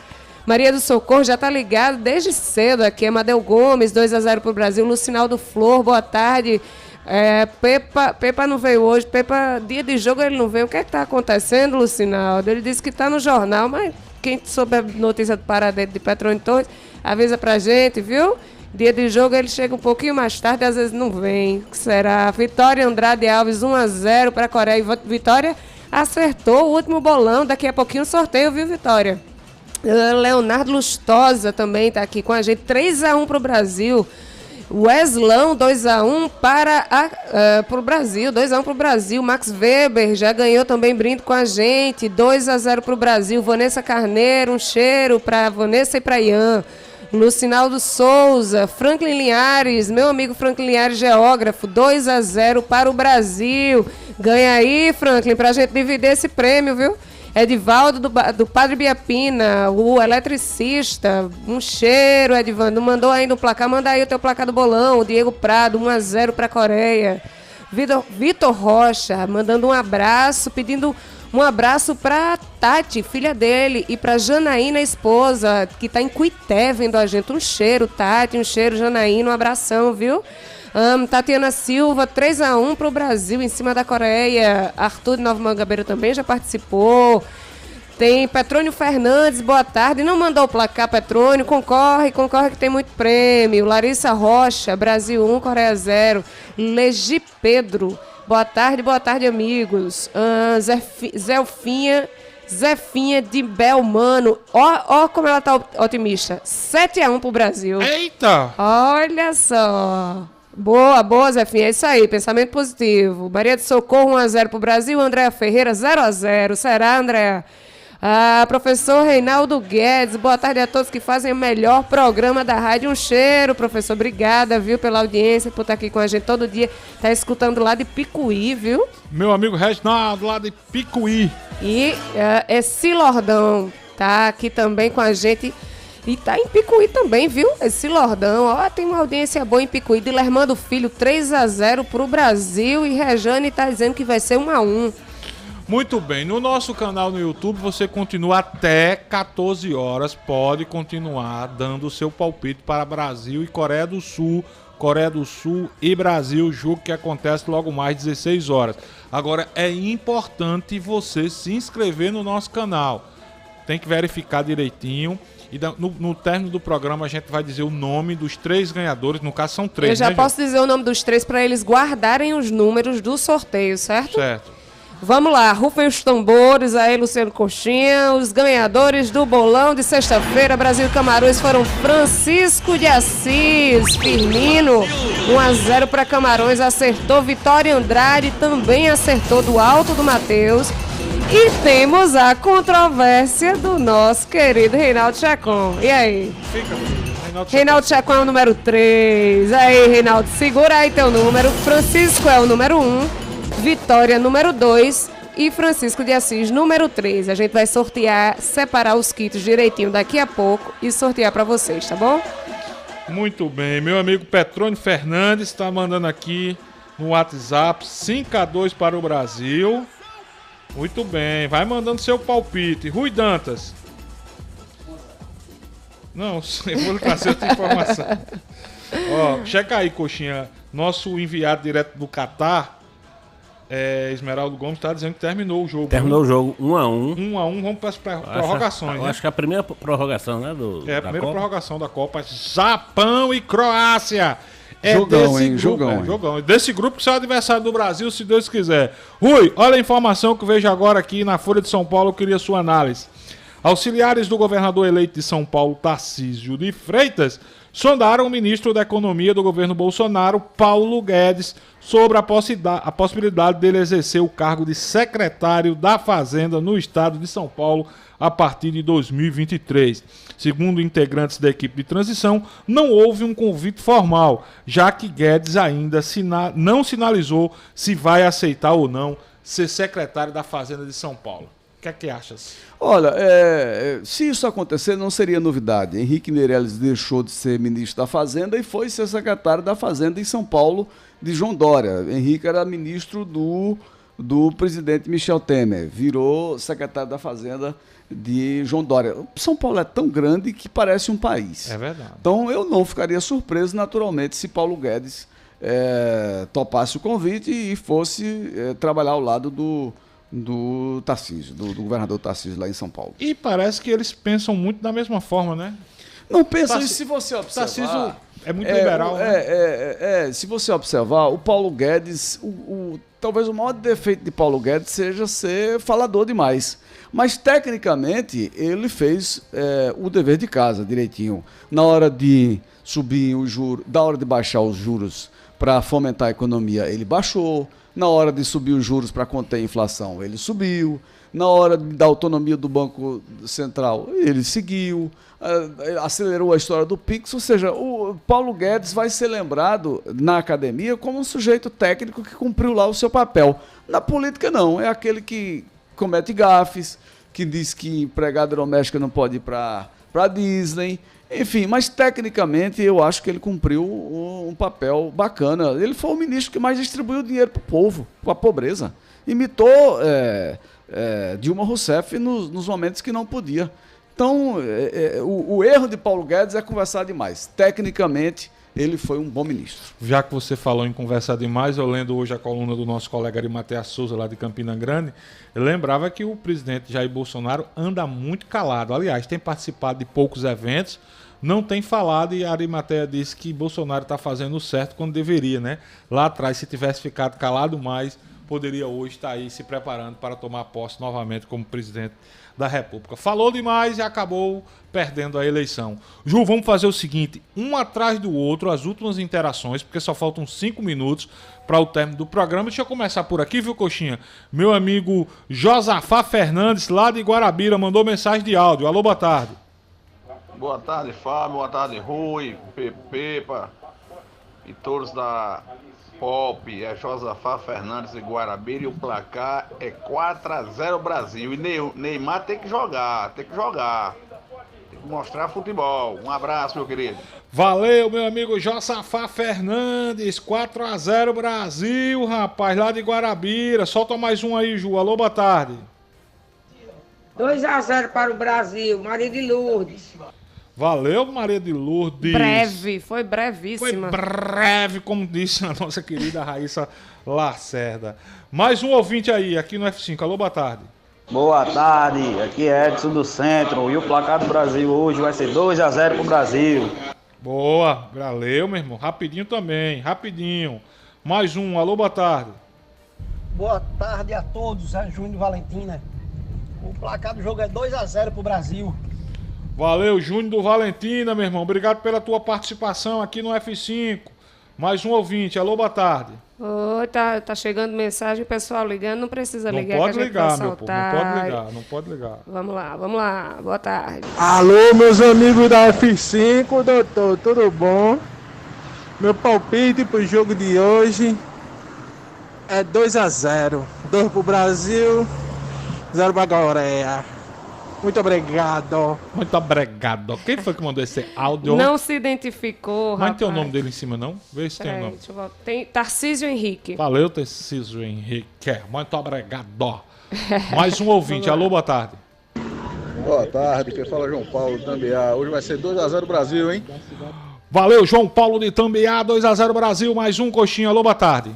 Maria do Socorro já tá ligado desde cedo aqui. Amadeu Gomes, 2-0 pro Brasil. Lucinaldo Flor, boa tarde. Pepa não veio hoje. Pepa, dia de jogo ele não veio. O que é que tá acontecendo, Lucinaldo? Ele disse que tá no jornal, mas quem souber a notícia do paradento de Petrônio Torres, avisa pra gente, viu? Dia de jogo ele chega um pouquinho mais tarde, às vezes não vem. O que será? Vitória Andrade Alves, 1-0 pra Coreia. Vitória acertou o último bolão. Daqui a pouquinho sorteio, viu, Vitória? Leonardo Lustosa também está aqui com a gente. 3-1 para o Brasil. Weslão, 2-1 para o Brasil. 2-1 para o Brasil. Max Weber já ganhou também brinde com a gente. 2-0 para o Brasil. Vanessa Carneiro, um cheiro para Vanessa e para Ian. Lucinaldo Souza, Franklin Linhares, meu amigo Franklin Linhares, geógrafo, 2-0 para o Brasil. Ganha aí, Franklin, para a gente dividir esse prêmio, viu? Edivaldo do Padre Biapina, o eletricista, um cheiro, Edivando. Não mandou ainda um placar, manda aí o teu placar do bolão. O Diego Prado, 1-0 para a Coreia. Vitor Rocha, mandando um abraço, pedindo um abraço para Tati, filha dele, e para Janaína, esposa, que está em Cuité vendo a gente. Um cheiro, Tati, um cheiro, Janaína, um abração, viu? Tatiana Silva, 3-1 para o Brasil em cima da Coreia. Arthur de Nova Mangabeira também já participou. Tem Petrônio Fernandes, boa tarde. Não mandou o placar, Petrônio. Concorre que tem muito prêmio. Larissa Rocha, Brasil 1, Coreia 0. Legi Pedro, boa tarde, amigos. Zefinha de Belmano. Ó como ela tá otimista. 7-1 pro Brasil. Eita! Olha só. Boa, Zefinha. É isso aí, pensamento positivo. Maria do Socorro, 1-0 pro Brasil. Andréa Ferreira, 0-0. Será, Andréa? Professor Reinaldo Guedes, boa tarde a todos que fazem o melhor programa da rádio. Um cheiro, professor. Obrigada, viu, pela audiência, por estar aqui com a gente todo dia. Tá escutando lá de Picuí, viu? Meu amigo Reginaldo, lá de Picuí. E esse Lordão tá aqui também com a gente. E tá em Picuí também, viu? Esse Lordão, ó, tem uma audiência boa em Picuí. Dilermando Filho, 3-0 pro Brasil. E Rejane tá dizendo que vai ser 1-1. Muito bem, no nosso canal no YouTube você continua até 14 horas, pode continuar dando o seu palpite para Brasil e Coreia do Sul e Brasil, jogo que acontece logo mais 16 horas. Agora é importante você se inscrever no nosso canal, tem que verificar direitinho. E no término do programa a gente vai dizer o nome dos 3 ganhadores, no caso são 3, Eu já posso dizer o nome dos 3 para eles guardarem os números do sorteio, certo? Certo. Vamos lá, rufem os tambores aí, Luciano Coxinha. Os ganhadores do bolão de sexta-feira, Brasil e Camarões, foram Francisco de Assis, Firmino, 1-0 para Camarões, acertou. Vitória Andrade também acertou, do Alto do Mateus. E temos a controvérsia do nosso querido Reinaldo Chacon. E aí? Reinaldo Chacon é o número 3. Aí, Reinaldo, segura aí teu número. Francisco é o número 1. Vitória, número 2, e Francisco de Assis, número 3. A gente vai sortear, separar os kits direitinho daqui a pouco e sortear para vocês, tá bom? Muito bem, meu amigo Petrônio Fernandes está mandando aqui no WhatsApp 5-2 para o Brasil. Muito bem, vai mandando seu palpite. Rui Dantas. Não, eu vou trazer outra informação. Ó, checa aí, Coxinha. Nosso enviado direto do Catar, Esmeraldo Gomes, está dizendo que terminou o jogo. Terminou o jogo 1-1. 1-1, vamos para as prorrogações. Acho que é a primeira prorrogação, né? A primeira prorrogação da Copa. Japão e Croácia. Jogão, hein? Grupo, Jogão. Jogão. Desse grupo que será adversário do Brasil, se Deus quiser. Rui, olha a informação que eu vejo agora aqui na Folha de São Paulo, eu queria sua análise. Auxiliares do governador eleito de São Paulo, Tarcísio de Freitas, sondaram o ministro da Economia do governo Bolsonaro, Paulo Guedes, sobre a possibilidade dele exercer o cargo de secretário da Fazenda no estado de São Paulo a partir de 2023. Segundo integrantes da equipe de transição, não houve um convite formal, já que Guedes ainda não sinalizou se vai aceitar ou não ser secretário da Fazenda de São Paulo. O que é que achas? Olha, se isso acontecer, não seria novidade. Henrique Meirelles deixou de ser ministro da Fazenda e foi ser secretário da Fazenda em São Paulo, de João Dória. Henrique era ministro do presidente Michel Temer, virou secretário da Fazenda de João Dória. São Paulo é tão grande que parece um país. É verdade. Então eu não ficaria surpreso, naturalmente, se Paulo Guedes topasse o convite e fosse trabalhar ao lado do Tarcísio, do governador Tarcísio lá em São Paulo. E parece que eles pensam muito da mesma forma, né? Não pensam isso, se você observar. Tarcísio é muito liberal, né? Se você observar, o Paulo Guedes, talvez o maior defeito de Paulo Guedes seja ser falador demais. Mas, tecnicamente, ele fez o dever de casa direitinho. Na hora de subir o juro, da hora de baixar os juros para fomentar a economia, ele baixou. Na hora de subir os juros para conter a inflação, ele subiu. Na hora da autonomia do Banco Central, ele seguiu. Acelerou a história do Pix. Ou seja, o Paulo Guedes vai ser lembrado na academia como um sujeito técnico que cumpriu lá o seu papel. Na política, não. É aquele que comete gafes, que diz que empregada doméstica não pode ir para Disney. Enfim, mas tecnicamente eu acho que ele cumpriu um papel bacana. Ele foi o ministro que mais distribuiu dinheiro para o povo, para a pobreza. Imitou Dilma Rousseff nos momentos que não podia. Então, o erro de Paulo Guedes é conversar demais. Tecnicamente, ele foi um bom ministro. Já que você falou em conversar demais, eu lendo hoje a coluna do nosso colega Arimatea Souza, lá de Campina Grande, eu lembrava que o presidente Jair Bolsonaro anda muito calado. Aliás, tem participado de poucos eventos, não tem falado, e a Arimatea disse que Bolsonaro está fazendo certo quando deveria, né? Lá atrás, se tivesse ficado calado mais, poderia hoje estar aí se preparando para tomar posse novamente como presidente da República. Falou demais e acabou perdendo a eleição. Ju, vamos fazer o seguinte, um atrás do outro, as últimas interações, porque só faltam 5 minutos para o término do programa. Deixa eu começar por aqui, viu, Coxinha? Meu amigo Josafá Fernandes, lá de Guarabira, mandou mensagem de áudio. Alô, boa tarde. Boa tarde, Fábio. Boa tarde, Rui, Pepa e todos da Pop. É Josafá Fernandes de Guarabira e o placar é 4-0 Brasil. E Neymar tem que jogar, tem que mostrar futebol. Um abraço, meu querido. Valeu, meu amigo Josafá Fernandes. 4-0 Brasil, rapaz, lá de Guarabira. Solta mais um aí, Ju. Alô, boa tarde. 2-0 para o Brasil, Maria de Lourdes. Valeu, Maria de Lourdes. Breve, foi brevíssima. Foi breve, como disse a nossa querida Raíssa Lacerda. Mais um ouvinte aí, aqui no F5. Alô, boa tarde. Boa tarde, aqui é Edson do Centro. E o placar do Brasil hoje vai ser 2-0 pro Brasil. Boa, valeu, meu irmão. Rapidinho também, rapidinho. Mais um, alô, boa tarde. Boa tarde a todos, é Júnior Valentina. O placar do jogo é 2-0 pro Brasil. Valeu, Júnior do Valentina, meu irmão. Obrigado pela tua participação aqui no F5. Mais um ouvinte. Alô, boa tarde. Oi, tá chegando mensagem, o pessoal ligando. Não precisa ligar. Não pode ligar, meu povo. Não pode ligar, não pode ligar. Vamos lá. Boa tarde. Alô, meus amigos da F5, doutor, tudo bom? Meu palpite pro jogo de hoje é 2-0. 2 pro Brasil, 0 pra Coreia. Muito obrigado. Muito obrigado. Quem foi que mandou esse áudio? Não se identificou, rapaz. Mas tem o nome dele em cima, não? Vê se tem o nome. Deixa eu voltar. Tem Tarcísio Henrique. Valeu, Tarcísio Henrique. Muito obrigado. Mais um ouvinte. Alô, boa tarde. Boa tarde, quem fala é João Paulo de Tambiá. Hoje vai ser 2-0 Brasil, hein? Valeu, João Paulo de Tambiá. 2-0 Brasil. Mais um, Coxinha. Alô, boa tarde.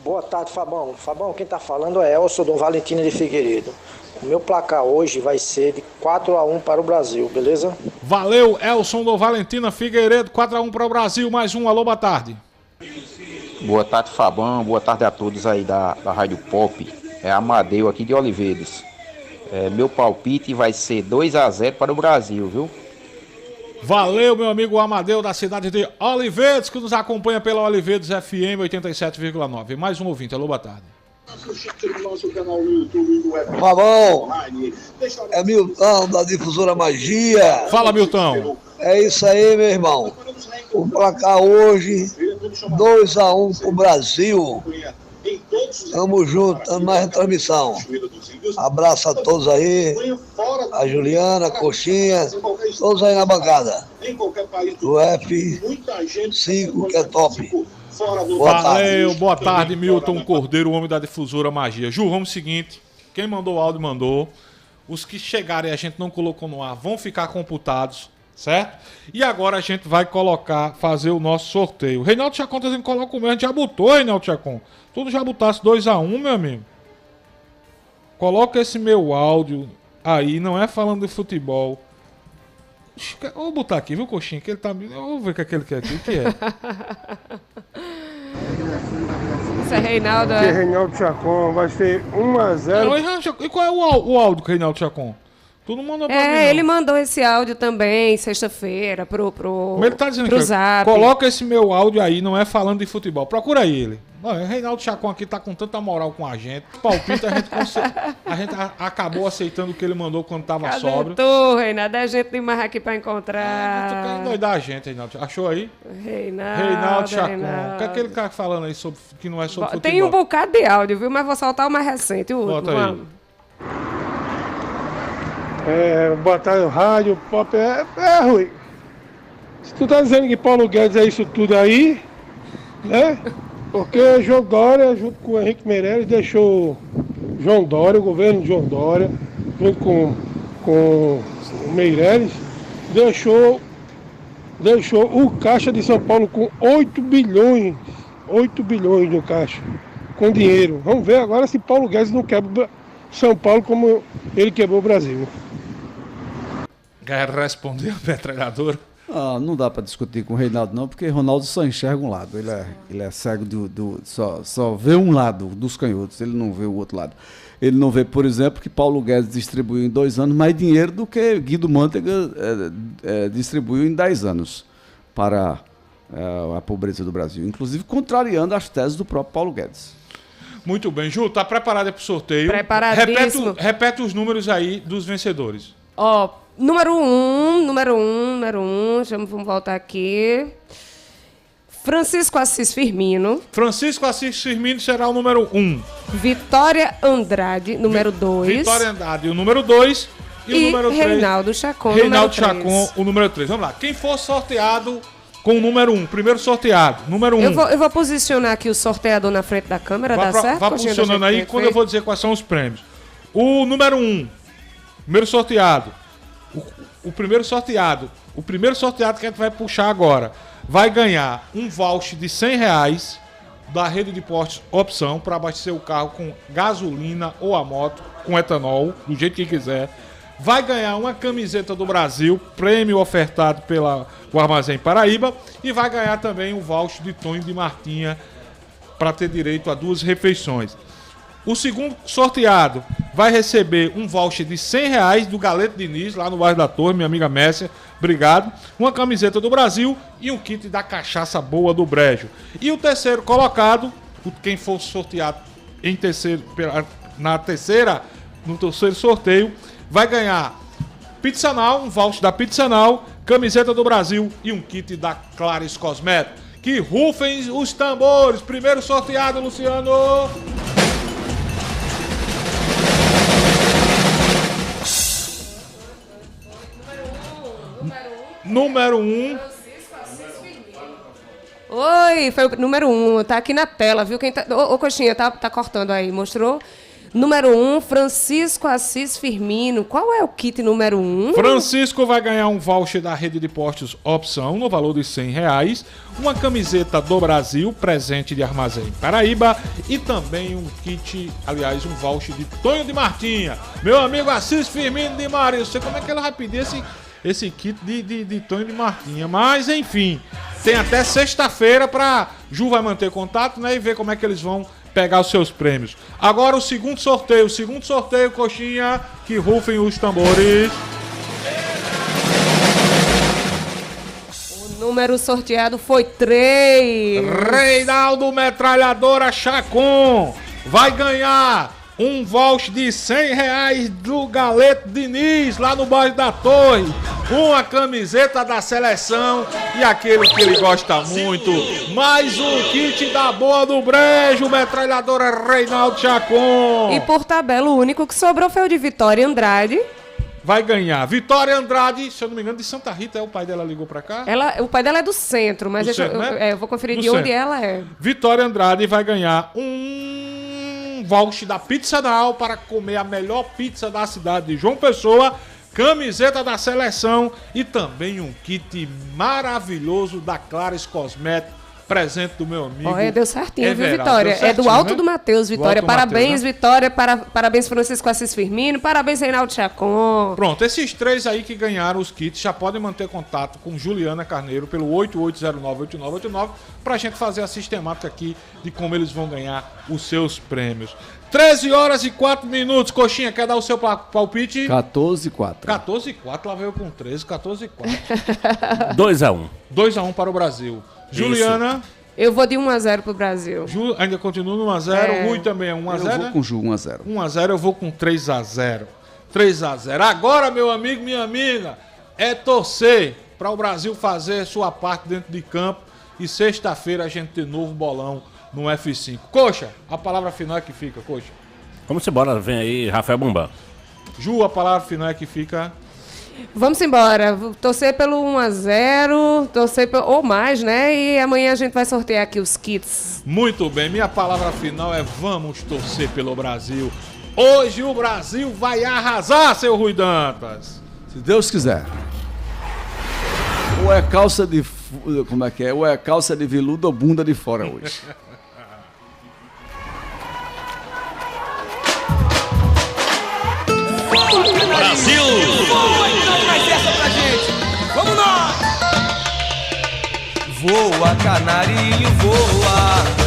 Boa tarde, Fabão. Fabão, quem tá falando é Elson do Valentina de Figueiredo. O meu placar hoje vai ser de 4-1 para o Brasil, beleza? Valeu, Elson do Valentina Figueiredo, 4-1 para o Brasil, mais um, alô, boa tarde. Boa tarde, Fabão, boa tarde a todos aí da Rádio Pop. É Amadeu aqui de Olivedes. Meu palpite vai ser 2-0 para o Brasil, viu? Valeu, meu amigo Amadeu da cidade de Olivedes, que nos acompanha pela Olivedes FM 87,9. Mais um ouvinte, alô, boa tarde. Fabão, é Milton da Difusora Magia. Fala, Milton. É isso aí, meu irmão. O placar hoje, 2-1 pro Brasil. Tamo junto, tamo na retransmissão. Abraço a todos aí, a Juliana, a Coxinha, todos aí na bancada. Do F5, que é top. Valeu, boa tarde, Milton Cordeiro, o homem da Difusora Magia. Ju, vamos seguinte, quem mandou o áudio mandou. Os que chegarem e a gente não colocou no ar vão ficar computados, certo? E agora a gente vai fazer o nosso sorteio. Reinaldo Chacon tá dizendo que coloca o meu, a gente já botou, Reinaldo Chacon. Tudo já botasse 2-1, meu amigo. Coloca esse meu áudio aí, não é falando de futebol. Eu vou botar aqui, viu, Coxinha? Que ele tá. Eu vou ver o que é que ele quer aqui. O que é? Isso é Reinaldo. Que Reinaldo Chacon vai ser 1-0. E qual é o áudio do Reinaldo Chacon? Tu não mandou pra mim, não. Ele mandou esse áudio também, sexta-feira, pro ele tá dizendo pro que Zap. Coloca esse meu áudio aí, não é falando de futebol. Procura aí ele. O Reinaldo Chacon aqui tá com tanta moral com a gente. Palpite, a gente acabou aceitando o que ele mandou quando tava Cadê sóbrio. tu, Reinaldo? É gente demais aqui pra encontrar. Tu quer endoidar a gente, Reinaldo. Achou aí? Reinaldo Chacon. O que é que ele tá falando aí sobre, que não é sobre futebol? Tem um bocado de áudio, viu? Mas vou soltar o mais recente, o último. Bota aí. Vamos. Boa tarde, rádio, Pop. É ruim. Se tu tá dizendo que Paulo Guedes é isso tudo aí, né? Porque João Dória, junto com o Henrique Meirelles, deixou João Dória, o governo de João Dória, junto com o Meirelles, deixou o Caixa de São Paulo com 8 bilhões no Caixa, com dinheiro. Vamos ver agora se Paulo Guedes não quebra São Paulo como ele quebrou o Brasil. Quer responder, metralhador? Não dá para discutir com o Reinaldo, não, porque Ronaldo só enxerga um lado. Ele é cego só vê um lado dos canhotos, ele não vê o outro lado. Ele não vê, por exemplo, que Paulo Guedes distribuiu em 2 anos mais dinheiro do que Guido Mantega distribuiu em 10 anos para a pobreza do Brasil. Inclusive contrariando as teses do próprio Paulo Guedes. Muito bem, Ju, tá preparada para o sorteio? Preparadíssimo. Repete os números aí dos vencedores. Número 1, vamos voltar aqui. Francisco Assis Firmino. Francisco Assis Firmino será o número 1. Vitória Andrade, número 2. Vitória Andrade, o número 2. E o número 3. Reinaldo Chacon, Reinaldo Chacon, o número 3. Vamos lá. Quem for sorteado com o número 1, primeiro sorteado, número 1. Eu vou posicionar aqui o sorteador na frente da câmera, dá certo? Vai posicionando aí quando eu vou dizer quais são os prêmios. O número 1, primeiro sorteado. O primeiro sorteado que a gente vai puxar agora, vai ganhar um voucher de R$100 da rede de postos Opção para abastecer o carro com gasolina ou a moto com etanol, do jeito que quiser. Vai ganhar uma camiseta do Brasil, prêmio ofertado pelo Armazém Paraíba, e vai ganhar também um voucher de Tonho de Martinha para ter direito a 2 refeições. O segundo sorteado vai receber um voucher de R$100 do Galeto Diniz, lá no bairro da Torre, minha amiga Messia, obrigado. Uma camiseta do Brasil e um kit da cachaça boa do Brejo. E o terceiro colocado, quem for sorteado no terceiro sorteio, vai ganhar Pizzanal, um voucher da Pizzanal, camiseta do Brasil e um kit da Clares Cosméticos. Que rufem os tambores. Primeiro sorteado, Luciano. Número 1. Oi, foi o número 1. Tá aqui na tela, viu? Quem tá... Ô, Coxinha, tá cortando aí. Mostrou? Número 1, Francisco Assis Firmino. Qual é o kit número 1? Francisco vai ganhar um voucher da rede de postos Opção, no valor de R$100, uma camiseta do Brasil, presente de Armazém Paraíba, e também um kit, aliás, um voucher de Tonho de Martinha. Meu amigo Assis Firmino de Maria, eu sei como é que ela vai pedir esse kit de Tonho de Martinha, mas enfim, tem até sexta-feira pra Ju vai manter contato, né, e ver como é que eles vão pegar os seus prêmios. Agora o segundo sorteio, Coxinha, que rufem os tambores. O número sorteado foi 3. Reinaldo Metralhadora Chacon vai ganhar um voucher de R$100 do Galeto Diniz, lá no bairro da Torre. Uma camiseta da seleção e aquele que ele gosta muito. Mais um kit da boa do Brejo, Metralhadora Reinaldo Chacon. E por tabela, o único que sobrou foi o de Vitória Andrade. Vai ganhar. Vitória Andrade, se eu não me engano, de Santa Rita. O pai dela ligou pra cá? O pai dela é do centro, mas do centro, eu vou conferir do de onde centro. ela é. Vitória Andrade vai ganhar um voucher da Pizza Now para comer a melhor pizza da cidade de João Pessoa, camiseta da seleção e também um kit maravilhoso da Clares Cosméticos, presente do meu amigo. Olha, deu certinho, Everaldo. viu, Vitória? Deu certinho, é do Alto né? do Mateus, Vitória. Do Alto do Parabéns, Mateus, né? Vitória. Parabéns, Francisco Assis Firmino. Parabéns, Reinaldo Chacon. Pronto, esses 3 aí que ganharam os kits já podem manter contato com Juliana Carneiro pelo 8809-8989 pra gente fazer a sistemática aqui de como eles vão ganhar os seus prêmios. 13h04. Coxinha, quer dar o seu palpite? 14-4. 14-4, lá veio com 13, 14-4. 2-1. 2-1 para o Brasil. Isso. Juliana. Eu vou de 1-0 pro Brasil. Ju ainda continua no 1-0. Rui também é 1-0. Eu vou com Ju 1-0. 1-0, eu vou com 3-0. 3-0. Agora, meu amigo, minha amiga, é torcer para o Brasil fazer sua parte dentro de campo e sexta-feira a gente ter novo bolão no F5. Coxa, a palavra final é que fica, Coxa. Vamos embora, vem aí, Rafael Bambam. Ju, a palavra final é que fica. Vamos embora. Torcer pelo 1-0, ou mais, né? E amanhã a gente vai sortear aqui os kits. Muito bem, minha palavra final é vamos torcer pelo Brasil. Hoje o Brasil vai arrasar, seu Rui Dantas. Se Deus quiser. Ou é calça de... Como é que é? Ou é calça de veludo ou bunda de fora hoje. Brasil! Então mais essa pra gente! Vamos nós! Voa, canarinho, voa!